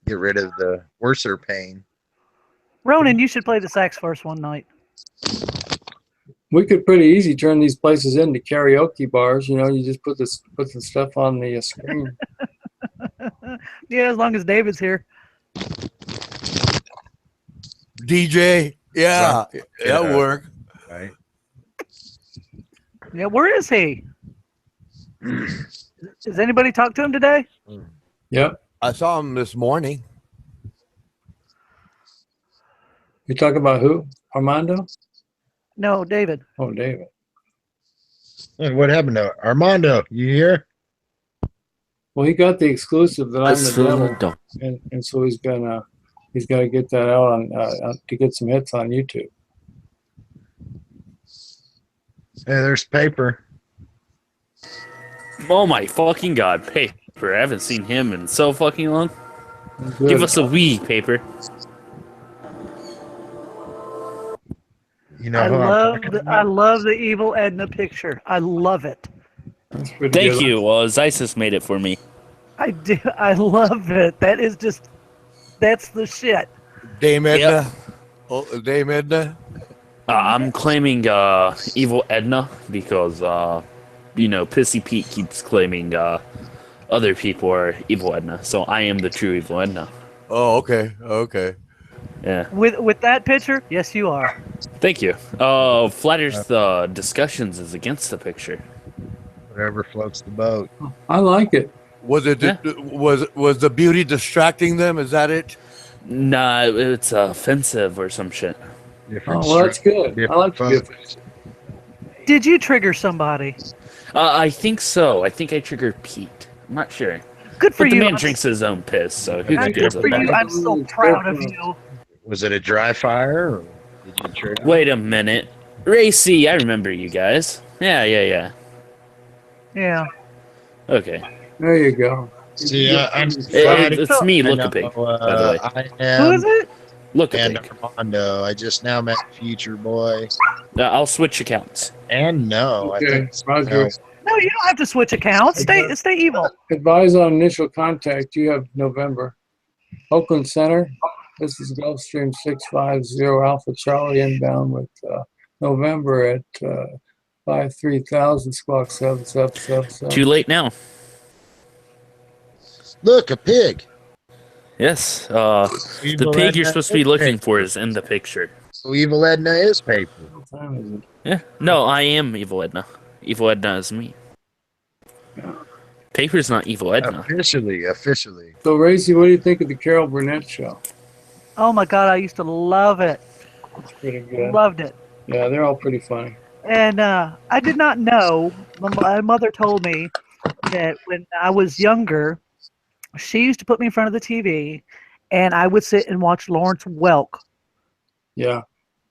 get rid of the worser pain. Ronan, you should play the sax for us one night. We could pretty easy turn these places into karaoke bars. You just put the stuff on the screen. Yeah, as long as David's here. DJ, yeah, that'll work. Right. Yeah, where is he? Has anybody talked to him today? Yep. I saw him this morning. You talk about who? Armando? No, David. Oh, David. Hey, what happened to Armando? You here? Well, he got the exclusive that I'm Let's the fill the devil, door. and so he's got to get that out on to get some hits on YouTube. Hey, there's paper. Oh my fucking god, Paper. I haven't seen him in so fucking long. Good. Give us a wee, Paper. You know who I'm talking I about? love the evil Edna picture. I love it. That's pretty Thank good. you. Isis made it for me. I do. I love it. That is just. That's the shit. Dame Edna. Oh, Dame Edna. I'm claiming evil Edna because Pissy Pete keeps claiming other people are evil Edna. So I am the true evil Edna. Oh, okay. Okay. Yeah. With that picture, yes, you are. Thank you. Flatters the discussions is against the picture. Whatever floats the boat. I like it. Was it Yeah. was the beauty distracting them? Is that it? Nah, it's offensive or some shit. Different Oh, well, that's good. I different like to get folks. Did you trigger somebody? I think so. I think I triggered Pete. I'm not sure. Good for But the you. man drinks his own piss, so who Good gives a for you. fuck? I'm so proud of you. Was it a dry fire? Or did you trigger? Wait a minute. Racy, I remember you guys. Yeah. Yeah. Okay. There you go. See, I'm It's me, I Look know, a Pig, by the way. I Who am is it? Look a and Pig. Armando. I just now met Future Boy. I'll switch accounts. And no, I Okay, think Roger. no. No, you don't have to switch accounts. Stay evil. Advise on initial contact. You have November. Oakland Center. This is Gulfstream 650 Alpha Charlie inbound with November at 53000 squawk 7777. Too late now. Look, a pig. Yes. The pig you're supposed to be looking for is in the picture. So Evil Edna is paper. What time is it? Yeah. No, I am Evil Edna. Evil Edna is me. Paper's not Evil Edna. Officially. So, Racy, what do you think of the Carol Burnett show? Oh my God, I used to love it. It's pretty good. Loved it. Yeah, they're all pretty funny. And I did not know. My mother told me that when I was younger, she used to put me in front of the TV, and I would sit and watch Lawrence Welk. Yeah,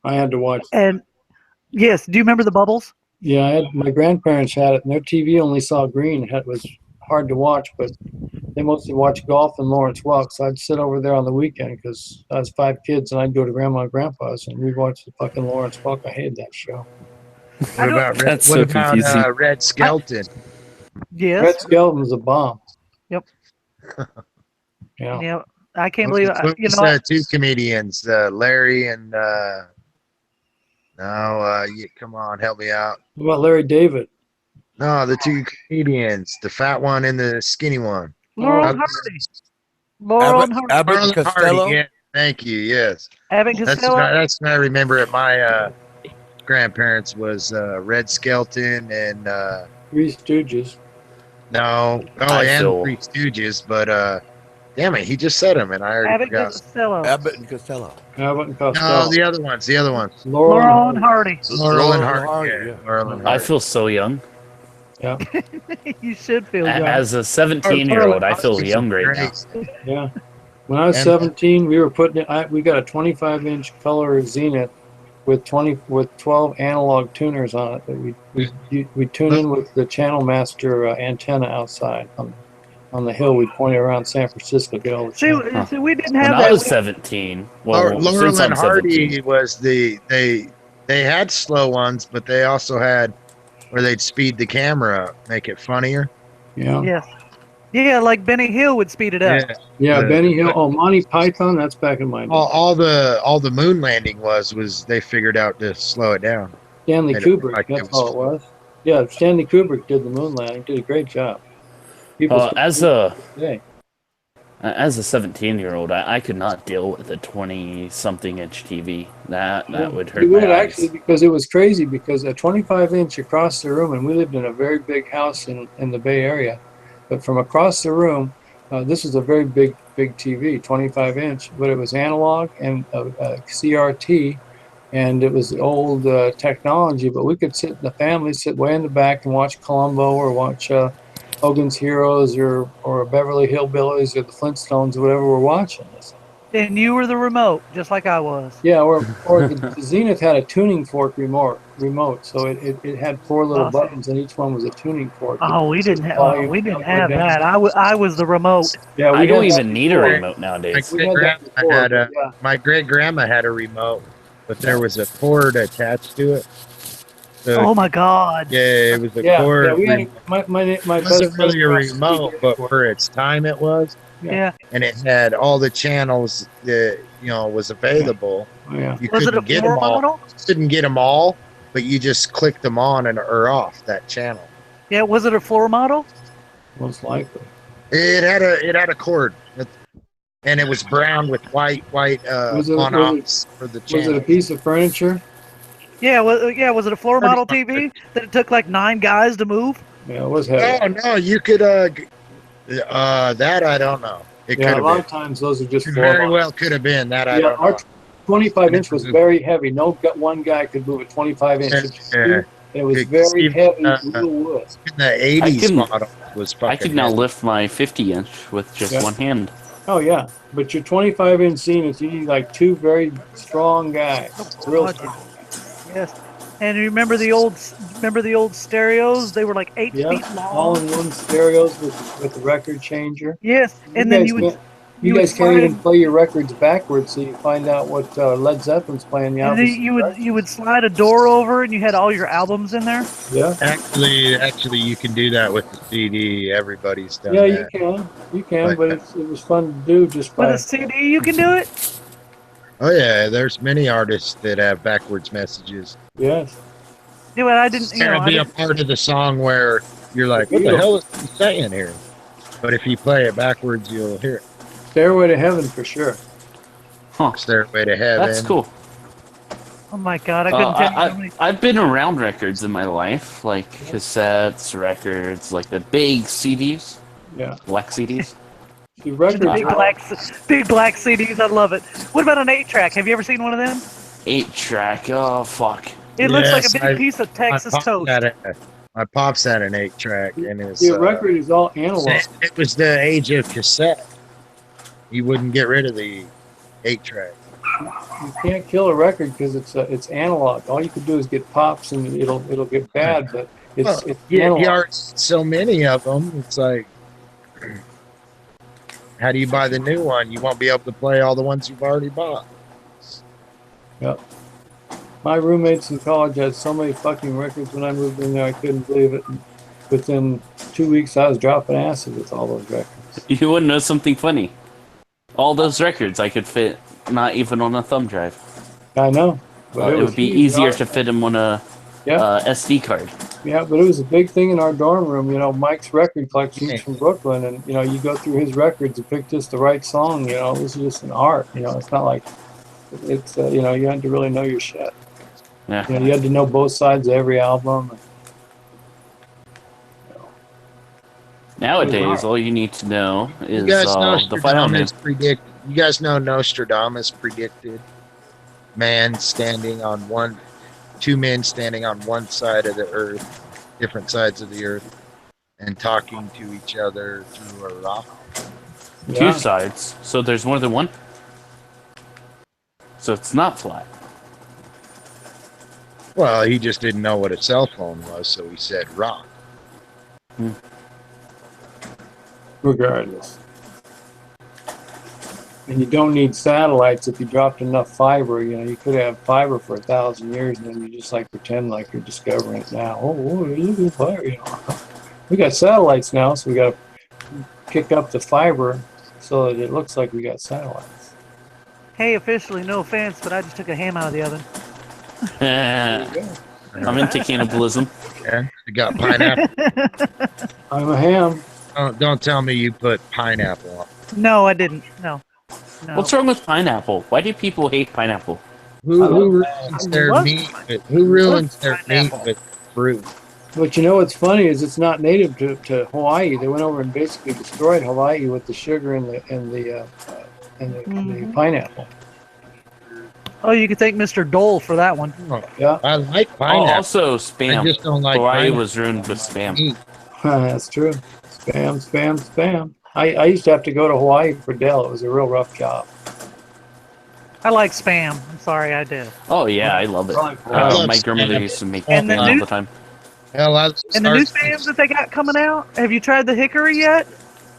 I had to watch. And yes, do you remember the Bubbles? Yeah, my grandparents had it, and their TV only saw green. It was hard to watch, but they mostly watched golf and Lawrence Welk. So I'd sit over there on the weekend because I was 5 kids, and I'd go to Grandma and Grandpa's, and we'd watch the fucking Lawrence Welk. I hated that show. What about That's what so about confusing. Red Skelton? Yes. Red Skelton was a bomb. Yep. Yeah. Yeah. I can't believe it. What was two comedians, Larry and come on, help me out. What about Larry David? No, the two comedians, the fat one and the skinny one. Laurel and Hardy. Laurel and Hardy. Abbott and Hardy, Costello. yeah, thank you. Yes, Abbott and Costello. that's what I remember. At my grandparents was Red Skelton and Three Stooges. and Three Stooges, but damn it, he just said them and I already Abbott and forgot. Costello. Abbott and Costello. Abbott and No, Costello. the other ones. Laurel and Hardy. Laurel and Hardy. Hardy, Yeah. yeah. Laurel and I Hardy. feel so young. Yeah. You should feel young. As a 17-year-old, I feel young right now. Yeah. When I was And- 17, we were putting it. We got a 25-inch color Zenith with 12 analog tuners on it that we tune in with the Channel Master antenna outside on the hill. We pointed around San Francisco. Get all the See, channels. see, we didn't When have I that. was 17, well, Laurel since I'm and Hardy 17, was they had slow ones, but they also had where they'd speed the camera up, make it funnier. Yeah. Yes. Yeah, like Benny Hill would speed it up. Yeah, The- Benny Hill. Oh, Monty Python. That's back in my day. All the moon landing was they figured out to slow it down. Stanley made it Kubrick. like That's it all was- it was. Yeah, Stanley Kubrick did the moon landing. Did a great job. People as a today. As a 17-year-old, I could not deal with a 20-something inch TV. That would hurt You my would eyes. actually, because it was crazy, because a 25-inch across the room, and we lived in a very big house in the Bay Area, but from across the room, This is a very big TV, 25-inch, but it was analog and CRT, and it was the old technology. But we could sit, the family sit way in the back and watch Columbo or watch Hogan's Heroes or Beverly Hillbillies or the Flintstones or whatever we're watching. And you were the remote, just like I was. Yeah, or the Zenith had a tuning fork remote, so it had 4 little buttons, and each one was a tuning fork. Oh, we didn't have that. I was the remote. Yeah, I we don't had that even need a before. remote nowadays. We had that before, yeah. My great grandma had a remote, but there was a cord attached to it. So Oh my God. yeah, it was a Yeah, cord. yeah, we had my It best wasn't really a friend remote, but for its time it was. Yeah. And it had all the channels that was available. Yeah. You Was it a couldn't get floor them all. model? Couldn't get them all, but you just clicked them on or off that channel. Yeah, was it a floor model? Most likely. It had a cord, and it was brown with white on-offs for the channel. Was it a piece of furniture? Yeah, was it a floor model TV that it took like 9 guys to move? Yeah, it was heavy. Oh no, you could that I don't know. It Yeah, could a lot have of times those are just been. floor Very models. well could have been that. I Yeah, don't know. our 25-inch was very heavy. No one guy could move a 25-inch. Yeah. It was It- very heavy, uh, real wood. In the '80s can- model was fucking. I could now heavy. lift my 50-inch with just Yeah. one hand. Oh yeah, but your 25-inch Zenith, you need like 2 very strong guys. Real strong. Yes. And you remember the old stereos? They were like 8 Yeah, feet long. all-in-one stereos with the record changer. Yes, and then you would. You guys can't even play your records backwards, so you find out what Led Zeppelin's playing. The And then opposite you would slide a door over, and you had all your albums in there. Yeah. Actually, you can do that with the CD. Everybody's done Yeah, that. you can, Like but it was fun to do just by. With a CD, you can do it. Oh yeah, there's many artists that have backwards messages. Yes. Yeah, but I didn't. There'll be a part of the song where you're like, "What the hell is he saying here?" But if you play it backwards, you'll hear it. Stairway to Heaven for sure. Huh. Stairway to Heaven. That's cool. Oh my God, I couldn't tell you how many. I've been around records in my life, like cassettes, records, like the big CDs. Yeah. Black CDs. The records. Big black CDs. I love it. What about an 8-track? Have you ever seen one of them? 8-track. Oh fuck. It looks like a big piece of Texas toast. My pops had an 8-track, and his The record is all analog. It was the age of cassette. You wouldn't get rid of the 8-track. You can't kill a record because it's analog. All you could do is get pops, and it'll get bad. But it's analog. You are so many of them. It's like, how do you buy the new one? You won't be able to play all the ones you've already bought. Yep. My roommates in college had so many fucking records when I moved in there, I couldn't believe it. And within 2 weeks, I was dropping acid with all those records. You wouldn't know something funny. All those records I could fit not even on a thumb drive. I know. But It would be easier to fit them on a SD card. Yeah, but it was a big thing in our dorm room. You know, Mike's record collection is from Brooklyn, and you know, you go through his records and pick just the right song. You know, this is just an art. You know, it's not like it's you know, you had to really know your shit. Yeah. You know, you had to know both sides of every album. Nowadays, all you need to know is You guys know the file name. You guys know Nostradamus predicted two men standing on one side of the earth, different sides of the earth, and talking to each other through a rock. Two sides. So there's more than one? So it's not flat. Well, he just didn't know what a cell phone was, so he said rock. Regardless. And you don't need satellites if you dropped enough fiber. You know, you could have fiber for 1,000 years, and then you just like pretend like you're discovering it now. Oh, look at fire! You know, we got satellites now, so we got to kick up the fiber so that it looks like we got satellites. Hey, officially, no offense, but I just took a ham out of the oven. I'm into cannibalism. Yeah, you got pineapple. I'm a ham. Don't tell me you put pineapple on. No, I didn't. No. What's wrong with pineapple? Why do people hate pineapple? Who ruins their meat? Who ruins their meat with fruit? But you know what's funny is it's not native to Hawaii. They went over and basically destroyed Hawaii with the sugar and the pineapple. Oh, you could thank Mr. Dole for that one. Yeah, I like Oh, pineapple. also I spam. just don't like Hawaii pineapple. was ruined with spam. that's true. Spam, spam, spam. I used to have to go to Hawaii for Dell. It was a real rough job. I like spam. I'm sorry, I did. Oh yeah, I love it. I love My grandmother spam. used to make And the spam all new- the time. Hell, I And the new start- spams that they got coming out, have you tried the hickory yet?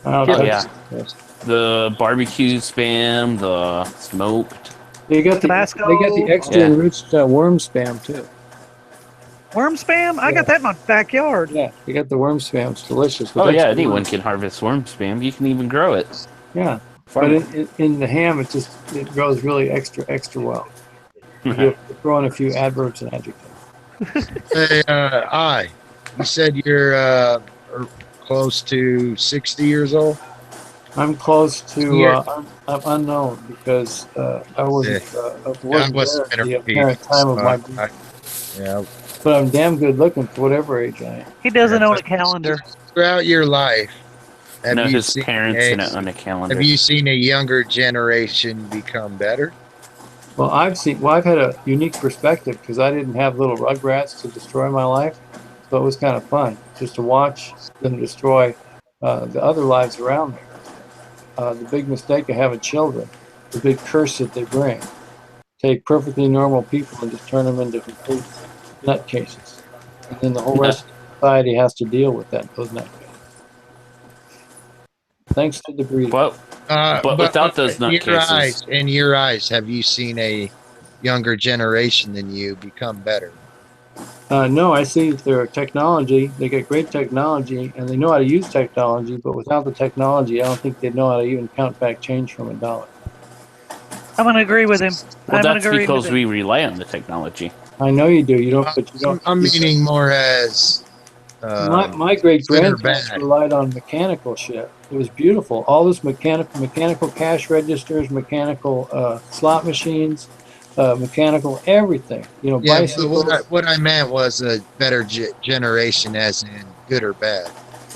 Oh yeah, the barbecue spam, the smoked. They got the Tabasco. extra enriched worm spam too. Worm spam? I got that in my backyard. Yeah, you got the worm spam. It's delicious. But Oh yeah, that's- anyone can harvest worm spam. You can even grow it. Yeah, but in the ham, it grows really extra well. You have to throw in a few adverbs and adjectives. Hey, you said you're close to 60 years old? I'm close to. Yeah. I'm unknown because I wasn't. I wasn't wasn't there at the gonna repeat, apparent time of my. Yeah. But I'm damn good looking for whatever age I am. He doesn't own a calendar. Throughout your life, No, have you his seen parents didn't own a calendar. Have you seen a younger generation become better? Well, I've had a unique perspective because I didn't have little rugrats to destroy my life, so it was kind of fun just to watch them destroy the other lives around me. The big mistake of having children, the big curse that they bring. Take perfectly normal people and just turn them into complete nutcases, and then the whole rest of society has to deal with those nutcases. Thanks to the breeding. But without those nutcases. In your eyes, have you seen a younger generation than you become better? No, I see their technology. They get great technology, and they know how to use technology. But without the technology, I don't think they'd know how to even count back change from a dollar. I'm going to agree with him. Well, I'm that's gonna agree because with we rely on the technology. I know you do. You don't. But you don't. I'm meaning more as My great good or grandparents bad. relied on mechanical shit. It was beautiful. All this mechanical cash registers, mechanical slot machines, mechanical everything. You know, Yeah, but bicycles. what I meant was a better generation, as in good or bad.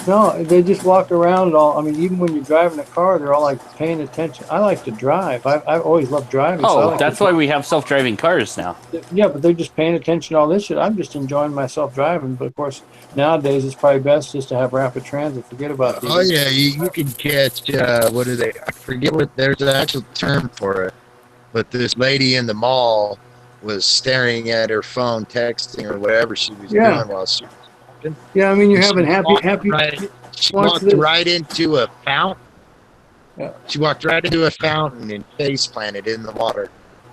No, they just walk around all. I mean, even when you're driving a car, they're all like paying attention. I like to drive. I've always loved driving. so I Oh, like that's to why we have self-driving cars now. Yeah, but they're just paying attention to all this shit. I'm just enjoying myself driving. But of course, nowadays it's probably best just to have rapid transit. Forget about these. Oh yeah, you can catch what are they? I forget what there's an actual term for it. But this lady in the mall was staring at her phone, texting or whatever she was Yeah. doing while she was walking. Yeah, I mean, you're And having she happy. She watch walked this. right into a fountain. Yeah. She walked right into a fountain and face planted in the water.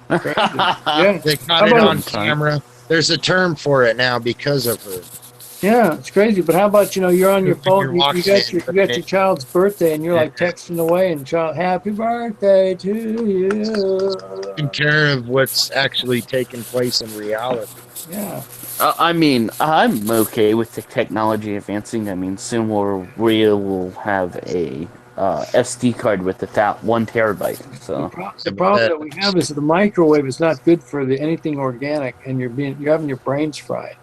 Yeah, They How caught it about- on camera. There's a term for it now because of her. yeah, it's crazy. But how about you're on your When phone, you're you walking got in, your child's birthday, and you're like texting away, and child, happy birthday to you. Taking care of what's actually taking place in reality. Yeah. I mean, I'm okay with the technology advancing. I mean, soon we will have a SD card with 1 terabyte. So The problem that we have is that the microwave is not good for anything organic, and you're having your brains fried.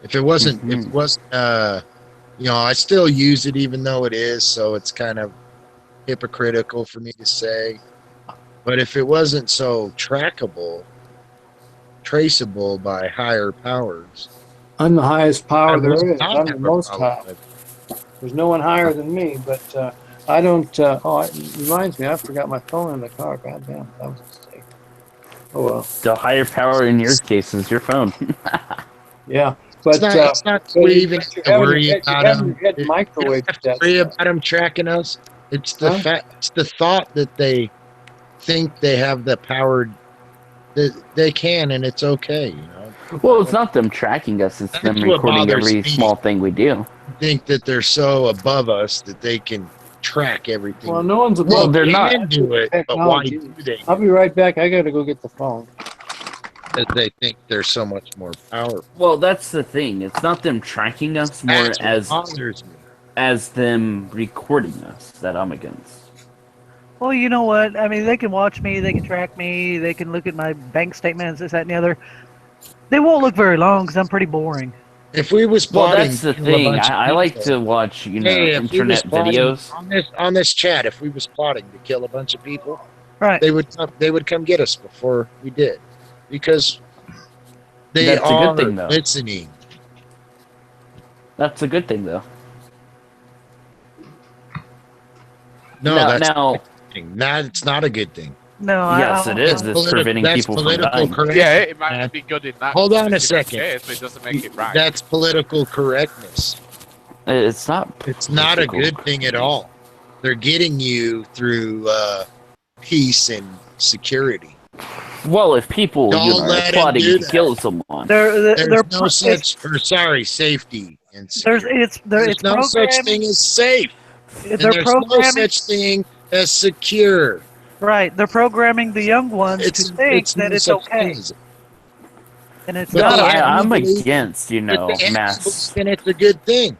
If it wasn't, I still use it even though it is, so it's kind of hypocritical for me to say. But if it wasn't so traceable by higher powers, I'm the highest power there is. I I'm the have a most problem high. with it. There's no one higher than me, but I don't. It reminds me, I forgot my phone in the car. God damn, that was a mistake. Oh well. the higher power in your case is your phone. Yeah, but It's not but we even you're have to having worry your about having them. your head You microwave don't have to to death. worry about them tracking us. It's the it's the thought that they think they have the power that they can, and it's okay. Well, it's not them tracking us; it's them That's what recording bothers every me. small thing we do. Think that they're so above us that they can track everything. Well, no one's Well, above they're they not. can do it, but why Technology. do they? I'll be right back. I got to go get the phone. Because they think they're so much more powerful. Well, that's the thing. It's not them tracking us more That's what as bothers me. as them recording us that I'm against. Well, you know what? I mean, they can watch me, they can track me, they can look at my bank statements, this, that, and the other. They won't look very long because I'm pretty boring. If we was Well, plotting, that's the to kill a thing. bunch of I like people- to watch, you know, Hey, if we was internet plotting videos. on this chat, if we was plotting to kill a bunch of people, Right. they would come get us before we did, because they That's a good are thing, though. listening. That's a good thing, though. No, now, that's now, it's not a good thing. No, yes, I it don't is. know. It's preventing That's people from political dying. correctness. Yeah, it might man. be good in that. Hold on a specific second. case, but it doesn't make it right. That's political correctness. It's not. It's not a political. good thing at all. They're getting you through peace and security. Well, if people Don't are let 'em plotting do to that. kill someone, There's They're no such, or sorry, safety and there's security. it's There's it's no such programmed. thing as safe, and They're there's no programming. such thing as secure. Right. They're programming the young ones to think that no it's such okay, thing as- and it's But not. the I'm believe- against, you know, but the mass. and it's a good thing.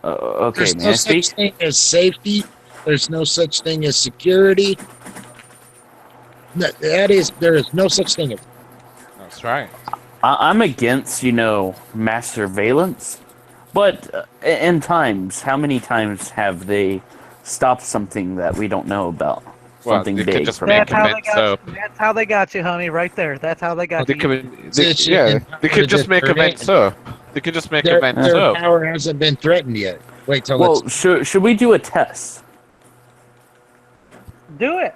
Okay, There's may no I speak? such thing as safety. There's no such thing as security. There is no such thing as. That's right. I'm against, you know, mass surveillance, but in times, how many times have they stopped something that we don't know about? Well, Something they could big. just That's make how a they vent got. soap. That's how they got you, honey. Right there. That's how they got They you. could, It's yeah, in they power could just to make a vent prevent. soap. They could just make a Their vent soap. power hasn't been threatened yet. Wait till Well, it's. should we do a test? Do it.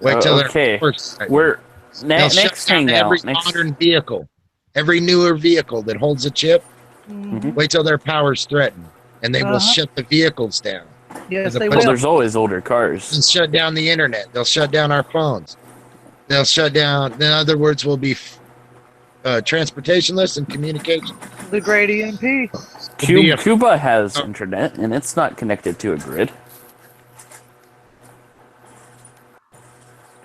Wait till okay. their power's threatened. We're They'll shut next down hangout. every Next, modern vehicle, every newer vehicle that holds a chip. Mhm. Wait till their power's threatened, and they will Uh-huh. shut the vehicles down. Yes, As they opposed well, will. there's always older cars. They'll shut down the internet. They'll shut down our phones. They'll shut down. In other words, will be transportationless and communication. The great EMP. be a- Cuba has internet, and it's not connected to a grid.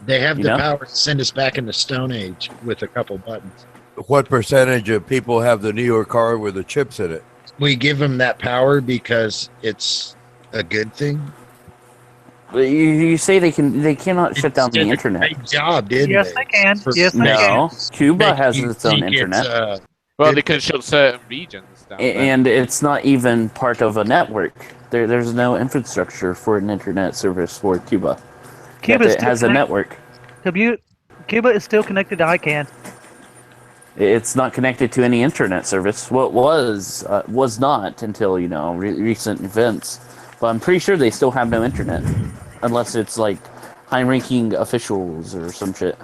They have You the know? power to send us back in the Stone Age with a couple buttons. What percentage of people have the newer car with the chips in it? We give them that power because it's a good thing. But you say they cannot shut down the Did a internet. Great job, didn't Yes, they? they can. For- Yes, they can. No, Cuba Make has you its own think it's, internet, Well, they could shut certain regions down. and it's not even part of a network. There's no infrastructure for an internet service for Cuba. Cuba Yet it has a network. Cuba is still connected to ICANN. It's not connected to any internet service. Well, it was not until, you know, recent events. But I'm pretty sure they still have no internet, unless it's like high-ranking officials or some shit.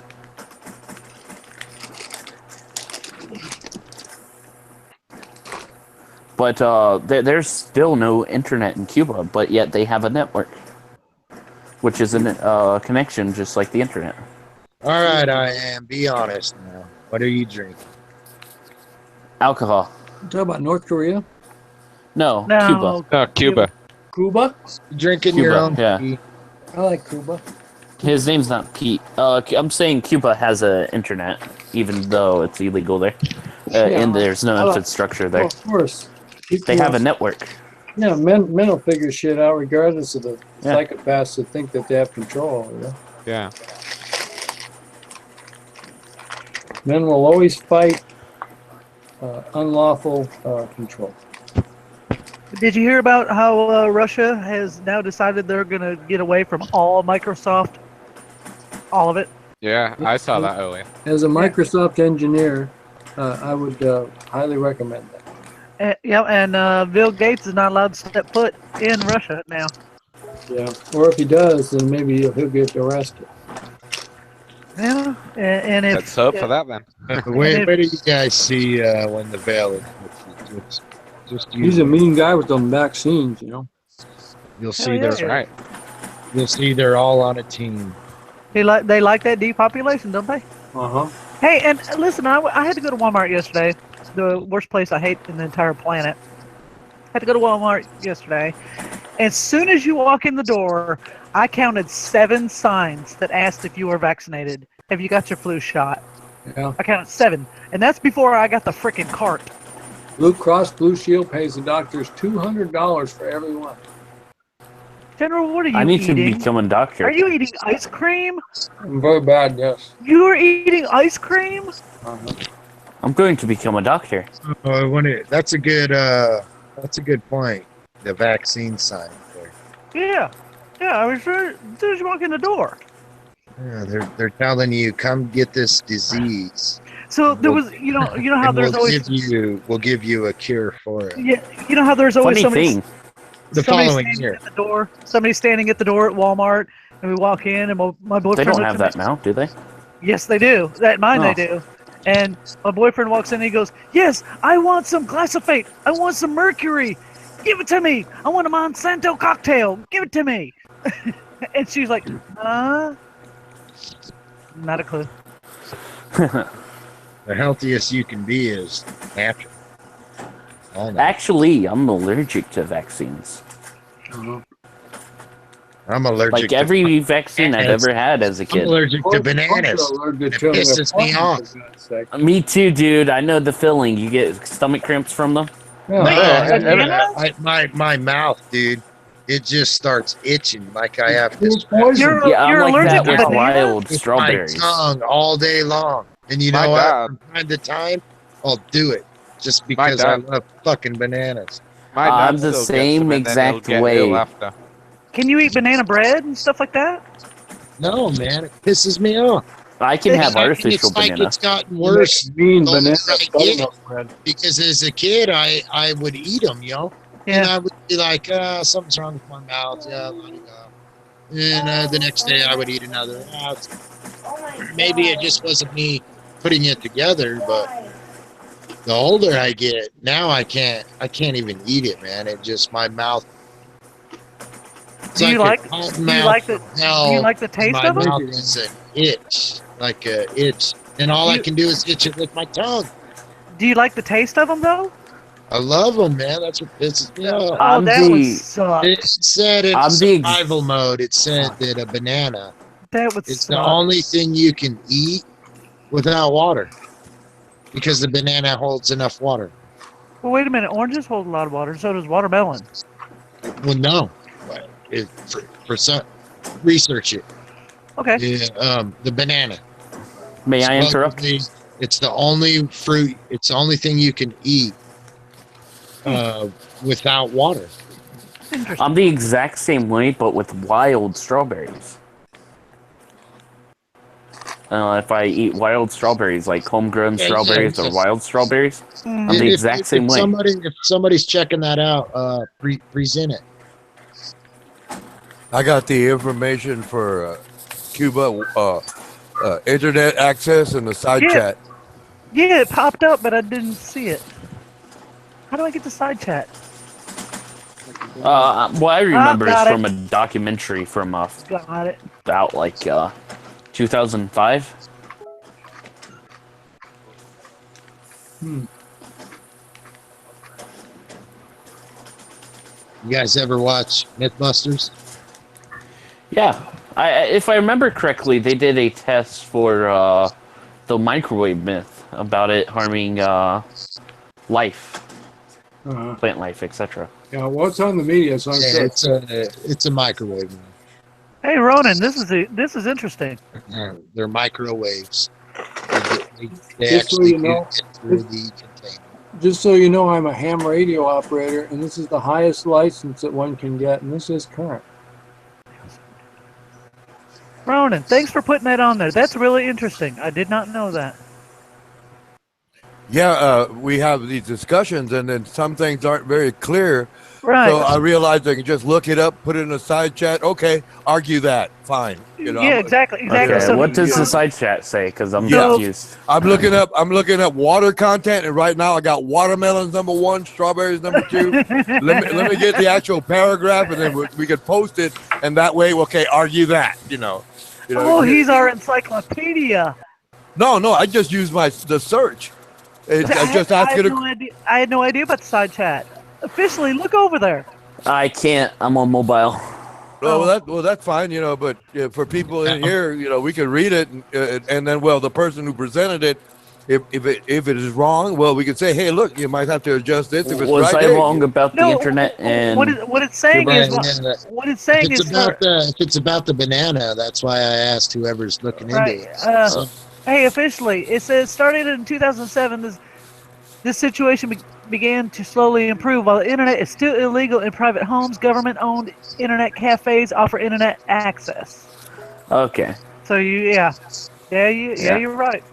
But there's still no internet in Cuba, but yet they have a network, which is a connection just like the internet. All right, I am. Be honest now. What are you drinking? Alcohol. You talking about North Korea? No, No. Cuba. No, Cuba. Cuba? Drinking Cuba, your own yeah. tea. I like Cuba. His name's not Pete. I'm saying Cuba has a internet, even though it's illegal there, and there's no infrastructure there. Well, of course. They have a network. Yeah, men will figure shit out regardless of the Yeah. psychopaths that think that they have control. You know? Yeah. Men will always fight unlawful control. Did you hear about how Russia has now decided they're going to get away from all Microsoft? All of it? Yeah, I saw that earlier. As a Microsoft engineer, I would highly recommend that. Yeah, and Bill Gates is not allowed to step foot in Russia now. Yeah. Or if he does, then maybe he'll get arrested. Yeah, and if Let's hope for that then. Where do you guys see when the veil is lifted? Just He's a mean guy with them vaccines, you know. You'll Hell see yeah. they're That's right. You'll see they're all on a team. they like that depopulation, don't they? Uh-huh. Hey, and listen, I had to go to Walmart yesterday. The worst place I hate in the entire planet. Had to go to Walmart yesterday. As soon as you walk in the door, I counted 7 signs that asked if you were vaccinated. Have you got your flu shot? Yeah. I counted 7. And that's before I got the freaking cart. Blue Cross Blue Shield pays the doctors $200 for every one. General, what are you I need eating? to become a doctor. Are you eating ice cream? Very bad, yes. You are eating ice cream? Uh-huh. I'm going to become a doctor. That's a good point. The vaccine sign there. Yeah. Yeah, I was sure as soon as you walk in the door. Yeah, they're telling you come get this disease. So there was, you know how And there's always, we'll give you a cure for it. yeah, you know how there's always Funny somebody, thing. The somebody following standing year. at the door. Somebody standing at the door at Walmart, and we walk in, and my boyfriend. They don't looks have at that me- now, do they? Yes, they do. At mine, they Oh. do. And my boyfriend walks in, and he goes, "Yes, I want some glyphosate. I want some mercury. Give it to me. I want a Monsanto cocktail. Give it to me." And she's like, not a clue. The healthiest you can be is natural. All natural. Actually, I'm allergic to vaccines. I'm allergic Like to every vaccine I've bananas. ever had as a I'm kid. allergic to bananas. It pisses me off. Me too, dude. I know the feeling. You get stomach cramps from them. No, Bananas? my mouth, dude. It just starts itching like I have this. You're I'm like allergic that to with bananas? wild With strawberries. my tongue all day long. And you My know what? dad. From time to time, I'll do it just because I love fucking bananas. My dad I'm the still gets same them, and then he'll exact get way. ill after. Can you eat banana bread and stuff like that? No, man, it pisses me off. I can have artificial It's like banana. it's gotten worse. Mean the older banana I get. buttermilk bread. Because as a kid, I would eat them, you know? And Yeah. I would be like, something's wrong with my mouth. Yeah, let it go. And the next day I would eat another. Maybe it just wasn't me putting it together, but the older I get, now I can't even eat it, man. It just, my mouth. It's Do you a like? cotton Do you mouth like the? of hell. Do you like the taste My of them? mouth is an itch, like a itch. And all I You- can do is itch it with my tongue. Do you like the taste of them though? I love them, man. That's what pisses me off. Oh, that would suck. It said in I'm the ex- survival mode, it said that a banana That would is suck. the only thing you can eat without water because the banana holds enough water. Well, wait a minute. Oranges hold a lot of water. So does watermelon. Well, no. For some, research it. Okay. The banana. May I interrupt? Supposedly, it's the only fruit, it's the only thing you can eat without water. Interesting. I'm the exact same way, but with wild strawberries. If I eat wild strawberries, like homegrown Yeah, strawberries yeah. or wild strawberries, Mm. I'm the exact same way. If somebody's checking that out, present it. I got the information for Cuba internet access in the side Yeah. chat. Yeah, it popped up, but I didn't see it. How do I get the side chat? Well, I remember it's got it. from a documentary from Got it. about like 2005. You guys ever watch Mythbusters? Yeah, if I remember correctly, they did a test for the microwave myth about it harming life, plant life, etc. Yeah, what's on the media? So I'm Yeah, sure. it's a microwave. Hey, Ronan, this is interesting. They're microwaves. They Just so actually you know, get through the container. Just so you know, I'm a ham radio operator, and this is the highest license that one can get, and this is current. Ronan, thanks for putting that on there. That's really interesting. I did not know that. Yeah, we have these discussions, and then some things aren't very clear. Right. So I realized I can just look it up, put it in a side chat. Okay, argue that. Fine. You know, Yeah, exactly. Exactly. Okay, So what does the side chat say? Because I'm Yeah. confused. I'm looking up water content, and right now I got watermelons #1, strawberries #2. let me get the actual paragraph, and then we could post it, and that way, okay, argue that. You know. Oh, he's our encyclopedia. No, I just use the search. I just ask you to. I had no idea about the side chat. Officially, look over there. I can't. I'm on mobile. Well, that's fine, you know. But for people in here, you know, we can read it, and then, well, the person who presented it, if it is wrong, well, we could say, hey, look, you might have to adjust this. If it's Was right, I hey, wrong about the internet? And What it's saying is what it's saying If is it's about the banana, that's why I asked whoever's looking into right. it. So, Hey, officially, it says started in 2007. This situation began to slowly improve. While the internet is still illegal in private homes, government-owned internet cafes offer internet access. Okay. So you're right.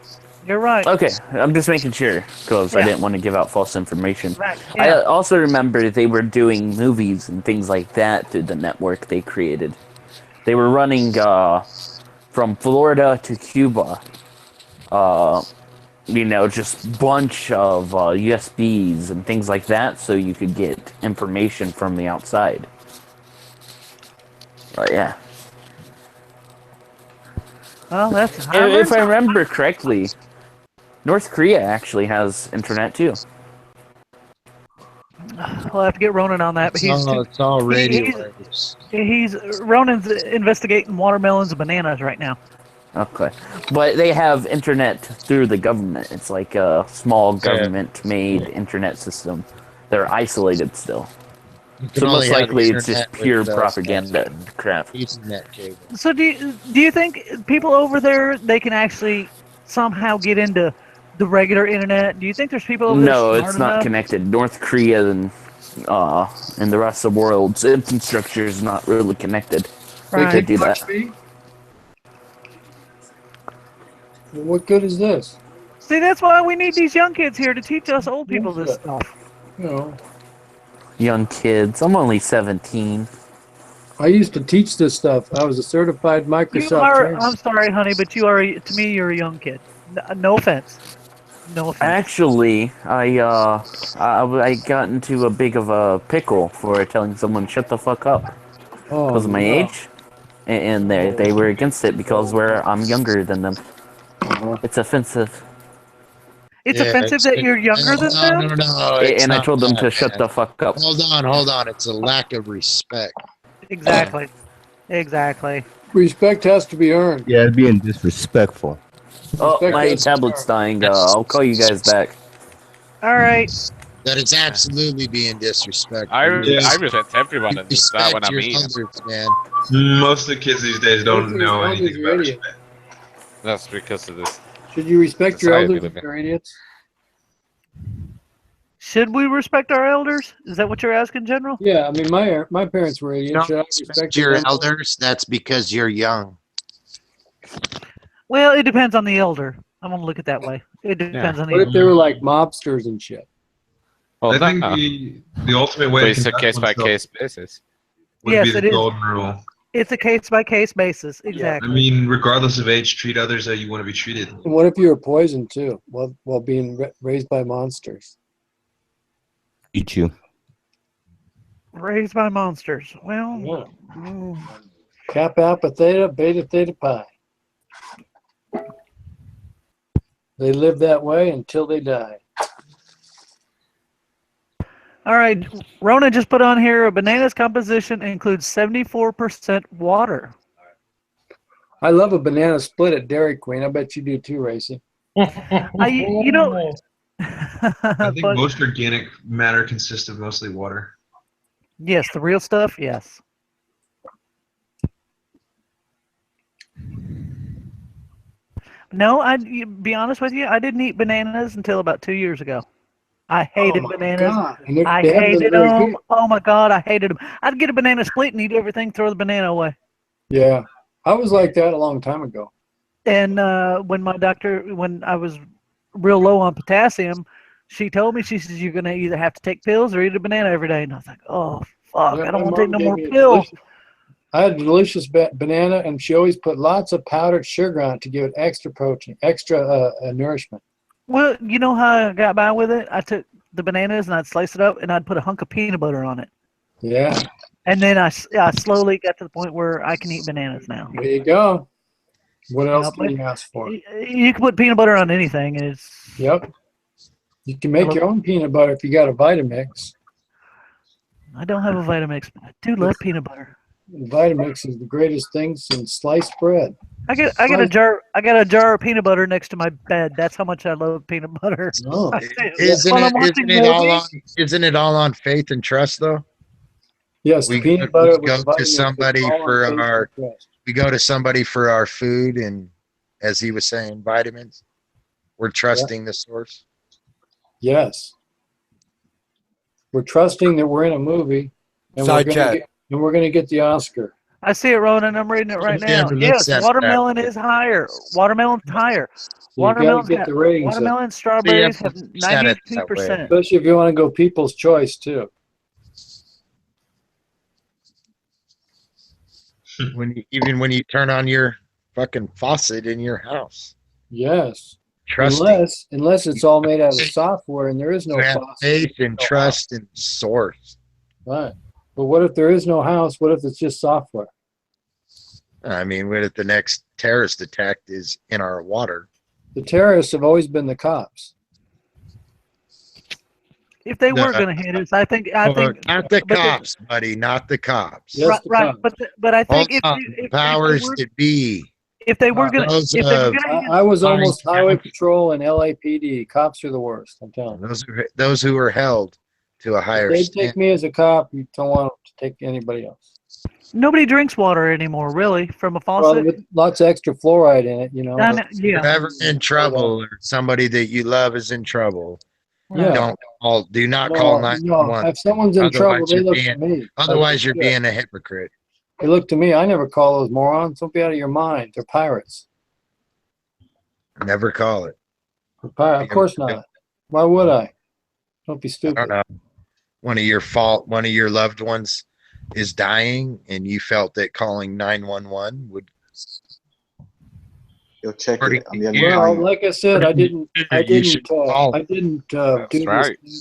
You're right. Okay, I'm just making sure because I Yeah. didn't want to give out false information. Right. I Yeah. also remember they were doing movies and things like that through the network they created. They were running from Florida to Cuba. Just bunch of USBs and things like that, so you could get information from the outside. But yeah. Well, that's. If I remember correctly, North Korea actually has internet too. We'll have to get Ronan on that, but It's all radio waves. Ronan's investigating watermelons and bananas right now. Okay, but they have internet through the government. It's like a small government-made internet system. They're isolated still. So most likely it's just pure propaganda and crap. Ethernet cable. So do you think people over there, they can actually somehow get into the regular internet? Do you think there's people over there No, smart it's not enough? connected. North Korea and the rest of the world's infrastructure is not really connected. Right. They could do that. Well, what good is this? See, that's why we need these young kids here to teach us old people this stuff. You know, Young kids. I'm only 17. I used to teach this stuff. I was a certified Microsoft trainer. I'm sorry, honey, but to me, you're a young kid. No offense. No offense. Actually, I got into a big of a pickle for telling someone shut the fuck up because of my age, and they were against it because I'm younger than them. It's offensive. It's offensive that you're younger than them? No, and I told them to shut the fuck up. Hold on. It's a lack of respect. Exactly. Exactly. Respect has to be earned. Yeah, being disrespectful. Oh, my tablet's dying. I'll call you guys back. All right. That it's absolutely being disrespectful. I respect everyone in this. That what I Respect your mean. elders, man. Most of the kids these days don't know anything about respect. That's because of this. Should you respect your society elders we if live in. they're idiots? Should we respect our elders? Is that what you're asking, General? Yeah, I mean, my parents were idiots. Should I respect Your them? elders, that's because you're young. Well, it depends on the elder. I'm gonna look at it that way. It depends on the What if elder. they were like mobsters and shit? Well, I think the ultimate way it's to a case by case basis. would Yes, be the it is. golden rule. It's a case by case basis. Exactly. I mean, regardless of age, treat others how you want to be treated. And what if you were poisoned too, while being raised by monsters? Eat you. Raised by monsters. Well, Yeah. Kappa Alpha Theta Beta Theta Pi. They live that way until they die. all right. Rona just put on here a banana's composition includes 74% water. I love a banana split at Dairy Queen. I bet you do too, Racy. You know, I think but- most organic matter consists of mostly water. yes, the real stuff. Yes. No, be honest with you, I didn't eat bananas until about 2 years ago. I hated my bananas. God. And they're- I they haven't been hated very them. good. Oh my God, I hated them. I'd get a banana split and eat everything, throw the banana away. Yeah, I was like that a long time ago. And when I was real low on potassium, she told me, she says, you're going to either have to take pills or eat a banana every day. And I was like, oh, fuck, Yeah, I don't my want to take mom no more gave me a pills. I had a delicious banana, and she always put lots of powdered sugar on it to give it extra protein, extra nourishment. Well, you know how I got by with it? I took the bananas and I'd slice it up and I'd put a hunk of peanut butter on it. Yeah, And then I slowly got to the point where I can eat bananas now. there you go. What else but can you ask for? You can put peanut butter on anything. And it's Yep. You can make your own peanut butter if you got a Vitamix. I don't have a Vitamix, but I do love peanut butter. Vitamix is the greatest thing since sliced bread. I got a jar of peanut butter next to my bed. That's how much I love peanut butter. Oh. Isn't it all on faith and trust though? Yes, We peanut butter go with to vitamins somebody is all for on faith our and trust. we go to somebody for our food and as he was saying, vitamins. We're trusting the source. Yes. We're trusting that we're in a movie and Side chat. we're gonna get the Oscar. I see it, Ronan. I'm reading it right Nobody now. ever Yes, looks at watermelon is higher. Watermelon's higher. So you gotta get the ratings up. Watermelon and strawberries have looks at it that way. 92%. Especially if you want to go people's choice too. Even when you turn on your fucking faucet in your house. Yes. Trusting. Unless it's all made out of software and there is no You have faucet. faith and trust in source. Right. But what if there is no house? What if it's just software? I mean, what if the next terrorist attack is in our water? The terrorists have always been the cops. If they were going to hit us, I think not the but cops, buddy, not the cops. Yes, right, but I think the powers that be. if they were going to, I was almost highway patrol and LAPD. Cops are the worst. I'm telling you. Those who are held to a higher If they standard. take me as a cop, you don't want to take anybody else. nobody drinks water anymore, really, from a Well, faucet. with lots of extra fluoride in it, you know. I know, yeah. If ever in trouble or somebody that you love is in trouble, Yeah. do not call 911. If someone's in trouble, they look to me. Otherwise, you're being a hypocrite. They look to me. I never call those morons. Don't be out of your mind. They're pirates. Never call it. Of course not. Why would I? Don't be stupid. I don't know. One of your loved ones is dying, and you felt that calling 911 would. You'll check it on the other Well, line. like I said, I didn't do this.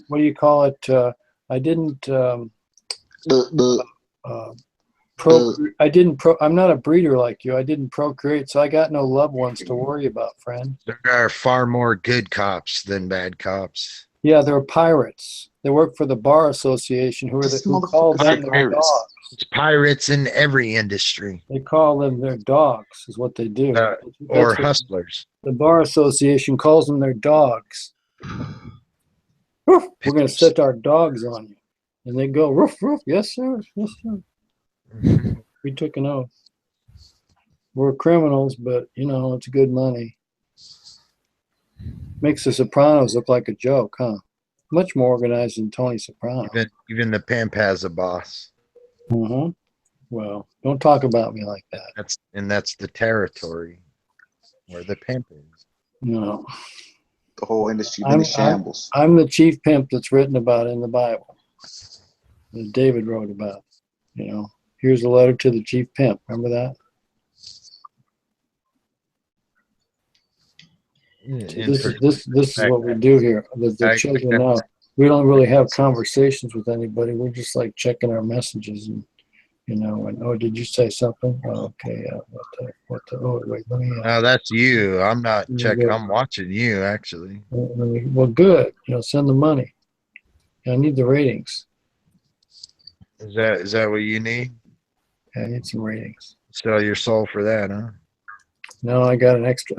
What do you call it? I didn't. I'm not a breeder like you. I didn't procreate, so I got no loved ones to worry about, friend. There are far more good cops than bad cops. Yeah, they're pirates. They work for the bar association, who call them their dogs. It's pirates in every industry. They call them their dogs, is what they do. Or hustlers. The bar association calls them their dogs. Woof, we're going to set our dogs on you. And they go, roof, roof, yes, sir, yes, sir. We took an oath. We're criminals, but, you know, it's good money. Makes the Sopranos look like a joke, huh? Much more organized than Tony Soprano. Even the pimp has a boss. Mm-hmm. Well, don't talk about me like that. That's the territory where the pimp is. No. The whole industry in shambles. I'm the chief pimp that's written about in the Bible. That David wrote about. You know, here's a letter to the chief pimp. Remember that? This is what we do here. The children know. We don't really have conversations with anybody. We're just like checking our messages and, you know, and, oh, did you say something? Oh, okay. Oh, wait, let me. No, that's you. I'm not checking. I'm watching you, actually. Well, good. You know, send the money. I need the ratings. Is that what you need? Yeah, I need some ratings. Sell your soul for that, huh? No, I got an extra.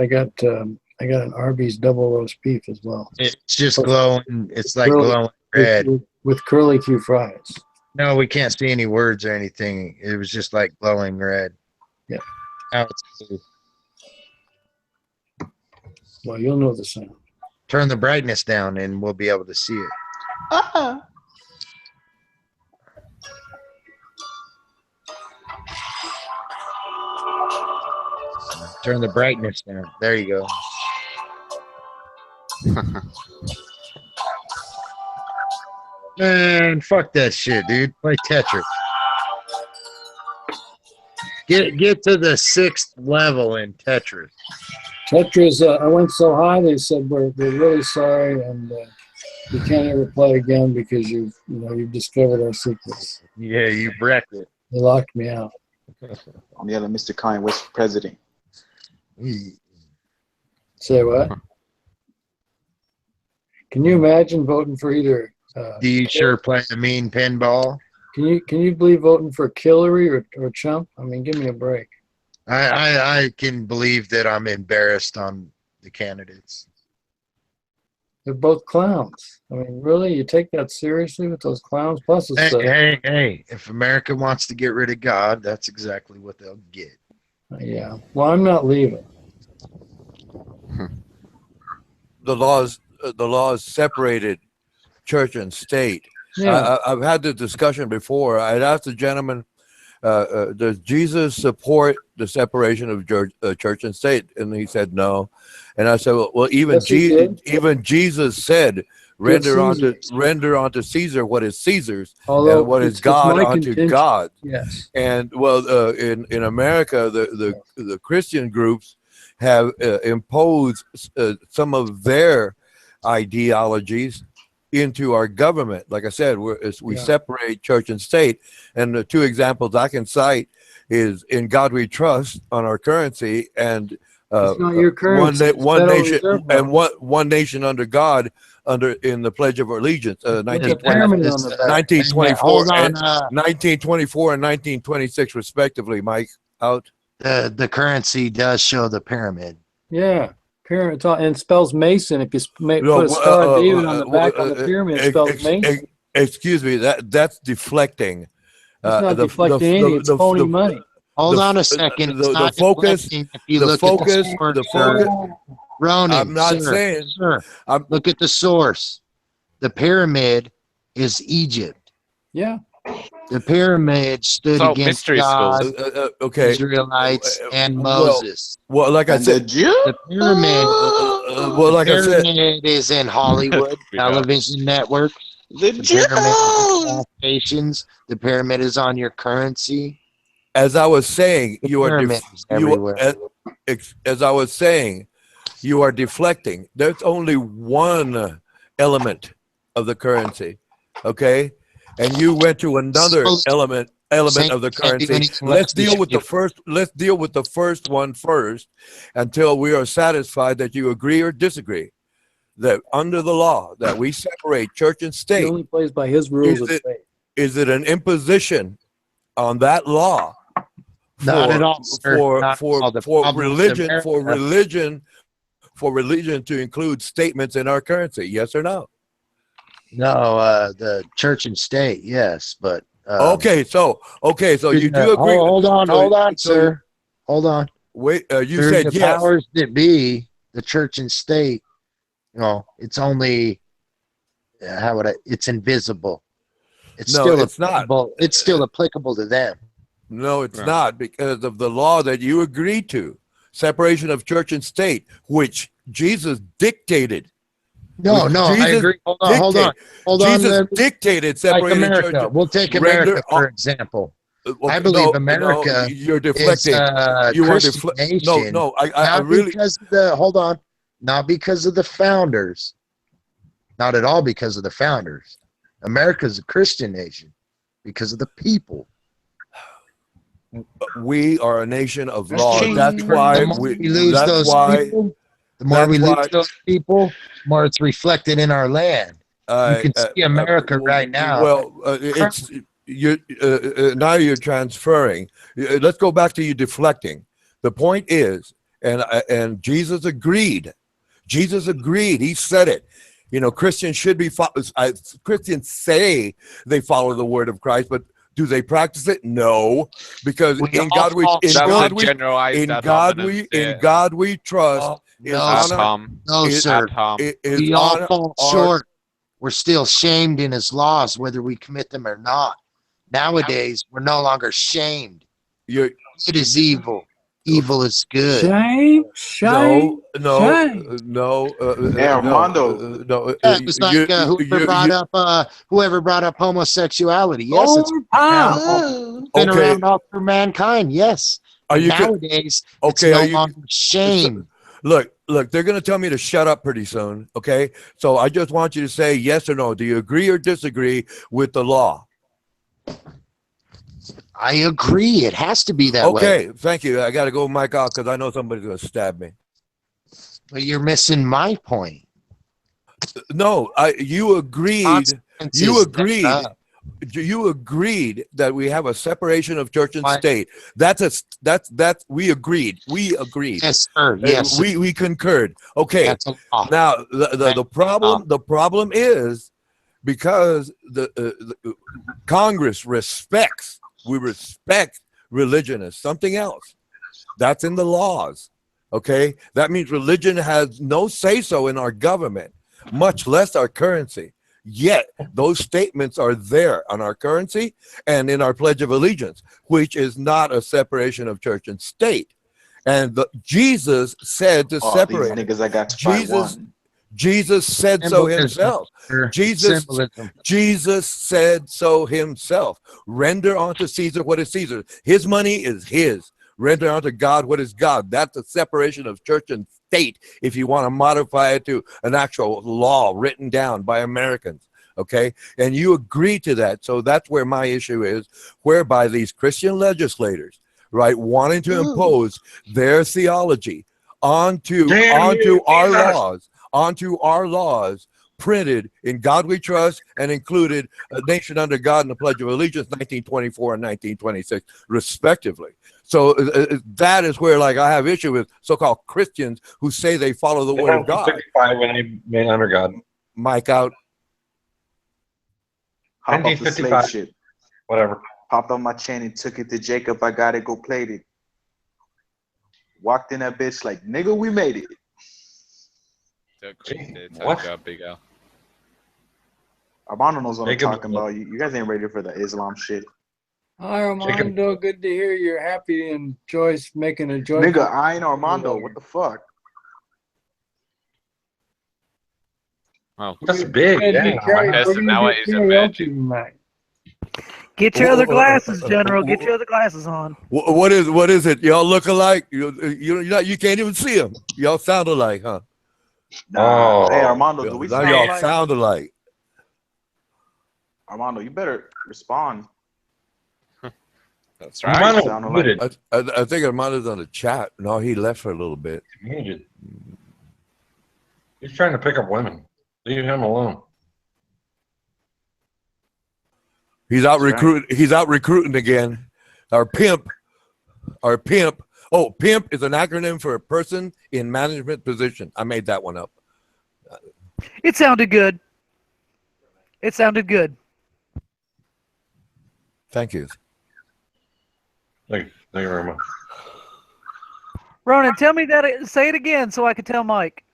I got an Arby's double roast beef as well. It's just glowing. It's like glowing red. With curly Q fries. No, we can't see any words or anything. It was just like glowing red. Yeah. Now it's blue. Well, you'll know the sound. Turn the brightness down and we'll be able to see it. Turn the brightness down. There you go. Man, fuck that shit, dude. Play Tetris. Get to the 6th level in Tetris. Tetris, I went so high, they said, we're really sorry, and you can't ever play again because you've discovered our secrets. Yeah, you wrecked it. They locked me out. On the other, Mr. Kanye West president. Say what? Can you imagine voting for either? Do you sure play a mean pinball? Can you believe voting for Hillary or Trump? I mean, give me a break. I can believe that I'm embarrassed on the candidates. They're both clowns. I mean, really, you take that seriously with those clowns? Plus, it's hey! If America wants to get rid of God, that's exactly what they'll get. Yeah. Well, I'm not leaving. the laws separated church and state. Yeah. I've had this discussion before. I'd asked the gentleman, does Jesus support the separation of church and state? And he said no. And I said, well, even Yes, he did. even Jesus said, render unto Caesar what is Caesar's, Although and what is it's God my unto contention. God. Yes. And well, in America, the Christian groups have imposed some of their ideologies into our government. Like I said, we separate church and state. And the two examples I can cite is "In God We Trust" on our currency, and It's not your currency. It's one Federal nation Reserve and notes. one nation under God, in the Pledge of Allegiance, With a pyramid on the back. 1924, Hold on. and 1924 and 1926 respectively. Mike, out. The currency does show the pyramid. Yeah. Pyramid, and spells Mason. If you No, put a Star of David on the back on the pyramid, it spells Mason. Excuse me, that's deflecting. It's not deflecting any. It's phony money. Hold on a second. The focus. If you The look focus. at the The source, focus. Ronan, I'm not sir, saying. sir, look at the source. The pyramid is Egypt. Yeah. The pyramid stood So, against mystery God, schools. Okay. Israelites, and Moses. Well, like I said, the pyramid. well, like I said, pyramid is in Hollywood television network. The pyramid is in stations. The pyramid is on your currency. as I was saying, The pyramid is everywhere. as I was saying, you are deflecting. There's only one element of the currency, okay? And you went to another element of the currency. Let's deal with the first. Let's deal with the first one first, until we are satisfied that you agree or disagree that under the law that we separate church and He state. only plays by his rules of faith. Is it an imposition on that law? Not at all, sir. Not at all. The problem with America- for religion to include statements in our currency? Yes or no? No, the church and state, yes, but okay, so you do agree. Hold on, sir. Hold on. Wait, you Through said the yes. powers that be, the church and state. It's only it's invisible. It's No, still it's not. applicable. It's still applicable to them. No, it's not, because of the law that you agreed to, separation of church and state, which Jesus dictated. No, I agree. Hold on. Jesus dictated separating like church. America. We'll take America for example. I believe America you're deflecting. is a You are Christian nation. No, I Not really. because of the hold on, not because of the founders. Not at all because of the founders. America's a Christian nation because of the people. We are a nation of law. That's why the more we lose those people. The more we lose those people, the more it's reflected in our land. You can see America right now. Well, it's you. Now you're transferring. Let's go back to you deflecting. The point is, and Jesus agreed. Jesus agreed. He said it. Christians should be. Christians say they follow the word of Christ, but do they practice it? No, because in God we trust. No, sir. We all fall short. We're still shamed in his laws, whether we commit them or not. Nowadays, we're no longer shamed. Good is evil. Evil is good. Shame. Yeah, Armando. It was like whoever brought up homosexuality. Yes, it's been around all through mankind. Yes. Nowadays, it's no longer shame. Look, they're going to tell me to shut up pretty soon. Okay. So I just want you to say yes or no. Do you agree or disagree with the law? I agree. It has to be that way. Okay. Thank you. I got to go mic out because I know somebody's going to stab me. But you're missing my point. No, you agreed. You agreed that we have a separation of church and state. That's we agreed. Yes, sir. Yes, we concurred. Okay. Now the problem is because the Congress we respect religion as something else. That's in the laws. Okay, that means religion has no say-so in our government, much less our currency. Yet those statements are there on our currency and in our Pledge of Allegiance, which is not a separation of church and state. And Jesus said to separate. These niggas I got to fight one. Jesus said so himself. Symbolism. Jesus said so himself. Render unto Caesar what is Caesar. His money is his. Render unto God what is God. That's the separation of church and state, if you want to modify it to an actual law written down by Americans. Okay, and you agree to that. So that's where my issue is, whereby these Christian legislators, right, wanting to impose their theology onto our laws, printed in God We Trust and included A Nation Under God and the Pledge of Allegiance, 1924 and 1926, respectively. So that is where, like, I have issue with so-called Christians who say they follow the Word of God. 1955 when they made under God. Mike out. Hop off the slave 1955. ship. Whatever. Popped on my chain and took it to Jacob. I got it, go played it. Walked in that bitch like, nigga, we made it. What? Big Al. Armando knows what Jacob, I'm talking about. You guys ain't ready for the Islam shit. Hi, Armando. Good to hear you're happy and Joyce making a joy. Nigga, I ain't Armando. What the fuck? Oh, that's big. Now it is a magic. Get your other glasses, General. Get your other glasses on. What is it? Y'all look alike? You can't even see them. Y'all sound alike, huh? Nah. Hey, Armando, do we sound y'all alike? sound alike. Armando, you better respond. That's right. I think Armando's on the chat. No, he left for a little bit. Muted. He's trying to pick up women. Leave him alone. He's out recruiting. He's out recruiting again. Our pimp. Oh, pimp is an acronym for a person in management position. I made that one up. It sounded good. It sounded good. Thank you. Thank you very much. Ronan, tell me that. Say it again so I can tell Mike.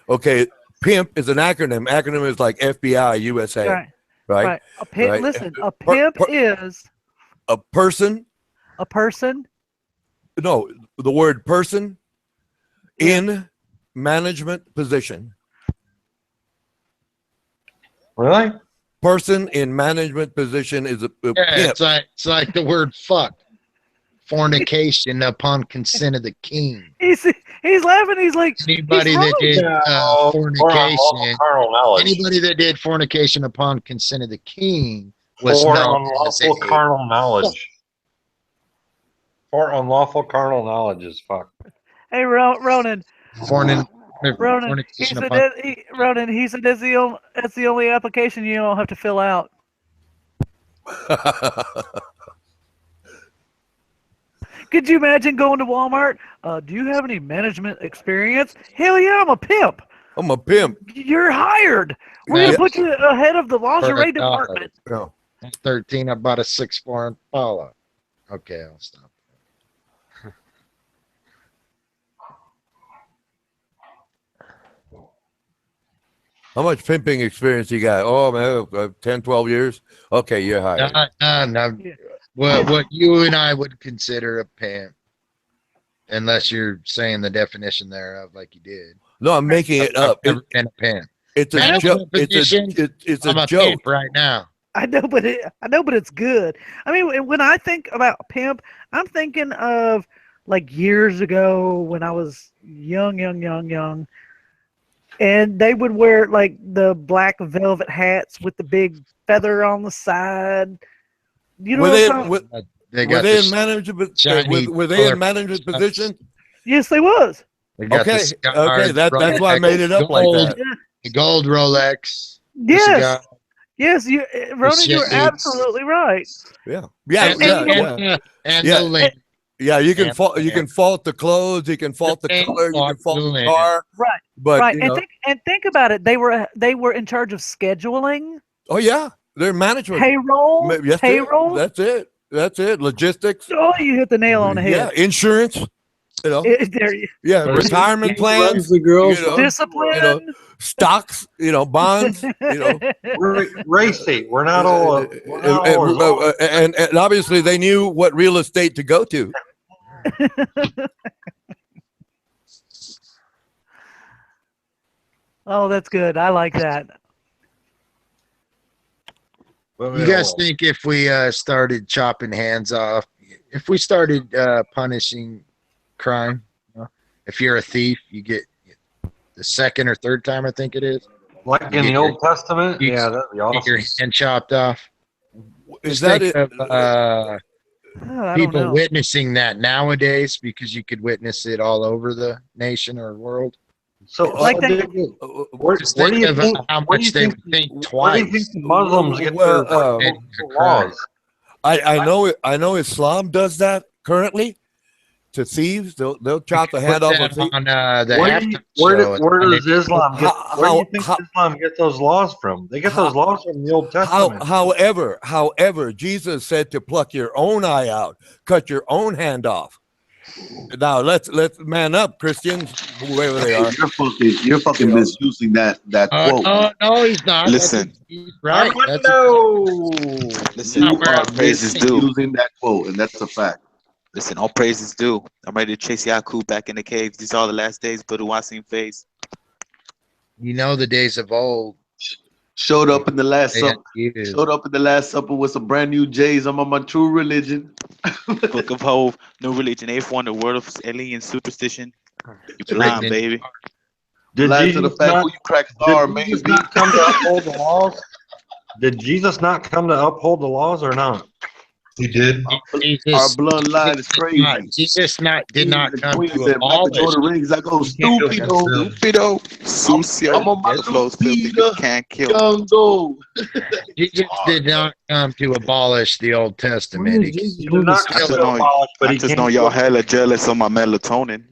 Okay, pimp is an acronym. Acronym is like FBI, USA. Right. A pimp. Right. Listen, a pimp is a person. A person. No, the word person in management position. Really? Person in management position is a pimp. It's like the word fuck. Fornication upon consent of the king. He's laughing. He's like, anybody that did fornication. Anybody that did fornication upon consent of the king was for known unlawful as carnal knowledge. For unlawful carnal knowledge is fuck. Hey, Ronan. Ronan, he fornication said upon. Ronan, he said that's the only application you don't have to fill out. Could you imagine going to Walmart? Do you have any management experience? Hell yeah, I'm a pimp. I'm a pimp. You're hired. We're gonna put you ahead of the lingerie department. No. At 13, I bought a 6'4" Impala. Okay, I'll stop. How much pimping experience you got? Oh, man, 10, 12 years? Okay, you're hired. No. What you and I would consider a pimp, unless you're saying the definition thereof like you did. No, I'm making it up. I've never been a pimp. It's a joke. It's a joke pimp right now. I know, but it's good. I mean, when I think about pimp, I'm thinking of like years ago when I was young, and they would wear like the black velvet hats with the big feather on the side. You know were they in management? Were they in management position? Yes, they was. Okay, that's why I made it up like that. The gold Rolex. Yes. Yes, Ronan, you're absolutely right. Yeah. Yeah, you can fault the clothes, you can fault the color, you can fault the car. Right. But right. And think about it. They were in charge of scheduling. Oh yeah. They're management. Payroll. Payroll. That's it. Logistics. Oh, you hit the nail on the head. Yeah, insurance. You know, There, yeah, He retirement runs plans, the girls' you know, discipline. you know, stocks, you know, bonds, you know. We're racy. We're not all. We're not all And obviously they knew what real estate to go to. Oh, that's good. I like that. You guys think if we started chopping hands off, if we started punishing crime, you know, if you're a thief, you get the second or third time, I think it is. Like in the Old Testament? You Yeah, that'd be awesome. get your hand chopped off. Is Just that think it? of I don't people know. witnessing that nowadays, because you could witness it all over the nation or world. So, Like that. where Just do you think of think? how Where do you much they think? would think Where do twice. you think the Muslims get Well, their laws? I know Islam does that currently to thieves. They'll chop the hand Put off a that thief. on the Where, halftime where, show. where and does they- Islam get? Where do you think How- Islam get those laws from? They get those laws from the Old Testament. However, Jesus said to pluck your own eye out, cut your own hand off. Now let's man up, Christians, whoever they are. You're fucking misusing that quote. no, he's not. Listen. He's right. That's Listen, not where all I'm praises due. Using that quote, and that's a fact. Listen, all praises due. I'm ready to chase Yaku back in the caves. These are the last days, but Wasim phase. You know the days of old. Showed up in the last They supper. had years. Showed up in the last supper with some brand new J's. I'm on my true religion. Book of Hove, New Religion, eighth one, the world of alien superstition. You blind, baby. Did Lied to the Jesus fact not, who you crack did star, Jesus maybe. not come to uphold the laws? Did Jesus not come to uphold the laws or not? He did. Our bloodline is crazy. Jesus did not come Queen to said, back to abolish. Lord of the Rings. I go stupido. Stupido. Sucio. I'm on my The flows filthy, Peter. can't kill. Jungle. Jesus did not come to abolish the Old Testament. He did not come to abolish, but I he just came know to y'all uphold. hella jealous of my melatonin.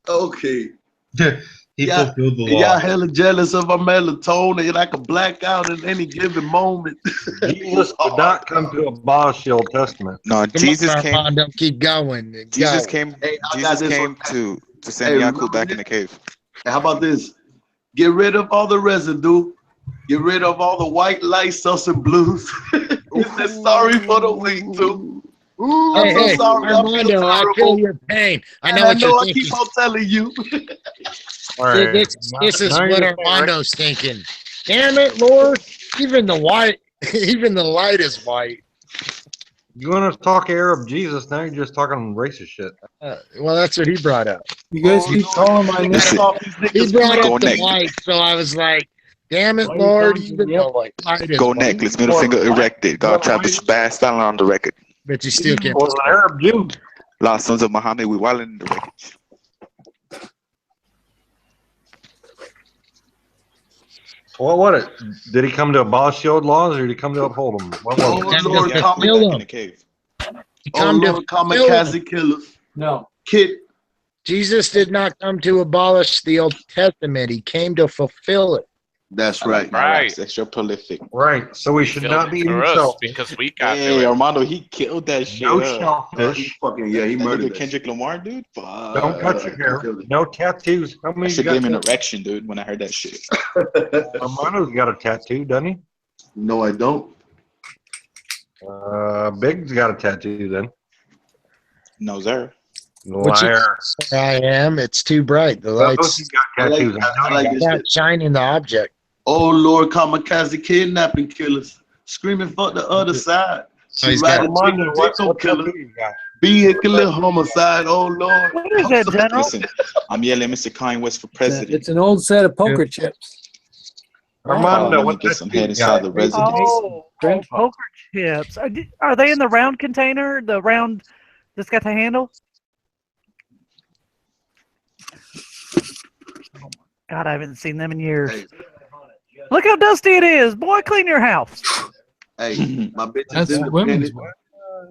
Okay. He Yeah, fulfilled the y'all law. hella jealous of my melatonin, and I can black out at any given moment. Jesus did not come to abolish the Old Testament. No, Jesus Come came. on, don't keep going. Jesus Go. came. Hey, I got Jesus this came one. to send Hey, Yaku remember back in this? the cave. Hey, how about this? Get rid of all the residue. Get rid of all the white lights, sus and blues. He said, sorry for the wait, too. I'm Hey, so hey, sorry. I feel Armando, I feel terrible. your pain. I And know I what know you're I thinking. keep on telling you. All right. This is Now what you're saying, Armando's thinking. Damn it, Lord! Even the white, even the light is white. You want to talk Arab Jesus? Now you're just talking racist shit. Well, that's what he brought up. You guys keep calling my name. Listen, He brought Go up the neck. white, so I was like, "Damn it, Why are you Lord!" calling Even me the up like light is go white. necklace, middle finger erected. God Travis Bass, silent on the record. But you still can't. Was an Arab Jew. Lost sons of Muhammad, we wildin' in the wreckage. So what? Did he come to abolish the old laws, or did he come to uphold them? What was Oh, it? Lord, Yaku comic, back in the cave. oh, Lord, kamikaze killers. no? Kid. Jesus did not come to abolish the Old Testament. He came to fulfill it. That's I like right. my Right. raps, extra prolific. Right. So we should not be for us selfish. because we got Hey, to it. Armando, he killed that shit. No up. He selfish. fucking, yeah, he That murdered nigga that Kendrick Lamar, dude. Fuck. Don't touch your hair. No tattoos. How That many you shit got? gave me an erection, dude, when I heard that shit. Armando's got a tattoo, doesn't he? No, I don't. Big's got a tattoo then. No, sir. What you Liar. I am. It's too bright. The Both lights you got tattoos. I like this not shit. shining the object. Oh, Lord, kamikaze kidnapping killers. Screaming fuck the other side. She he's riding got- Armando, Jacob killer. Vehicular homicide. Oh, Lord. What is that, General? Listen, I'm yelling Mr. Kanye West for president. It's an old set of poker chips. Armando, Let me what get some head inside the residence. Oh, poker chips. Are they in the round container? The round that's got the handle? God, I haven't seen them in years. Hey. Look how dusty it is. Boy, clean your house. Hey, my bitch is That's women's independent.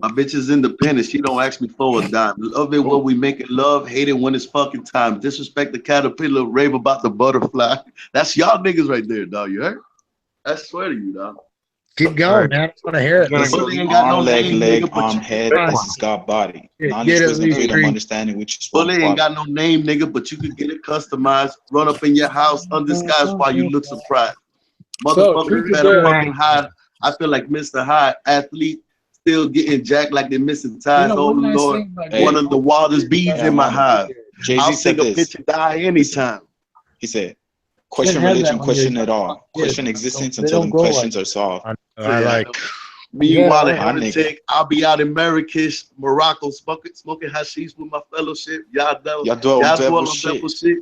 My bitch is independent. She don't ask me for a dime. Love it when we make it love. Hate it when it's fucking time. Disrespect the caterpillar. Rave about the butterfly. That's y'all niggas right there, dog. You heard? I swear to you, dog. Keep going, man. I want to hear it. Gonna go Bully ain't got no Arm, leg, name, leg, nigga, but arm, you head. Come on. This is God body. Get Knowledge, at wisdom, least freedom, three. understanding, which is Bully one ain't quality. got no name, nigga, but you could get it customized, run up in your house undisguised while you look surprised. So, Motherfuckers truth or better dare? fucking hide. I feel like Mr. High athlete still getting jacked like they're missing You ties. know, Oh one nice Lord, thing about Hey. one of the wildest bees Hey, in my Armando. hive. Jay-Z I'll said take a this. picture, die anytime. He said, Can't question have that religion, when question you're it all. kid. Question existence They until don't them grow questions like are solved. I like. Meanwhile, Yeah, in my nigga. Heretic, I'll be out in Marrakesh, Morocco, smoking hashish with my fellowship. Y'all Y'all dwell dwell on devil devil shit. shit.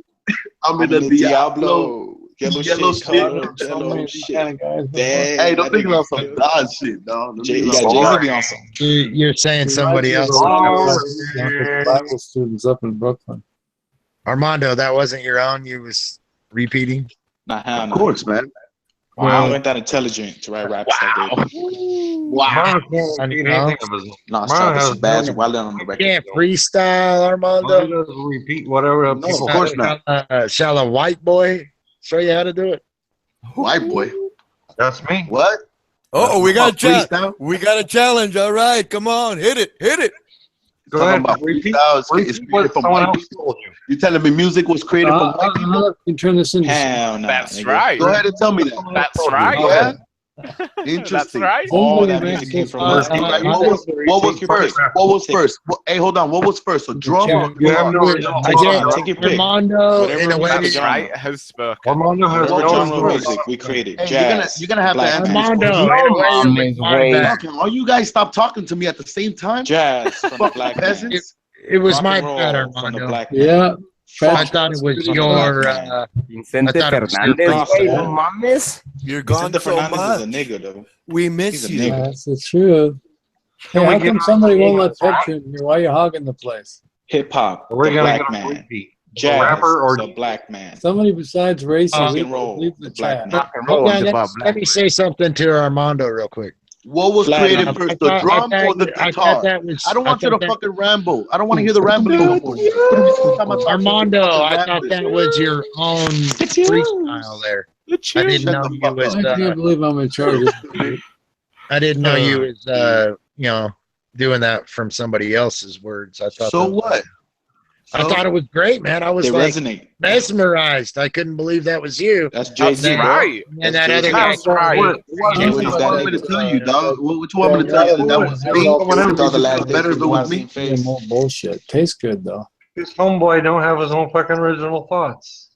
I'm in I'm the the Diablo. Yellow Yellow shit, shit. color, so jello many shit. kind of guys before. Damn, Hey, them that niggas on some nigga. God shit, dog. Them niggas Yeah, on Jay-Z God. be on some. You're saying somebody Reminds else. me of a lot of Bible students up in Brooklyn. Armando, that wasn't your own. You was repeating. Nah, hell Of no. course, man. Wow. Well, Weren't that intelligent to write raps like that. wow. Can't repeat anything of his. Nah, Mine Strap, this has is bad. no- Well on the You record. can't freestyle, All he Armando. does is repeat whatever No, people of course say. not. Shall a white boy show you how to do it? White boy. That's me. What? Oh, we got a freestyle. We got a challenge. All right, come on, hit it. Go Talking ahead. about Repeat, freestyle. It's repeat created what from someone white else people. told you. You telling me music was created from white people? You can turn this into Hell no. That's nigga. right. Go ahead and tell me that. That's right. Yeah. That's Interesting. right. All Somebody that makes music came this from All white right, people. what was Take your first? pick. What was Take it. first? Hey, hold on. What was first? A drum or a You have guitar? no original I thought. did. Right? Take your pick. Armando, Whatever in a way, music That's right. genre. Has spoken. Armando has Whatever no genre of original music we created. Hey, Jazz. you're gonna have to Black answer man. this question. Armando, in a way, it was my bad. Talking. All you guys stop talking to me at the same time? Jazz from the Fucking black man. peasants. It was Rock my and bad, roll from the Armando. black man. Yeah. I thought it was from the your. black man. I Vicente thought it was your Fernandez, güey, no freestyle. mames. You're Vicente Fernandez is a nigga, though. We He's a nigga. That's the truth. Hey, Can we how get come on somebody the won't let spot? Pepsi in here? Why are you hogging the place? Hip hop, We're the gonna black get a man. repeat. Jazz, Rapper or the black man. Somebody besides Racy, Rock leave, and roll, leave the the black chat. man. Rock and Hold roll on, is about let me say something to Armando real quick. What was Flatty. created first, the drum or the guitar? I don't want you to fucking ramble. I don't want to hear the rambling no more. Armando, I thought that was your own freestyle there. I didn't know you was. I can't believe I'm in charge of this. I didn't know you was. Doing that from somebody else's words. I thought. So that was, what? I thought it was great, man. I was They like resonate. mesmerized. I couldn't believe that was you. That's That's Jay-Z, bro. right. And That's that other Jay-Z. guy. That's right. Jay-Z's What that want me to nigga. tell you, dog? What you want me to tell you? That was me. We thought the last days Better if it people was had me. seen face. More bullshit. Tastes good though. This homeboy don't have his own fucking original thoughts.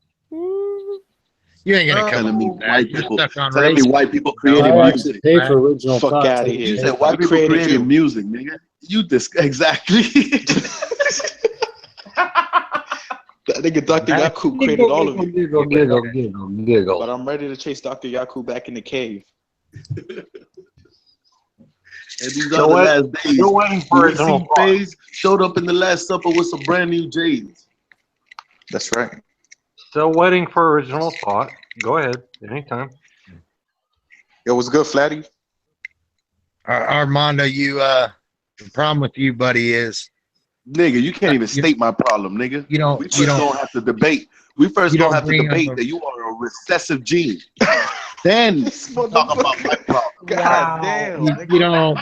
You ain't gonna come Telling me up with that. white You're people. stuck on Telling me race. white people created I actually music. pay for original Fuck thoughts. outta I here. You said get- white We people created created you. music, nigga. Exactly. That nigga Dr. Yaku created all of it. Giggle. But I'm ready to chase Dr. Yaku back in the cave. And these So other what- last days, You're waiting for we original see thought. FaZe showed up in the Last Supper with some brand new J's. That's right. Still waiting for original thought. Go ahead, anytime. Yo, what's good, Flatty? Armando, the problem with you, buddy, is Nigga, you can't even state my problem, nigga. you don't. We first don't have to debate. We first You don't don't have to bring debate up- that you are a recessive gene. Then talk about my problem. God damn.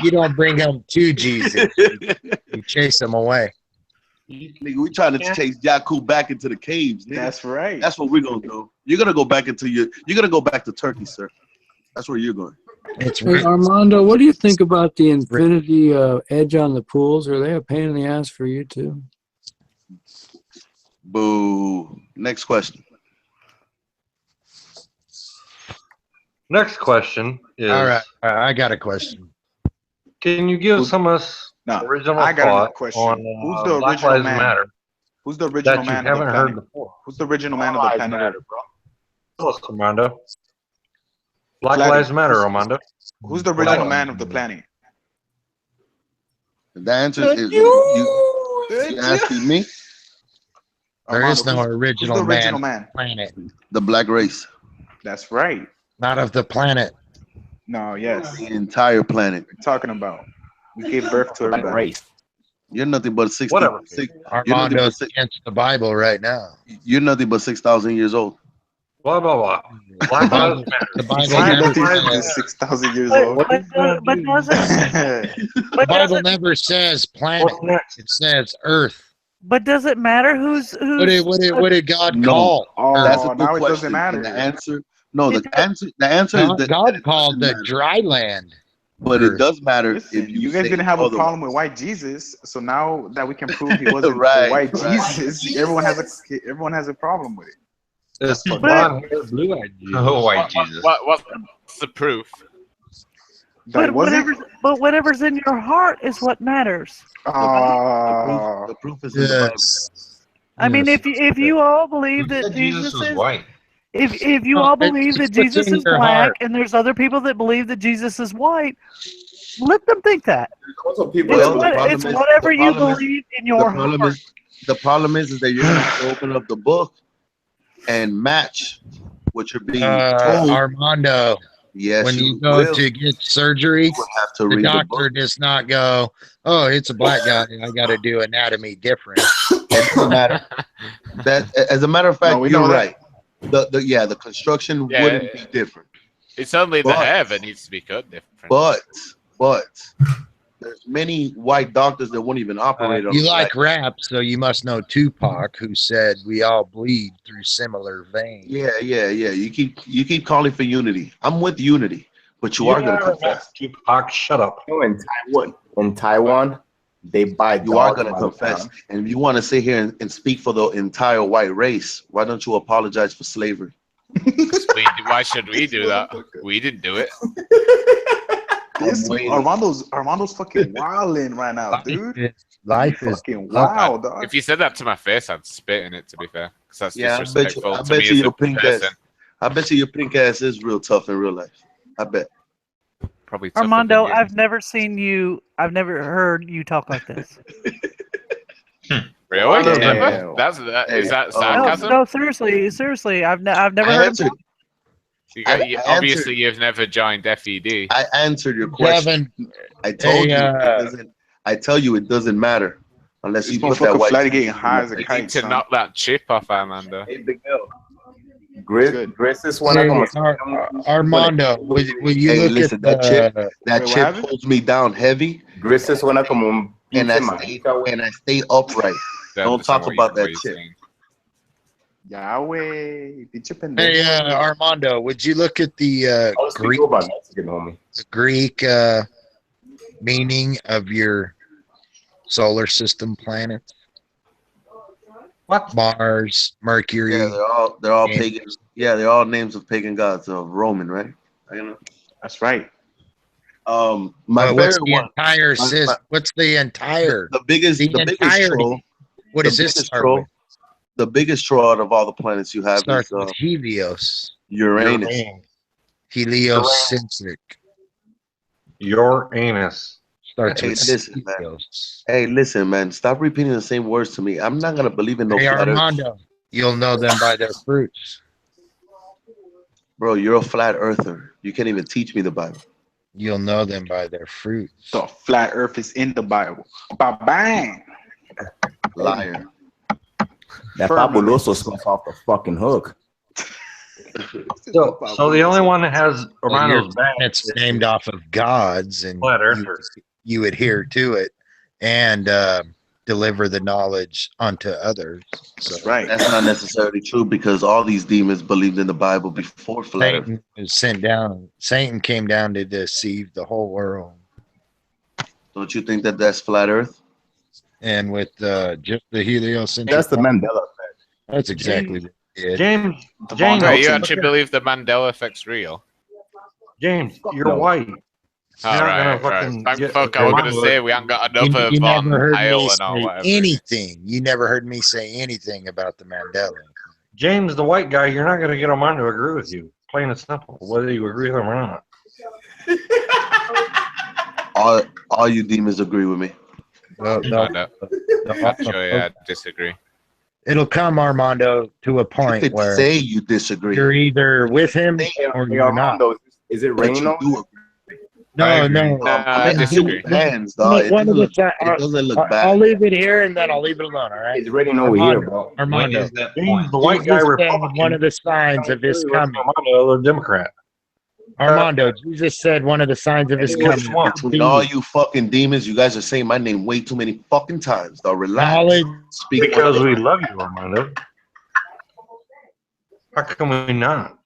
You don't bring up two G's. You chase them away. Nigga, we trying to chase Yaku back into the caves. Nigga. That's right. That's what we're gonna do. You're gonna go back you're gonna go back to Turkey, sir. That's where you're going. It's Hey Armando, what do you think about the Infinity Edge on the pools? Are they a pain in the ass for you too? Boo. Next question. Next question is: all right. I got a question. Can you give some of us original I got thought another question. on Who's the Black original Lives man? Matter Who's the original that you man of the haven't planet? heard before? Who's the original man of the planet? Earth? Tell us, Armando. Black Flatty. Lives Matter, Armando. Who's the original man of the planet? The answer is you asking me? There is no Armando, original, who's the original man. man? Planet. The black race. That's right. Not of the planet. No, yes. The entire planet. We're talking about. We gave birth to everybody. Race. You're nothing but 60. Whatever. You're nothing but Armando's against the Bible right now. You're nothing but 6,000 years old. Blah blah blah. Black Lives Matter. The Bible Black never Lives says, is 6,000 years But old. but, but doesn't the but Bible doesn't never says planet. What's next? It says Earth. but does it matter What did God No. call That's Earth? a Oh, good now it doesn't question. And the matter. answer, no, It the answer is that God it called doesn't the matter. dry land But it Earth. does matter Listen, if you you guys say didn't have a otherwise. problem with white Jesus, so now that we can prove he wasn't Right, a white right. Jesus, everyone has a problem with it. This But- blonde-haired, blue-eyed Jesus. Oh, white Jesus. What's the proof? That but wasn't. whatever's in your heart is what matters. The proof is in the Bible. Yes. I mean, Yes. if you all Who believe that said Jesus was is white? if you No, all it's believe that what's Jesus in is your black heart. and there's other people that believe that Jesus is white, let them think that. Also, people Well, that the It's problem is- whatever the you problem is- believe in The your problem heart. is that you're gonna have to open up the book and match what you're being told. Armando, Yes, when you you go will. to get surgery, You will have to the read the doctor book. does not go, "Oh, it's a black guy. I got to do anatomy different." It doesn't matter. That, as a matter of fact, No, we you're know that. right. The construction Yeah. wouldn't be different. It's only the But- hair that needs to be cut different. But there's many white doctors that won't even operate on You a like black- rap, so you must know Tupac, who said, "We all bleed through similar veins." Yeah. You keep calling for unity. I'm with unity, but you are gonna confess. Tupac, shut up. In Taiwan, they buy You are dogs gonna by the confess. pound. And if you want to sit here and speak for the entire white race, why don't you apologize for slavery? Why should we do that? We didn't do it. This Armando's fucking wilding right now, dude. Life is Fucking wild, dog. If you said that to my face, I'd spit in it. To be fair, because that's Yeah, disrespectful I to bet me you as your a pink ass. person. I bet you your pink ass is real tough in real life. I bet. Probably tougher Armando, than you. I've never heard you talk like this. Really? Damn. Never? Is that sarcasm? No, seriously, I've never heard him talk. Obviously, you've never joined FED. I answered your question. Kevin, I told hey, you it doesn't. I tell you it doesn't matter unless This you put that motherfucker white. flat t-shirt getting in high your as a face. You need kite, to son. knock that chip off, Armando. Hey, Big L. Gris is one Armando, will you Hey, look listen, at that chip, the that Wait, what chip happened? holds me down heavy, Gris suena como un and pinche marica, I stay upright. Don't talk about that chip. Yahweh, pinche pendejo. Hey, Armando, would you look at the I was Greek, speaking about Mexican, homie. meaning of your solar system planets? What? Mars, Mercury. Yeah, they're all Venus. pagan. Yeah, they're all names of pagan gods of Roman, right? That's right. My What's favorite the one. entire system? What's the entire? The biggest entirety. troll. What the does this biggest start troll, with? The biggest troll out of all the planets you have Starts is with Helios. Uranus. Heliocentric. Your anus. Starts Hey, with listen, man. Helios. Hey, listen, man. Stop repeating the same words to me. I'm not gonna believe in no Hey, flat Earth. Armando, you'll know them by their fruits. Bro, you're a flat earther. You can't even teach me the Bible. You'll know them by their fruits. The flat earth is in the Bible. Bang. Liar. That fabuloso comes off the fucking hook. So the only one that has Armando's back It's named off of gods, and Flat Earther. you adhere to it and deliver the knowledge unto others. So That's right. That's not necessarily true because all these demons believed in the Bible before flat Earth. Satan was sent down. Satan came down to deceive the whole world. Don't you think that that's flat Earth? And with just the heliocentric, That's the Mandela effect. that's exactly what it did. James, Wait, you actually believe the Mandela effect's real? James, you're No. white. All You're not right, gonna right. fucking Thank get- fuck, I was gonna Armando- say we ain't got another You Von never heard me Halen or say whatever. anything. You never heard me say anything about the Mandela. James, the white guy, you're not going to get Armando to agree with you. Plain and simple. Whether you agree with him or not. All you demons agree with me. Well, I don't. Actually, I disagree. It'll come, Armando, to a You point could where say you disagree. you're either with him Hey, or hey, you're not. Armando, is it But raining you over do there? agree. No, I disagree. Hands, dog. It One of doesn't the look. It doesn't look bad. I'll leave it here and then I'll leave it alone. All right. It's written over here, bro. Armando. When is that James, point? the white guy Jesus said Republican. one of the signs of his coming. Armando, the Democrat. Armando, Jesus said one of the signs of his Which coming. one? Between all you fucking demons, you guys are saying my name way too many fucking times, dog. Relax. Knowledge. Speak Because one we thing. love you, Armando. How come we not?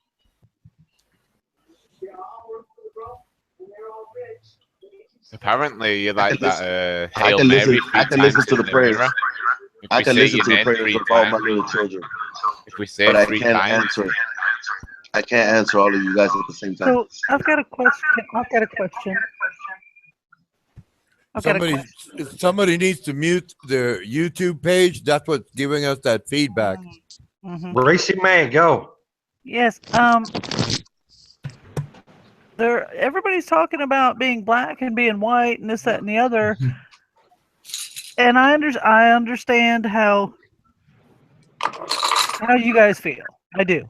Apparently, you like that I Hail can listen. Mary I can listen to the prayers. mirror. If I we can say listen your to the name prayers 3 of all my times, little children, if we say but it I 3 can't times, answer. I can't answer all of you guys at the same time. So I've got a question. I've got a question. I've got a Somebody, question. somebody needs to mute their YouTube page. That's what's giving us that feedback. Racy May, go. Yes. Everybody's talking about being black and being white and this, that, and the other. And I understand how you guys feel. I do.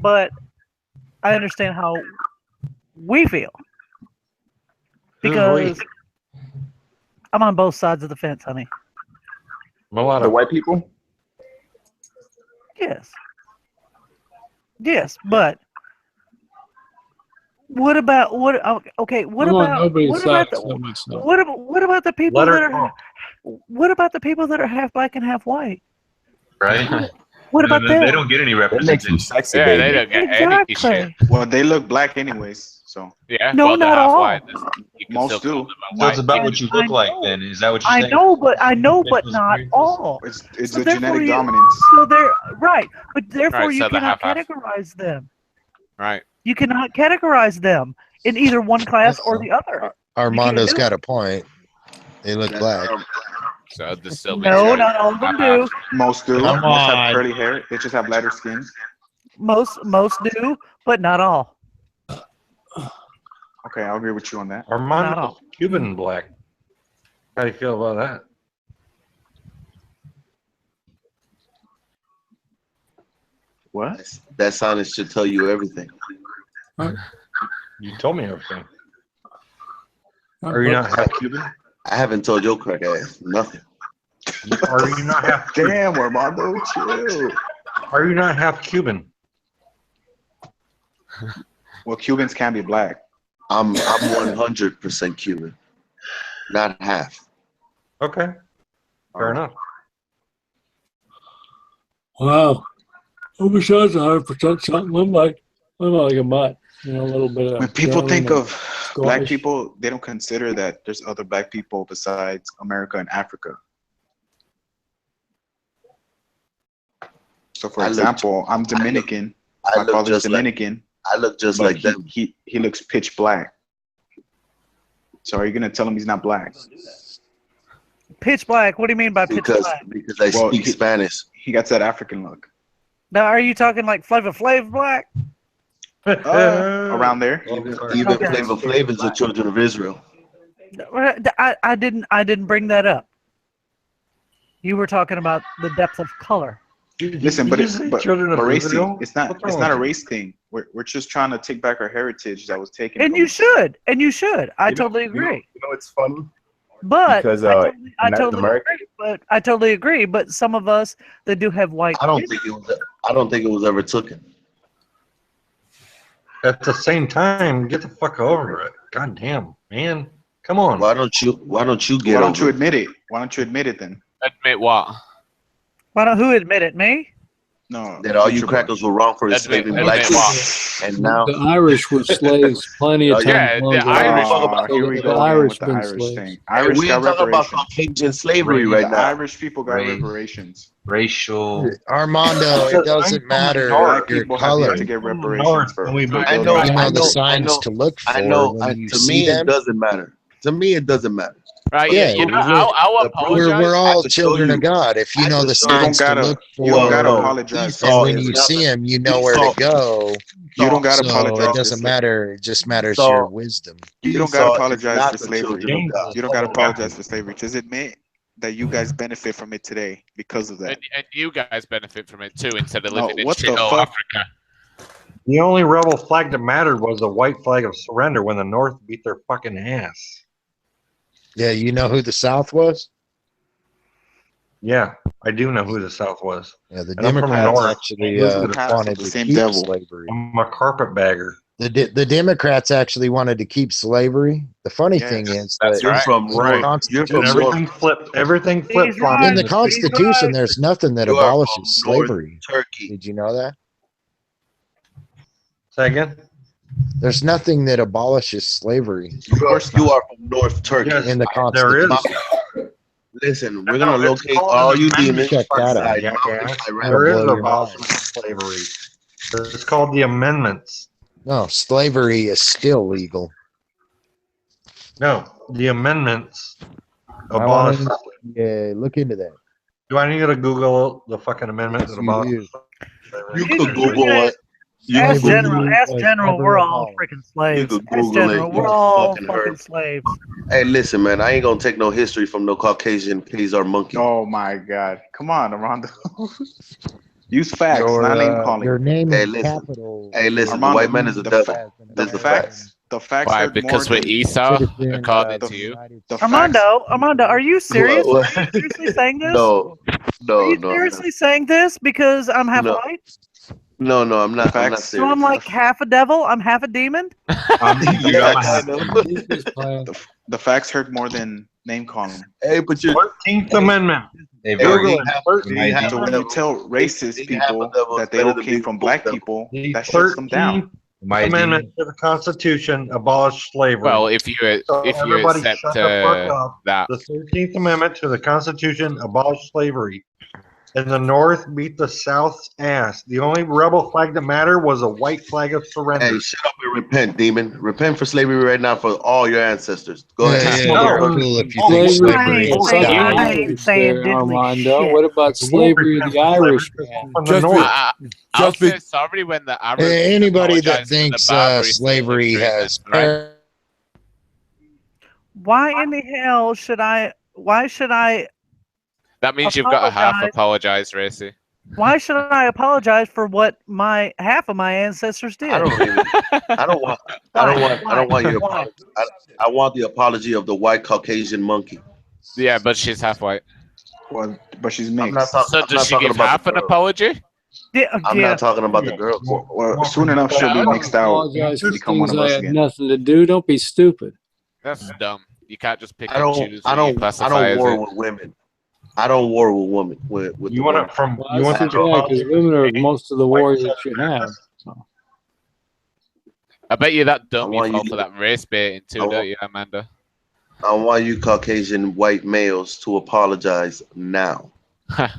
But I understand how we feel. Because I'm on both sides of the fence, honey. The white people? Yes. Yes, but what about okay, what I'm on about nobody's what side about the except myself. what about the people Let her that are talk. what about the people that are half black and half white? Right? What about They them? don't get any That makes them representation. sexy, yeah, baby. they don't get any shit. Exactly. Well, they look black anyways, so Yeah, No, well, they're not half all. white. You can most still call do. them a So white it's about people. what you look like then. Is that what you're I saying? know, but not all. It's So a therefore genetic you- dominance. So they're right, but therefore Right, you so they're cannot half-half. categorize them. Right. You cannot categorize them in either one class or the other. Armando's do got a point. They look black. So there's still No, mixed not all of them do. Most do. Come Most have on. curly hair. They just have lighter skin. Most do, but not all. Okay, I'll agree with you on that. Not Armando, all. Cuban black. How do you feel about that? What? That silence should tell you everything. You told me everything. Are you not half Cuban? I haven't told your crack ass nothing. Are you not half Cuban? Damn, Armando, chill. Are you not half Cuban? Well, Cubans can be black. I'm 100% Cuban, not half. Okay. Fair enough. Wow. I wish I was 100% something. I'm like a mutt. You know, a little bit of. When people brown think and of black squash. people, they don't consider that there's other black people besides America and Africa. So, for I look- example, I'm Dominican. I My look father's just like Dominican. I look just but like them. He looks pitch black. So are you gonna tell him he's not black? Pitch black. What do you mean by pitch Because black? I Well, speak Spanish. He got that African look. Now, are you talking like Flavor Flav black? Around there. Even Okay. Flavor Flav is the children of Israel. I didn't bring that up. You were talking about the depth of color. Listen, but children of racy, Israel? it's not What's wrong it's not a with you? race thing. We're just trying to take back our heritage that was taken. And from you us. should. And you should. I totally You know, agree. it's funny? But Because I in Latin totally America, agree. But I totally agree. But some of us that do have white. I don't think it was ever taken. At the same time, get the fuck over it. God damn, man. Come on. Why don't you get Why don't over you it? admit it? Why don't you admit it then? Admit what? Why don't who admit it? Me? No. That all you future crackers were wrong for enslaving black admit people, what? and now The Irish were slaves plenty of Yeah, times. the longer. Irish- So Here we the go again Irish with the been Irish slaves. thing. Hey, Irish we got ain't talking about reparations. Caucasian slavery The right now. Irish people got reparations. Racial. Armando, it doesn't matter Black your people have yet color. to get North, reparations for and we might- I building know, You know I the know, I signs know, to look for I know. when you To see me, it them. doesn't matter. To me, it doesn't matter. Right, Yeah, you know, we're- I'll the proof- apologize. We're I all could show children you. of God. If you I know could the show You don't signs to gotta. look You don't for, gotta No, apologize. Esau for and when is you slavery. see nothing. them, you know where to go. You don't gotta So it apologize for doesn't slavery. matter. It just matters Esau- your wisdom. You don't gotta Esau is apologize not for the slavery. children of God. You don't gotta apologize for slavery. Just admit that you guys benefit from it today because of that. And you guys benefit from it too instead of No, living in what the shithole fuck? Africa. The only rebel flag that mattered was the white flag of surrender when the North beat their fucking ass. Yeah, you know who the South was? Yeah, I do know who the South was. Yeah, the And I'm from the Democrats North. actually Listen to wanted the to same keep devil. slavery. I'm a carpetbagger. The Democrats actually wanted to keep slavery. The funny thing is That's that right. From Right. North. You're from And North. everything flip He's flopped. right. in the He's Constitution, right. there's nothing that You are abolishes from North slavery. Turkey. Did you know that? Say again? There's nothing that abolishes slavery You are from North Turkey. Yes, in the there is. Constitution. Listen, we're No, gonna it's locate called all an you amendment. demons Check that out. inside mountains, Jackass. Iraq. There is blow your abolishment of slavery. It's called the amendments. No, slavery is still legal. No, the amendments I abolish. want to look into that. Do I need to Google the fucking amendment that Yes, you abolishes do. slavery? You could Google it. You Ask could General. Google Ask was General. never We're all abolished. freaking slaves. could Ask Google General. it, We're you all fucking fucking herb. slaves. Hey, listen, man. I ain't gonna take no history from no Caucasian Khazar monkey. Oh my God! Come on, Armando. Use facts, not name calling. Your name Hey, is listen. capital. Hey, listen. Armando, the white man is a the devil. fa- That's the the fact. facts. The facts Why? hurt more Because we're than Esau, Citizen, according the to you. United the facts. Armando, are you serious? What? Are you seriously saying this? No, Are no, you no, I'm seriously saying this because I'm half No. white? no, no. I'm not. I'm not Facts. So I'm serious. like half a devil. I'm half a demon. Yeah, facts. kind of. The facts hurt more than name calling. Hey, but you're 14th Amendment. Google it. So when you tell racist people that they all came from black people, The that shuts them down. 13th Amendment to the Constitution abolished slavery. Well, if you So everybody accept shut the fuck up. that, The 13th Amendment to the Constitution abolished slavery. And the North beat the South's ass. The only rebel flag that mattered was a white flag of surrender. Hey, shut up and repent, demon. Repent for slavery right now for all your ancestors. Go ahead. You're cool if you think slavery is I dying. ain't saying diddly Armando. shit. What about slavery of the Irish man? From the Just North. I'll Just be- say sorry when the Arabs Anybody that apologize for the thinks Barbary slavery slave has treatment, right? Why in the hell should I? Why should I? That means you've got to half apologize, Racy. Why should I apologize for what my half of my ancestors did? I don't want your apology. I want the apology of the white Caucasian monkey. Yeah, but she's half white. Well, but she's I'm mixed. not talking. So I'm does not she talking give about half the an girls. apology? I'm not talking about the girls. Well, soon enough she'll be mixed out Apologize and for become one things of I us had again. nothing to do. Don't be stupid. That's dumb. You can't just pick I and don't. choose. I who you don't. I classify don't as war it. with women. I don't war with women. With You the want women. it from Well, you want that's the too bad because women are most of the warriors that you have. I bet you that dumb I you want fall you- for that race baiting too, I don't want- you, Amanda? I want you Caucasian white males to apologize now.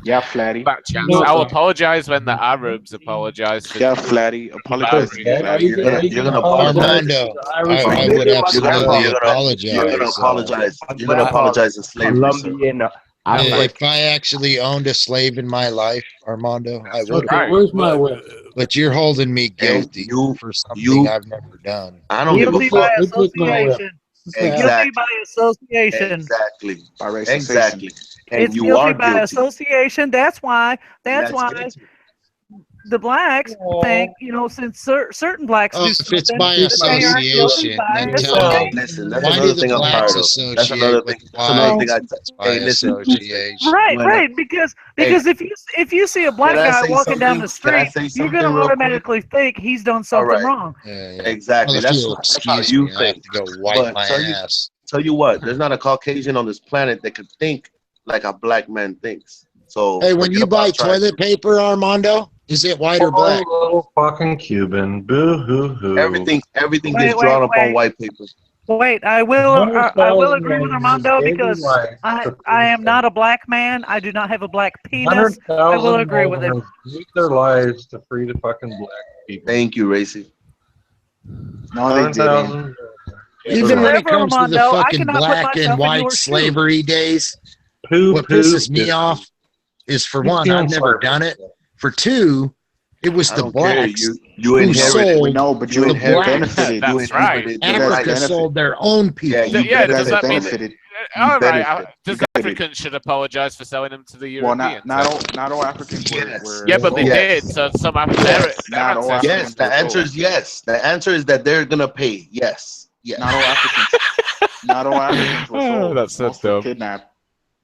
Yeah, Flatty. Fat chance. No, I'll sir. apologize when the Arabs apologize for Yeah, Flatty. Apologize to me, Barbary. Flatty. You're gonna apologize. Armando, I would absolutely apologize. You're gonna apologize. You're gonna apologize in slavery, sir. If I actually owned a slave in my life, Armando, I would. Okay, where's my whip? But you're holding me Hey, guilty for something you- I've never done. I don't give a Guilty fuck. by association. Guilty Exactly. by association. Exactly. By race Exactly. And It's you guilty are by guilty. association. That's why. That's That's why guilty. the blacks think, since certain blacks do Oh, if it's something, by that they are guilty association, by then tell me, Listen, that's why do another the thing I'm blacks tired of. That's associate another with thing. That's another thing whites I. by Hey, listen. association? Right, When- right. Because Hey, if you see a black can I guy say walking down the something? Can I street, say you're gonna something real quick? automatically think he's done All something right. wrong. Yeah. Exactly. Well, if That's you'll how excuse you me, I have think. to go wipe But my ass. tell you what, there's not a Caucasian on this planet that could think like a black man thinks. So Hey, when forget you buy about trying toilet paper, Armando, is it white or black? Oh, little fucking Cuban. Boo hoo hoo. Everything Wait, gets drawn up on wait. white paper. Wait, I will agree with Armando because I am not a black man. I do not have a black penis. I will agree with it. Beat their lives to free the fucking black people. Thank you, Racy. No, they didn't. 100,000. Even when it comes to the Armando, I fucking cannot put black myself and in white your shoes. slavery days, Poo, what poo, pisses me poo. off is, for You one, feel I've never sorry. done it. For two, it was I the don't care. blacks You who inherited. sold No, but You you inherited. benefited. That's right. The You guys Africa benefit. sold their own people. Yeah, you Yeah, You guys does that mean benefited. all right. benefit. Just Africans should apologize for selling them to the Well, Europeans. not all Africans were. Yeah, but they Yes. did. So some Yes. Not all ancestors. Yes. The answer is yes. The answer is that they're gonna pay. Yes. Yes. Not all Africans. Not all Africans were sold. That's so Most were dumb. kidnapped.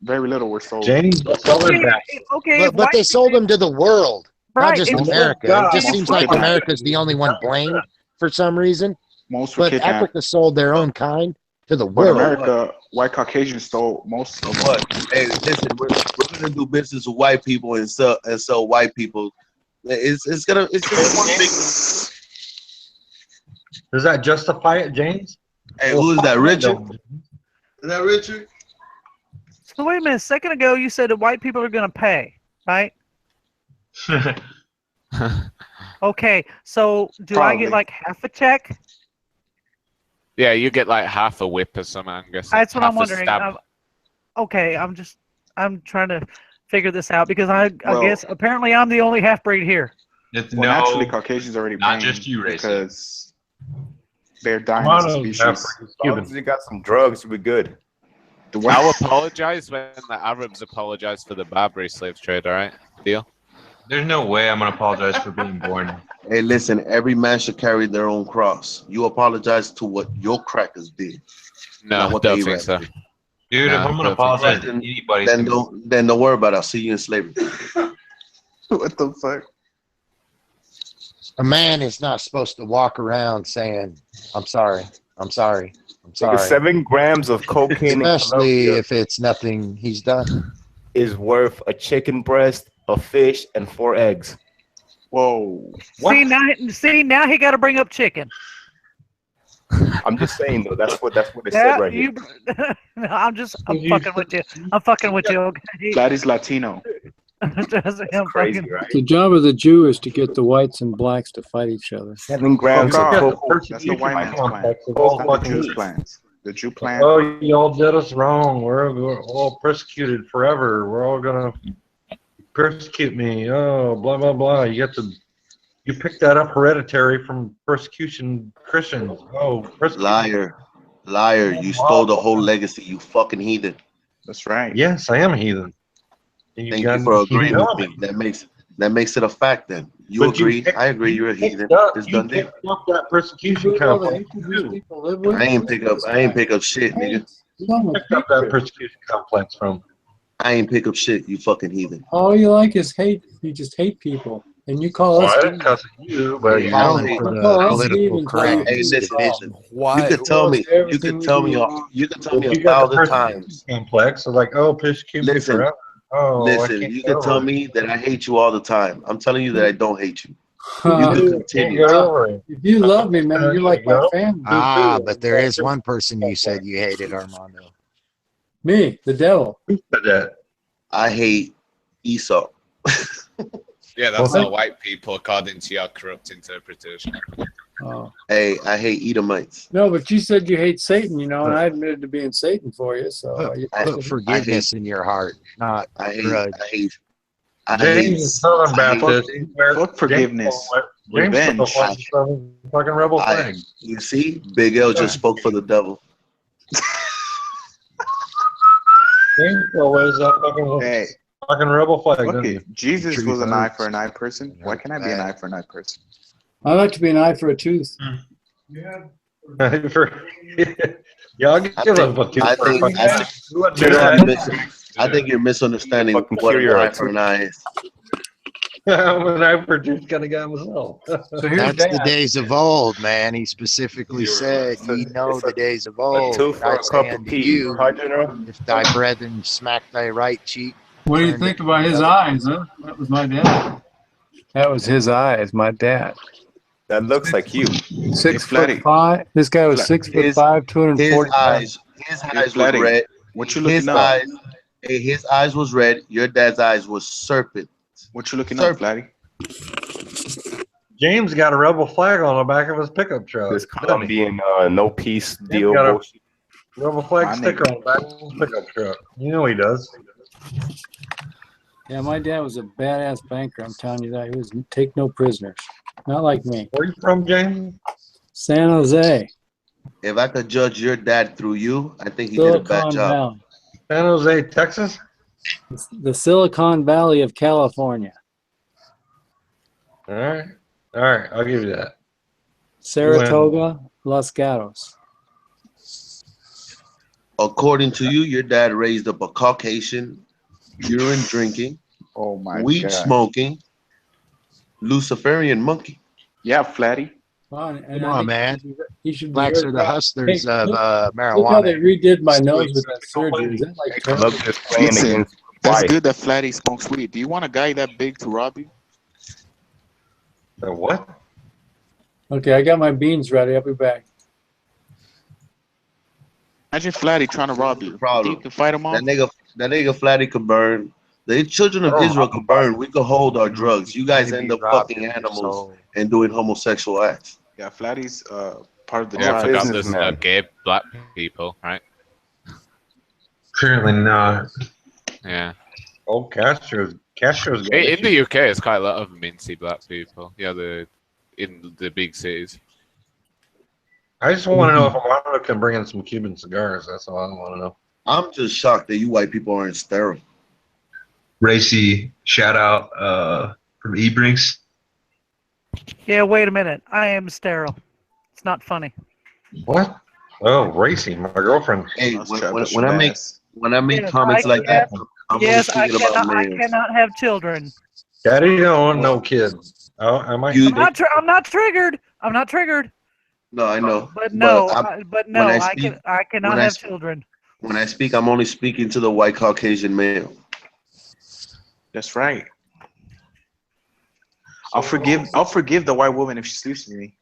Very little were sold. James, Okay, But they sold them to the world, not Right, just it's- America. God, It just most seems were like kidnapped. America's the only one blamed for some reason. Most were But kidnapped. Africa sold their own kind to the But world. America, white Caucasians stole most of What? Hey, listen, we're gonna do business with white people and sell white people. It's just one big. Does that justify it, James? Hey, who is that, Richard? Is that Richard? So wait a minute. A second ago, you said that white people are going to pay, right? Okay. So do I get Probably. like half a check? Yeah, you get like half a whip or something. I'm guessing. That's what Half I'm a wondering. stab. Okay, I'm trying to figure this out because I Well- guess apparently I'm the only half breed here. Well, naturally, Caucasians already not paying just you, Racy. because they're dying as a species. As long as you got some drugs, you'll be good. I'll apologize when the Arabs apologize for the Barbary slave trade. All right, deal. There's no way I'm gonna apologize for being born. Hey, listen, every man should carry their own cross. You apologize to what your crackers did. No, not what don't the think Arabs so. did. Dude, No, if I'm gonna don't think apologize so. to anybody, Then don't worry about it. I'll see you in slavery. What the fuck? A man is not supposed to walk around saying, I'm sorry, I'm sorry, I'm sorry. 7 grams of cocaine, in Especially Colombia if it's nothing he's done. is worth a chicken breast, a fish, and 4 eggs. Whoa. See now he got to bring up chicken. I'm just saying though. That's what it Yeah, said right here. No, I'm fucking with you. I'm fucking with you. Okay. That is Latino. That's crazy, right? The job of the Jew is to get the whites and blacks to fight each other. 7 grams Fuck of off. cocaine. That's the white man's plan. Complex of That's all not the fucking- Jew's plans. The Jew plan. Oh, y'all did us wrong. We're all persecuted forever. We're all gonna persecute me. Oh, blah blah blah. You picked that up hereditary from persecution Christians. Oh, Liar. You stole the whole legacy, you fucking heathen. That's right. Yes, I am a heathen. And Thank got- you for agreeing know with it. me. That makes it a fact then. You But you agree. picked- I agree. You're a picked heathen. up- It's you done deal. picked up that persecution complex. too. I ain't pick up shit, nigga. Picked up that persecution complex from. I ain't pick up shit, you fucking heathen. All you like is hate. You just hate people. And you call Well, us I didn't cuss at you, but Yeah, you I know, don't hate You call us Stevens, Hey, listen, you could tell me if you a got the thousand persecution times. complex, so like, oh, persecute me Listen, forever. Oh, I Listen, can't you get can tell over it. me that I hate you all the time. I'm telling you that I don't hate you. You Uh, can Can't continue. get over it. If you love me, man, you're like my Go. family. But there is one person you said you hated, Armando. Me, the devil. Who said that? I hate Esau. Yeah, that's Well, not white people according to your corrupt interpretation. Oh. Hey, I hate Edomites. No, but you said you hate Satan, and I admitted to being Satan for you. So Put forgiveness in your heart, not grudge. James is Southern Baptist. Fuck forgiveness. James Revenge. fucking rebel flag. You see, Big L just spoke for the devil. James always fucking rebel flag. Look doesn't it, he? Jesus was an eye for an eye person. Why can't I be an eye for an eye person? I like to be an eye for a tooth. Yeah, I'll give up a tooth for a fucking eye. I think you're misunderstanding Fucking what an cure eye your for an eye is. I'm an eye for a tooth kind of guy myself. So here's That's the Dad. days of old, man. He specifically said, "Ye know the days of old." tooth for I a cup say of unto tea. you, Hi, General. if thy brethren smack thy right cheek. What do you turn think to about the his other. eyes, huh? That was my dad. That was his eyes, my dad. That looks like you. 6'5". This guy was 6'5", 240 pounds. His eyes was red. What you His looking up? eyes, his eyes was red. Your dad's eyes was serpent. What you looking up, Flatty? James got a rebel flag on the back of his pickup truck. This Colombian no peace deal got a bullshit. rebel flag My sticker on the back of his pickup truck. You know he does. Yeah, my dad was a badass banker. I'm telling you that. He was take no prisoners. Not like me. Where you from, James? San Jose. If I could judge your dad through you, I think he did a bad Silicon job. Valley. San Jose, Texas. It's the Silicon Valley of California. All right. All right. I'll give you that. Saratoga, Los Gatos. According to you, your dad raised up a Caucasian, urine drinking, Oh my weed gosh. smoking, Luciferian monkey. Yeah, Flatty. And Come I on, think man. he should be Blacks very are the proud. hustlers Hey, of look how they marijuana. redid my nose with that surgery. Is that like terrible? Love just playing Listen, against that's White. good that Flatty smokes weed. Do you want a guy that big to rob you? What? Okay, I got my beans ready. I'll be back. Imagine Flatty trying to rob you. Do you Problem. can fight him off? That nigga Flatty could burn. The children of Israel could burn. We could hold our drugs. You guys end up fucking animals and doing homosexual acts. Yeah, Flatty's part of the Yeah, I tribe. forgot there's no gay black people, right? Apparently not. Yeah. Oh, Castro's got In the issues. UK, it's quite a lot of mincy black people. Yeah, in the big cities. I just want to know if Armando can bring in some Cuban cigars. That's all I want to know. I'm just shocked that you white people aren't sterile. Racy shout out from eBrinks. Yeah, wait a minute. I am sterile. It's not funny. What? Oh, Racy, my girlfriend. Hey, when I make Yes, comments like that, I'm yes, only speaking about I males. cannot have children. Daddy don't want no kids. Oh, I might. I'm not triggered. I'm not triggered. No, I know. But no, when I I speak- cannot when I have speak- children. When I speak, I'm only speaking to the white Caucasian male. That's right. I'll forgive the white woman if she sleeps with me.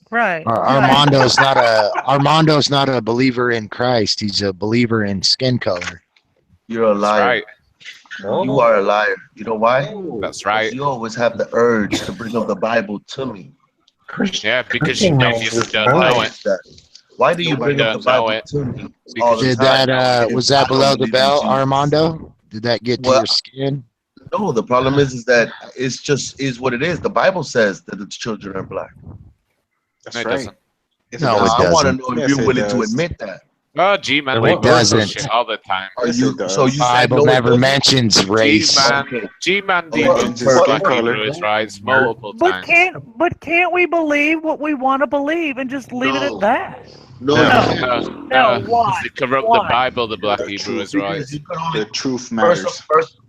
Right. Armando's not a believer in Christ. He's a believer in skin color. You're a liar. Right. You are a liar. You know why? That's right. You always have the urge to bring up the Bible to me. Yeah, because you obviously don't know it. Why do you bring up the Bible to me all the Did time? that was that I don't below the believe in belt, Jesus. Armando? Did that get to Well, your skin? No, the problem is that it's just is what it is. The Bible says that the children are black. That's No, it right. doesn't. Yes, No, it does. it I want to doesn't. know if Yes, you're it willing to does. admit that. Oh, G-Man, No, they it doesn't. shit all the time. Are Yes, you? it does. So you said Bible no, it never doesn't? mentions race. G-Man mentions debunks skin Black color. Hebrews rights multiple But times. can't we believe what we want to believe and just leave it at that? No, No, why? they corrupt Why? the Bible, the Black Hebrew Israelites. You could only, The truth matters.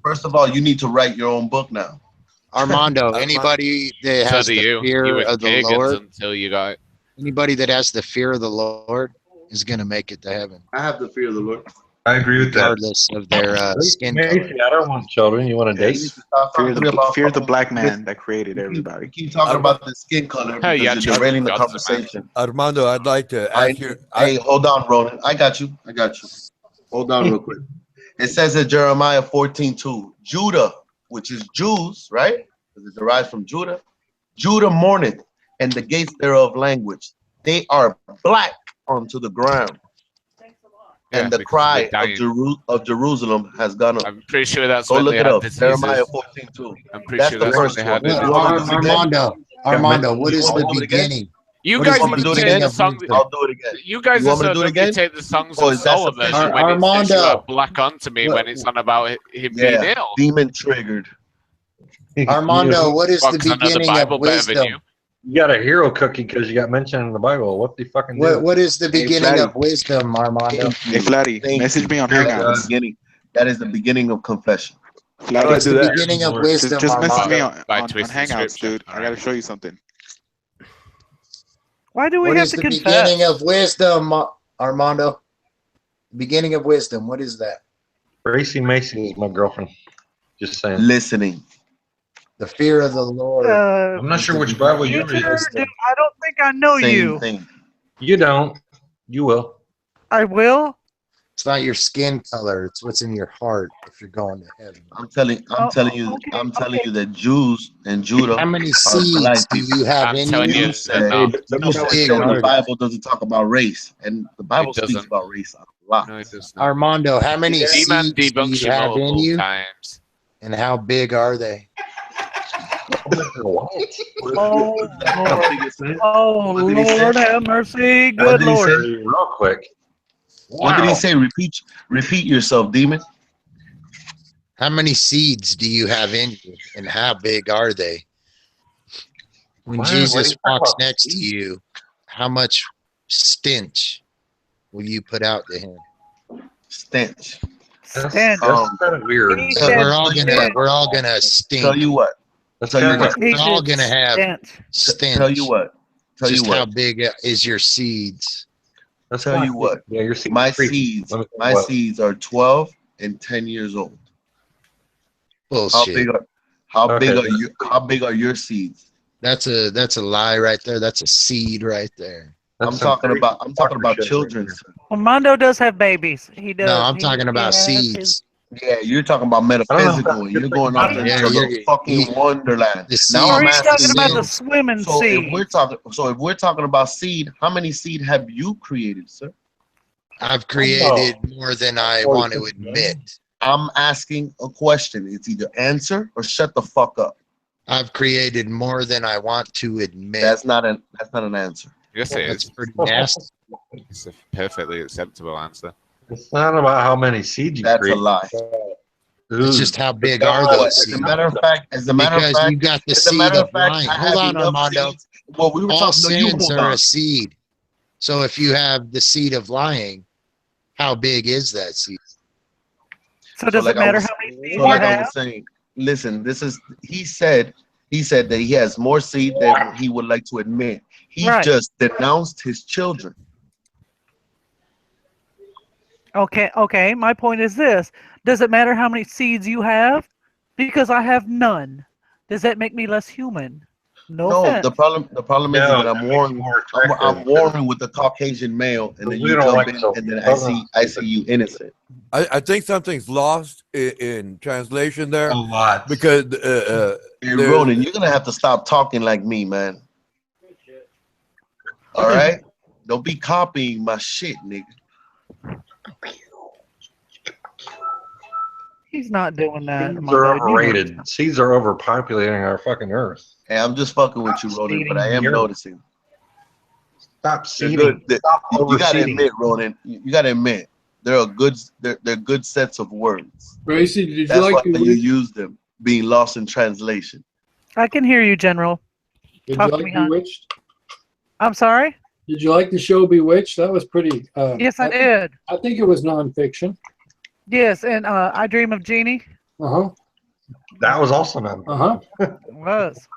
first of all, you need to write your own book now. Armando, anybody that So has do the you. You fear were of the pagans Lord, until you got it. anybody that has the fear of the Lord is going to make it to heaven, I have the fear of the Lord. I agree with that. regardless of their skin color. Macy, I don't want children. You want to You date? need to stop talking to me about Fear the black man that created You everybody. keep talking about the skin color Hey, because yeah, you're children derailing the of God's conversation. Armando, I'd like to ask you. Hey, hold on, Roland. I got you. Hold on real quick. It says in Jeremiah 14:2, Judah, which is Jews, right? Because it derives from Judah. Judah mourneth, and the gates thereof language. They are black unto the ground. Yeah, And the because cry they're dying. of Jerusalem has gone up. I'm pretty sure that's Go when look they it had up. diseases. Jeremiah 14:2. I'm pretty That's sure the that's when first they one. had the You want me to diseases. do it again? Armando, what is You the want me to do it again? beginning? You What guys is the want me to do it beginning again? of songs. wisdom? I'll do it again. You guys You are want me to so do it dumb. You again? take the songs Oh, of is that Solomon sufficient? when it says you are Armando. black unto me when it's on about him being Yeah, ill. demon triggered. Armando, what is Well, the 'cause I know the beginning of Bible better than wisdom? you. You got a hero cookie because you got mentioned in the Bible. What do you fucking do? What is the Hey, beginning Flatty. of wisdom, Armando? Hey, Flatty, Thank message you. me on That is the Hangouts. beginning. That is the beginning of confession. Flatty, What's the beginning of wisdom, just message me Armando? By on twisting Hangouts, scripture. dude. I gotta show you something. Why do we What have is to the confess? beginning of wisdom, Armando? Beginning of wisdom. What is that? Racy Macy is my girlfriend. Just saying. Listening. The fear of the Lord. I'm not sure which Bible you read. Dude, I don't think I know Same you. thing. You don't. You will. I will. It's not your skin color. It's what's in your heart if you're going to heaven. I'm telling you that Jews and Judah How many are black seeds do people. you have I'm in telling you? you that no. You said big that are the they? Bible doesn't talk about race, and the Bible speaks doesn't. about race a lot. No, it does not. Armando, how many G-Man seeds do debunks you you have in multiple you? times. And how big are they? Oh, Lord. Oh, What did he say? Lord have mercy. What Good did he Lord. say? Real quick. What did he say? Repeat yourself, demon. How many seeds do you have in you, and how big are they? When What are you Jesus talking walks about next to seeds? you, how much stench will you put out to him? Stench. That's Stench. kind of weird. He So said we're all gonna stink. Tell you what. That's Tell you kind what. of He We're all said gonna have stench. Tell you stench. what. Tell you Just how what. big is your seeds? That's Tell you not what. Yeah, your seeds My are creepy. seeds. Let me tell you My what. seeds are 12 and 10 years old. How Bullshit. big are how Okay, big are that's you how big are your seeds? That's a lie right there. That's a seed right there. That's I'm some talking crazy about shit right children. there. Well, Mondo does have babies. He No, does. I'm talking about has his. seeds. Yeah, you're talking about I don't know if metaphysical, and that's you're going off Yeah, into the fucking wonderland. Now Or I'm he's talking asking about the you. swimming So if seed. we're talking about seed, how many seed have you created, sir? I've created more than I want to admit. I'm asking a question. It's either answer or shut the fuck up. I've created more than I want to admit. That's not an answer. Yes, it That's is. pretty nasty. It's a perfectly acceptable answer. It's not about how many seeds you That's create. a lie. It's just how big Guess are what? those seeds? As a matter of fact, Because you got the seed of lying. I Hold have on, enough Armando. seeds. Well, we were All talking. No, you sins hold are on. a seed. So if you have the seed of lying, how big is that seed? So does like it matter I was, how many seeds so you like I have? was saying, listen, this is he said that he has more seed than he would like to admit. He Right. just denounced his children. Okay. My point is this: does it matter how many seeds you have? Because I have none. Does that make me less human? No offense. The problem is No, that I'm warring I'm warring with the Caucasian male, and then We you don't jump like in, so- and then I see you innocent. I think something's lost in translation there. A lot. Because Hey, Ronan, you're gonna have to stop talking like me, man. All right, don't be copying my shit, nigga. He's not doing that. Seeds Mondo. are You know overrated. Seeds are overpopulating our fucking earth. Hey, I'm just fucking with you, Ronan, but I am Seeding. noticing. Stop They're seeding. good. Stop You gotta overseeding. admit, Ronan. You gotta admit they're good sets of words. Gracie, did you That's like why your you week? use them, being lost in translation. I can hear you, General. Did Talk you to like me, hon. Bewitched? I'm sorry. Did you like the show Bewitched? That was pretty. Yes, I did. I think it was nonfiction. Yes, and I Dream of Jeannie. Uh-huh. That was also not. Uh-huh. It was.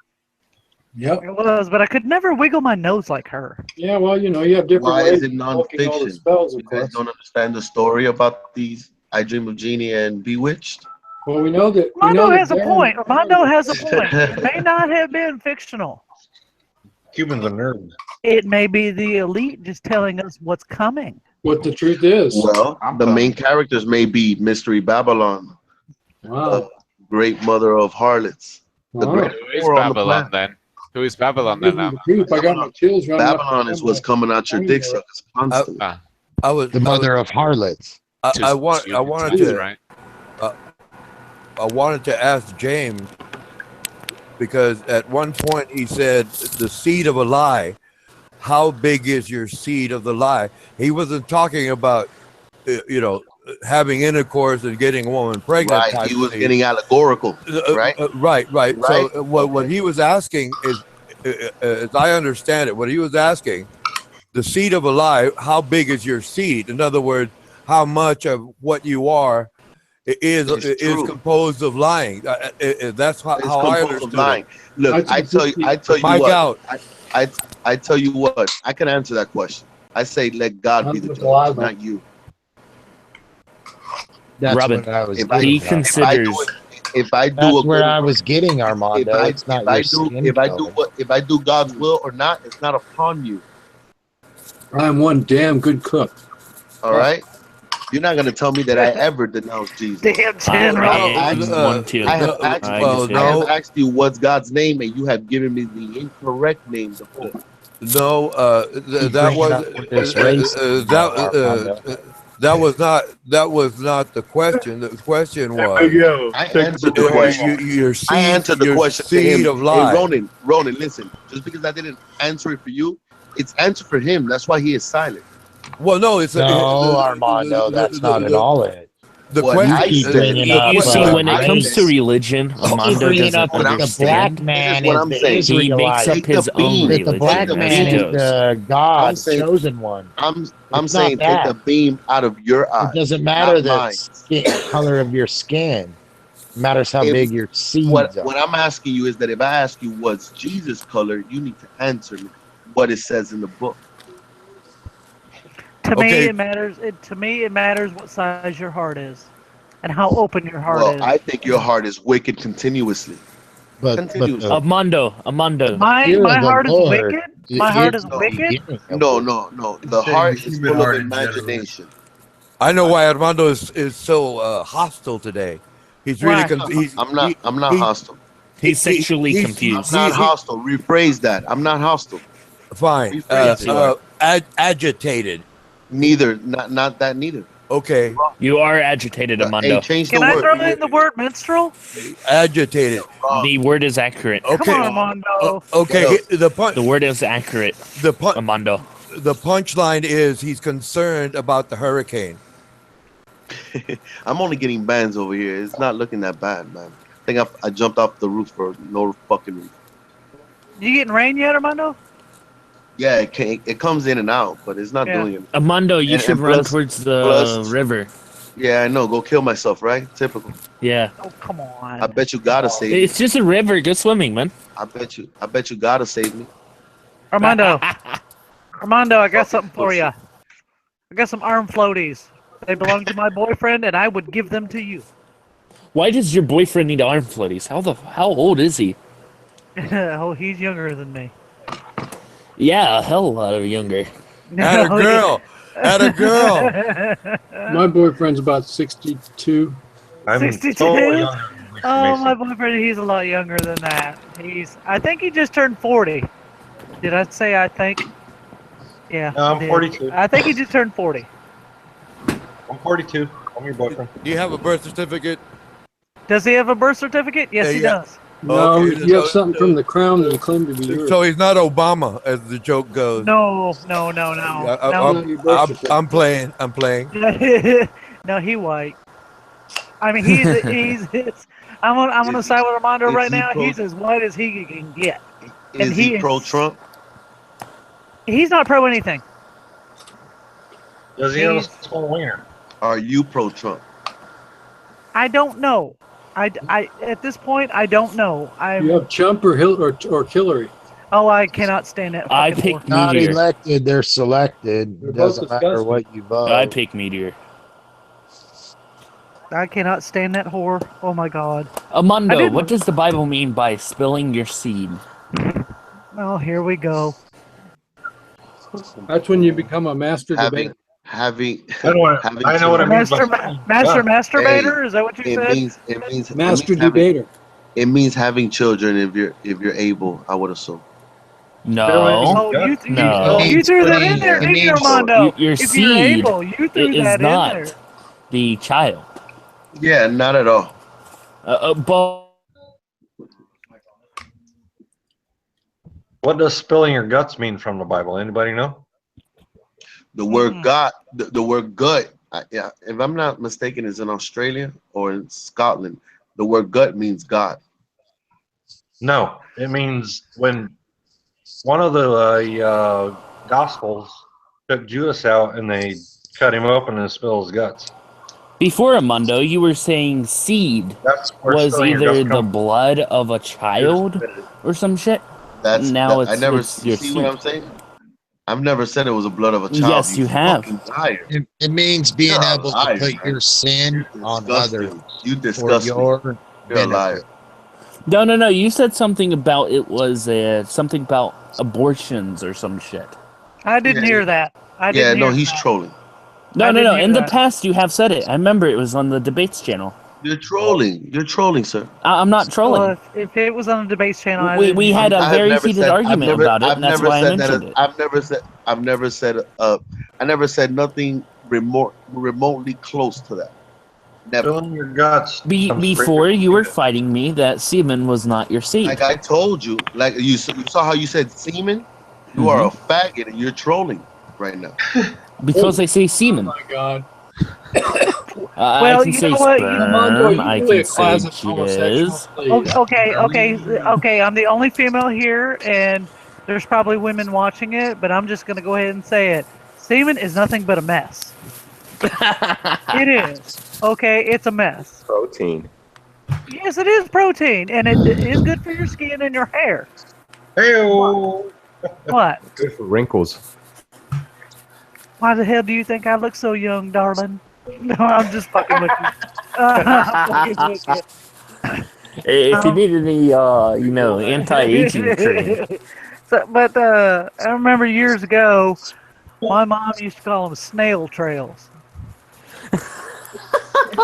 Yep. It was, but I could never wiggle my nose like her. Yeah, well, you know, you have different Why ways is it of invoking all the nonfiction? spells, of You guys course. don't understand the story about these I Dream of Jeannie and Bewitched? Well, we know that Mondo has a Darren- point. Mondo has a point. It may not have been fictional. Cuban's a nerd. It may be the elite just telling us what's coming. what the truth is. Well, the main characters may be Mystery Babylon, Wow. the great mother of harlots, the Wow. great Who is whore on the Babylon planet. then? Who is Babylon Gives then? me the truth. I got my chills running up Babylon and is down what's my- coming out your dick suckers constantly. I was The mother of harlots. I wanted to I wanted to ask James, because at one point he said the seed of a lie. How big is your seed of the lie? He wasn't talking about having intercourse and getting a woman pregnant. Right, type he was seed. getting allegorical, right? Right. Right? So what he was asking is, as I understand it, what he was asking, the seed of a lie, how big is your seed? In other words, how much of what you are is composed of lying. That's how I composed understood of lying. it. Look, I tell you Mike what. out. I tell you what. I can answer that question. I say, let God be the judge, not you. That's Robin, what I was he getting at. considers. If I do That's a where good I work, was getting, Armando. It's not your skin if I color. do God's will or not, it's not upon you. I'm one damn good cook. All right. You're not gonna tell me that I ever denounced Jesus. Damn General. I have asked you what's God's name, and you have given me the incorrect name before. No, that was That was not the question. The question was I answered the question. your seed, I answered the your question to seed him. of Hey, life. Ronan, listen. Just because I didn't answer it for you, it's answered for him. That's why he is silent. Well, no, it's No, Armando, that's not at all it. The What question. I keep said. bringing up, You see, when it I comes to said- religion, Armando bringing doesn't up that the black understand. man what is I'm the saying. He makes Israelite. up Take his the own beam. That the religion black the as he man is beam. goes. the God, I'm saying- chosen one. I'm It's saying not take that. the beam out of your eye. It doesn't matter not the mine. color of your skin. It matters how If- big your seeds What are. I'm asking you is that if I ask you what's Jesus' color, you need to answer me what it says in the book. To me, Okay. it matters. To me, it matters what size your heart is, and how open your heart Well, is. I think your heart is wicked continuously. But Continuously. the Armando, My fear my of the heart is Lord wicked. My heart is the wicked. beginning of No, wisdom. no. The saying heart the is human full of heart in general. imagination. I know why Armando is so hostile today. He's really Why? I'm not hostile. he's sexually I'm confused. not hostile. Rephrase that. I'm not hostile. Fine. Rephrase it. Agitated. Neither. Not that neither. Okay. You are agitated, Hey, Armando. change Can the I word. throw in the word minstrel? Agitated. The word is accurate. Come Okay. on, Armando. Okay. What The punch. The word is accurate, The punch. Armando. The punchline is he's concerned about the hurricane. I'm only getting bands over here. It's not looking that bad, man. I think I jumped off the roof for no fucking reason. You getting rain yet, Armando? Yeah, it comes in and out, but it's not Yeah. doing it. Armando, you And- should and run plus- towards the plus- river. Yeah, I know. Go kill myself, right? Typical. Yeah. Oh, come on. I bet you gotta save me. It's just a river. Go swimming, man. I bet you gotta save me. Armando, Armando, I got Fucking something for pussy. you. I got some arm floaties. They belong to my boyfriend, and I would give them to you. Why does your boyfriend need arm floaties? How old is he? Oh, he's younger than me. Yeah, a hell of a lot younger. At a girl. At a girl. My boyfriend's about 62. I'm 62? so young. Oh, my boyfriend, he's a lot younger than that. I think he just turned 40. Did I say I think? Yeah. No, I'm I did. 42. I think he just turned 40. I'm 42. I'm your boyfriend. Do you have a birth certificate? Does he have a birth certificate? Yes, he Yeah. does. No, Okay, you have something from the crown that you claim to be yours. So he's not Obama, as the joke goes. No. I'm playing. I'm playing. No, he white. I mean, he's I'm gonna side with Armando is right he now. pro- He's as white as he can get. Is And he he pro is- Trump? He's not pro anything. Does he have a He's- small wiener? Are you pro Trump? I don't know. I at this point I don't know. You have Chump or Hillary. I cannot stand that. I fucking pick whore. Not Meteor. elected, they're selected. They're both Doesn't matter disgusting. what you vote. I pick Meteor. I cannot stand that whore. Oh my god. I Armando, did what one. does the Bible mean by spilling your seed? Oh, here we go. That's when you become a master debater. Having I know what having I know what it children. means. by Master God. masturbator? Is that what you It said? means Master having, debater. it means having children if you're able. I would assume. No. Oh, No. you threw that in there, didn't you, Armando? Your If you're seed able, you threw is that not in there. the child. Yeah, not at all. But What does spilling your guts mean from the Bible? Anybody know? The word God, the word gut. Yeah, if I'm not mistaken, is in Australia or in Scotland. The word gut means God. No, it means when one of the Gospels took Judas out and they cut him open and spilled his guts. before Armando, you were saying seed That's where was spilling your either guts the come blood of a child or some shit. Now I never it's your see what seed. I'm saying. I've never said it was the blood of a child. Yes, you have. fucking liar. It means being You're a able liar, to put man. your sin on Disgusting. others You for disgust me. your You're a liar. benefit. No. You said something about it was something about abortions or some shit. I didn't hear that. I didn't no, hear he's that. trolling. No. I didn't hear In the that. past, you have said it. I remember it was on the debates channel. You're trolling. You're trolling, sir. I'm not trolling. Well, if it was on the debates channel, I We didn't hear had it. a I've very never heated said- I've argument never- about it, I've and that's never why I said that mentioned it. I've never said I never said nothing remotely close to that. Never. Filling your guts. Before you were fighting me that semen was not your seed. Like I told you, like you saw how you said semen. You are a faggot and you're trolling right now. Because I say semen. Oh my God. I can say sperm. I can say jizz. Okay. I'm the only female here, and there's probably women watching it, but I'm just gonna go ahead and say it. Semen is nothing but a mess. It is. Okay, it's a mess. Protein. Yes, it is protein, and it is good for your skin and your hair. Hey-o. What? Good for wrinkles. Why the hell do you think I look so young, darling? No, I'm just fucking with you. I'm fucking with you. If you need any, anti-aging cream. But I remember years ago, my mom used to call them snail trails. We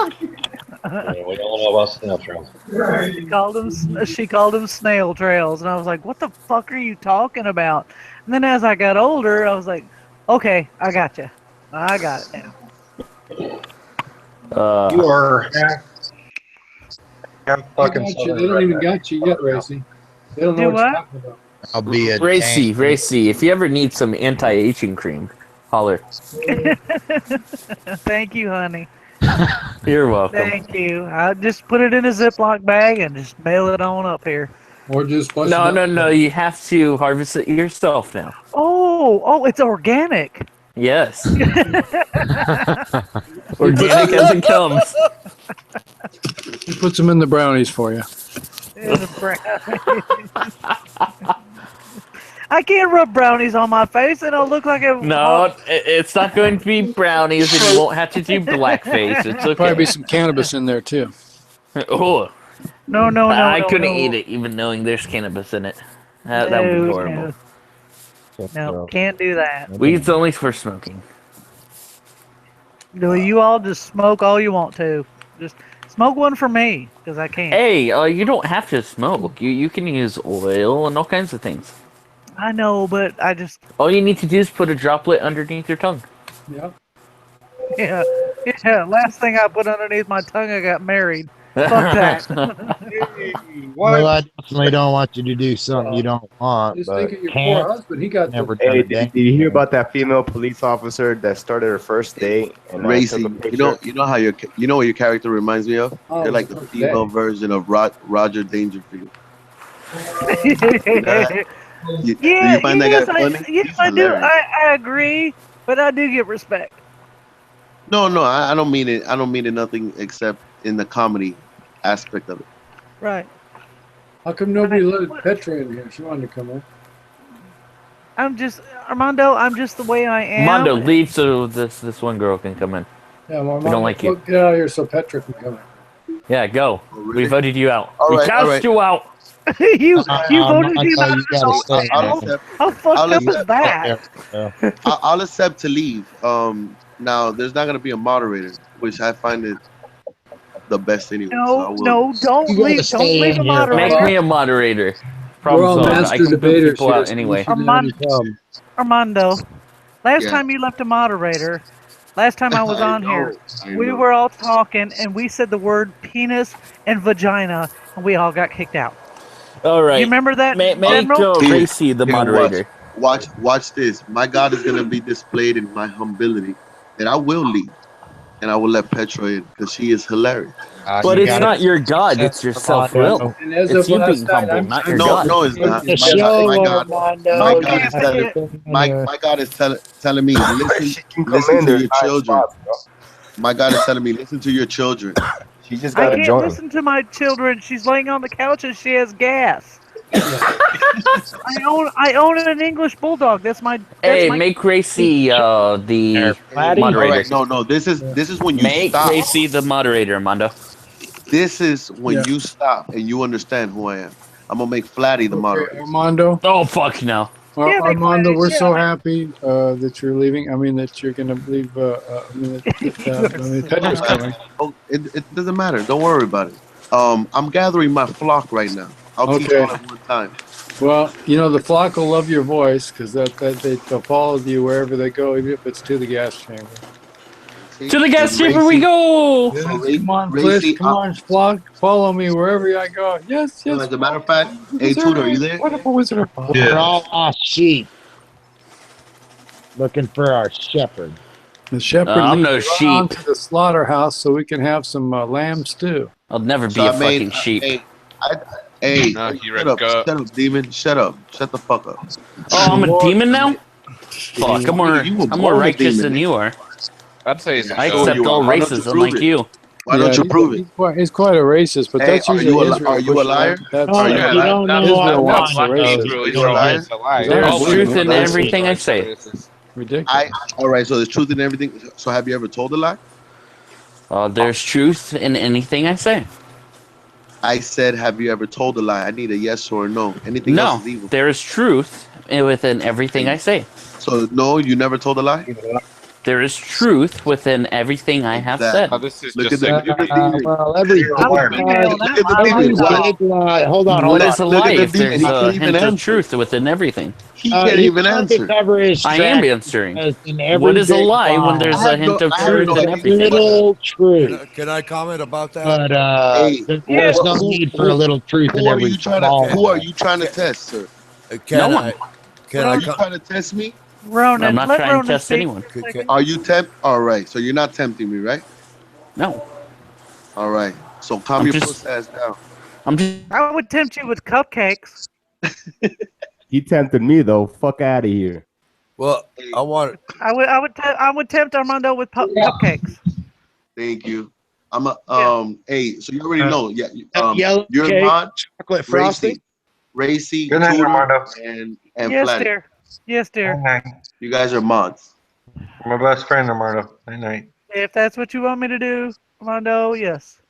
all know about snail trails. She called them snail trails, and I was like, "What the fuck are you talking about?" And then as I got older, I was like, "Okay, I got you. I got it now." You are half fucking. They don't even got you yet, Racy. They don't know what you're talking about. I'll be a Racy. If you ever need some anti-aging cream, holler. Thank you, honey. You're welcome. Thank you. I just put it in a Ziploc bag and just mail it on up here. Or just No. You have to harvest it yourself now. Oh, it's organic. Yes. Organic as it comes. He puts them in the brownies for you. I can't rub brownies on my face and it'll look like a... No, it's not going to be brownies, and you won't have to do blackface. It's okay. Probably be some cannabis in there too. Oh. No. I couldn't eat it, even knowing there's cannabis in it. That would be horrible. No, can't do that. Weed's only for smoking. No, you all just smoke all you want to. Just smoke one for me, because I can't. Hey, you don't have to smoke. You can use oil and all kinds of things. I know, but I just... All you need to do is put a droplet underneath your tongue. Yeah. Yeah. Last thing I put underneath my tongue, I got married. Fuck that. Well, I definitely don't want you to do something you don't want. Just But think of your poor husband. He got never Hey, done did you hear about that female police officer that started her first date? And Racy, you know how what your character reminds me of? Oh, You're like the female version of Roger Dangerfield. Do you find that guy funny? Yes, I do. I agree, but I do get respect. No, I don't mean it. I don't mean it nothing except in the comedy aspect of it. Right. How come nobody let Petra in here? She wanted to come in. Armando, I'm just the way I am. Armando, leave so this one girl can come in. Yeah, well, We don't like you. Get out of here so Petra can come in. Yeah, go. We voted you out. All We right, cast you out. you voted him out. How fucked up is that? I'll accept to leave. Now there's not gonna be a moderator, which I find it the best anyway. No, don't leave. Don't leave a moderator. Make me a moderator. We're all Problem solved. master I can boot debaters people here, out so anyway. Armando, last Yeah. time you left a moderator, last time I was on here, we were all talking and we said the word penis and vagina, and we all got kicked out. All right. You remember that? Make General? Racy the Here, moderator. Watch this. My God is gonna be displayed in my humility, and I will leave, and I will let Petra in because she is hilarious. But it's not your God, it's your self-will. And as It's of you last being night, humble, not your No, God. no, it's not. My God is telling me listen to your children. My God is telling me listen to your children. She just I got to can't join. listen to my children. She's laying on the couch and she has gas. I own an English bulldog. That's my. Hey, make Racy the All moderator. right, no. This is when you Make stop. Racy the moderator, Armando. This is when you stop and you understand who I am. I'm gonna make Flatty the moderator. Armando. Oh fuck no. Armando, we're so happy that you're leaving. I mean, that you're going to leave. Petra's coming. Oh, it doesn't matter. Don't worry about it. I'm gathering my flock right now. I'll teach all at one time. Well, the flock will love your voice because they'll follow you wherever they go, even if it's to the gas chamber. To the gas chamber we go. Come on, Chris. Come on, Flock. Follow me wherever I go. Yes, yes. As a matter of fact, hey, Tudor, are you there? Wonderful wizard of Oz. We're all lost sheep. Looking for our shepherd. The shepherd I'm leads no us sheep. on to the slaughterhouse so we can have some lamb stew. I'll never be So a I made, fucking sheep. Hey, No, you're shut a up, goat. shut up, demon, shut up, shut the fuck up. Oh, I'm a demon now? Fuck, I'm more You were I'm more born a righteous demon, than you are. I'd say he's a I goat. accept you all are. Why don't you races, prove unlike it? you. Why don't you prove it? He's quite a racist, but Hey, that's are usually you Israel. a liar? That's Oh, Are you if a you liar? don't That's know Israel not wants black the racism. Hebrew Are you a liar? Israelites are liars. There's There's All truth women in are everything I say. Racist. ridiculous. All right, so there's truth in everything. So have you ever told a lie? There's truth in anything I say. I said, have you ever told a lie? I need a yes or a no. Anything else No, is evil. there is truth within everything I say. So no, you never told a lie? There is truth within everything I have said. Oh, this is Look just at the demon. well, every I'm a female. Look at the every demon. big lie. Hold on, What hold on. is a Look lie at the if there's demon. He a can't even hint of answer. truth within everything? He can't He even tried to answer. cover his I am tracks answering. because in every What is a big lie when there's I a have hint no- of I have truth no in idea. everything? little truth. Can I comment about that? But Hey, there's no need for a little truth in who are every you trying to? small Who are lie. you trying to test, sir? Can No I? one. Can Are I? you trying to test me? I'm Ronan, not let trying to Ronan test speak. anyone. For a second. Are you All right, so you're not tempting me, right? No, All right, so calm I'm your just. puss ass down. I'm just. I would tempt you with cupcakes. He tempted me though. Fuck out of here. Well, I want. I would tempt Armando with cupcakes. Thank you. I'm a Yeah. Hey, so you already know. Yeah. Yellow You're cake, mod, chocolate frosting. Racy, Good night, Tudor, Armando. and Yes, Flat. dear. Yes, dear. Good night. You guys are mods. My best friend, Armando. Good night. If that's what you want me to do, Armando, yes.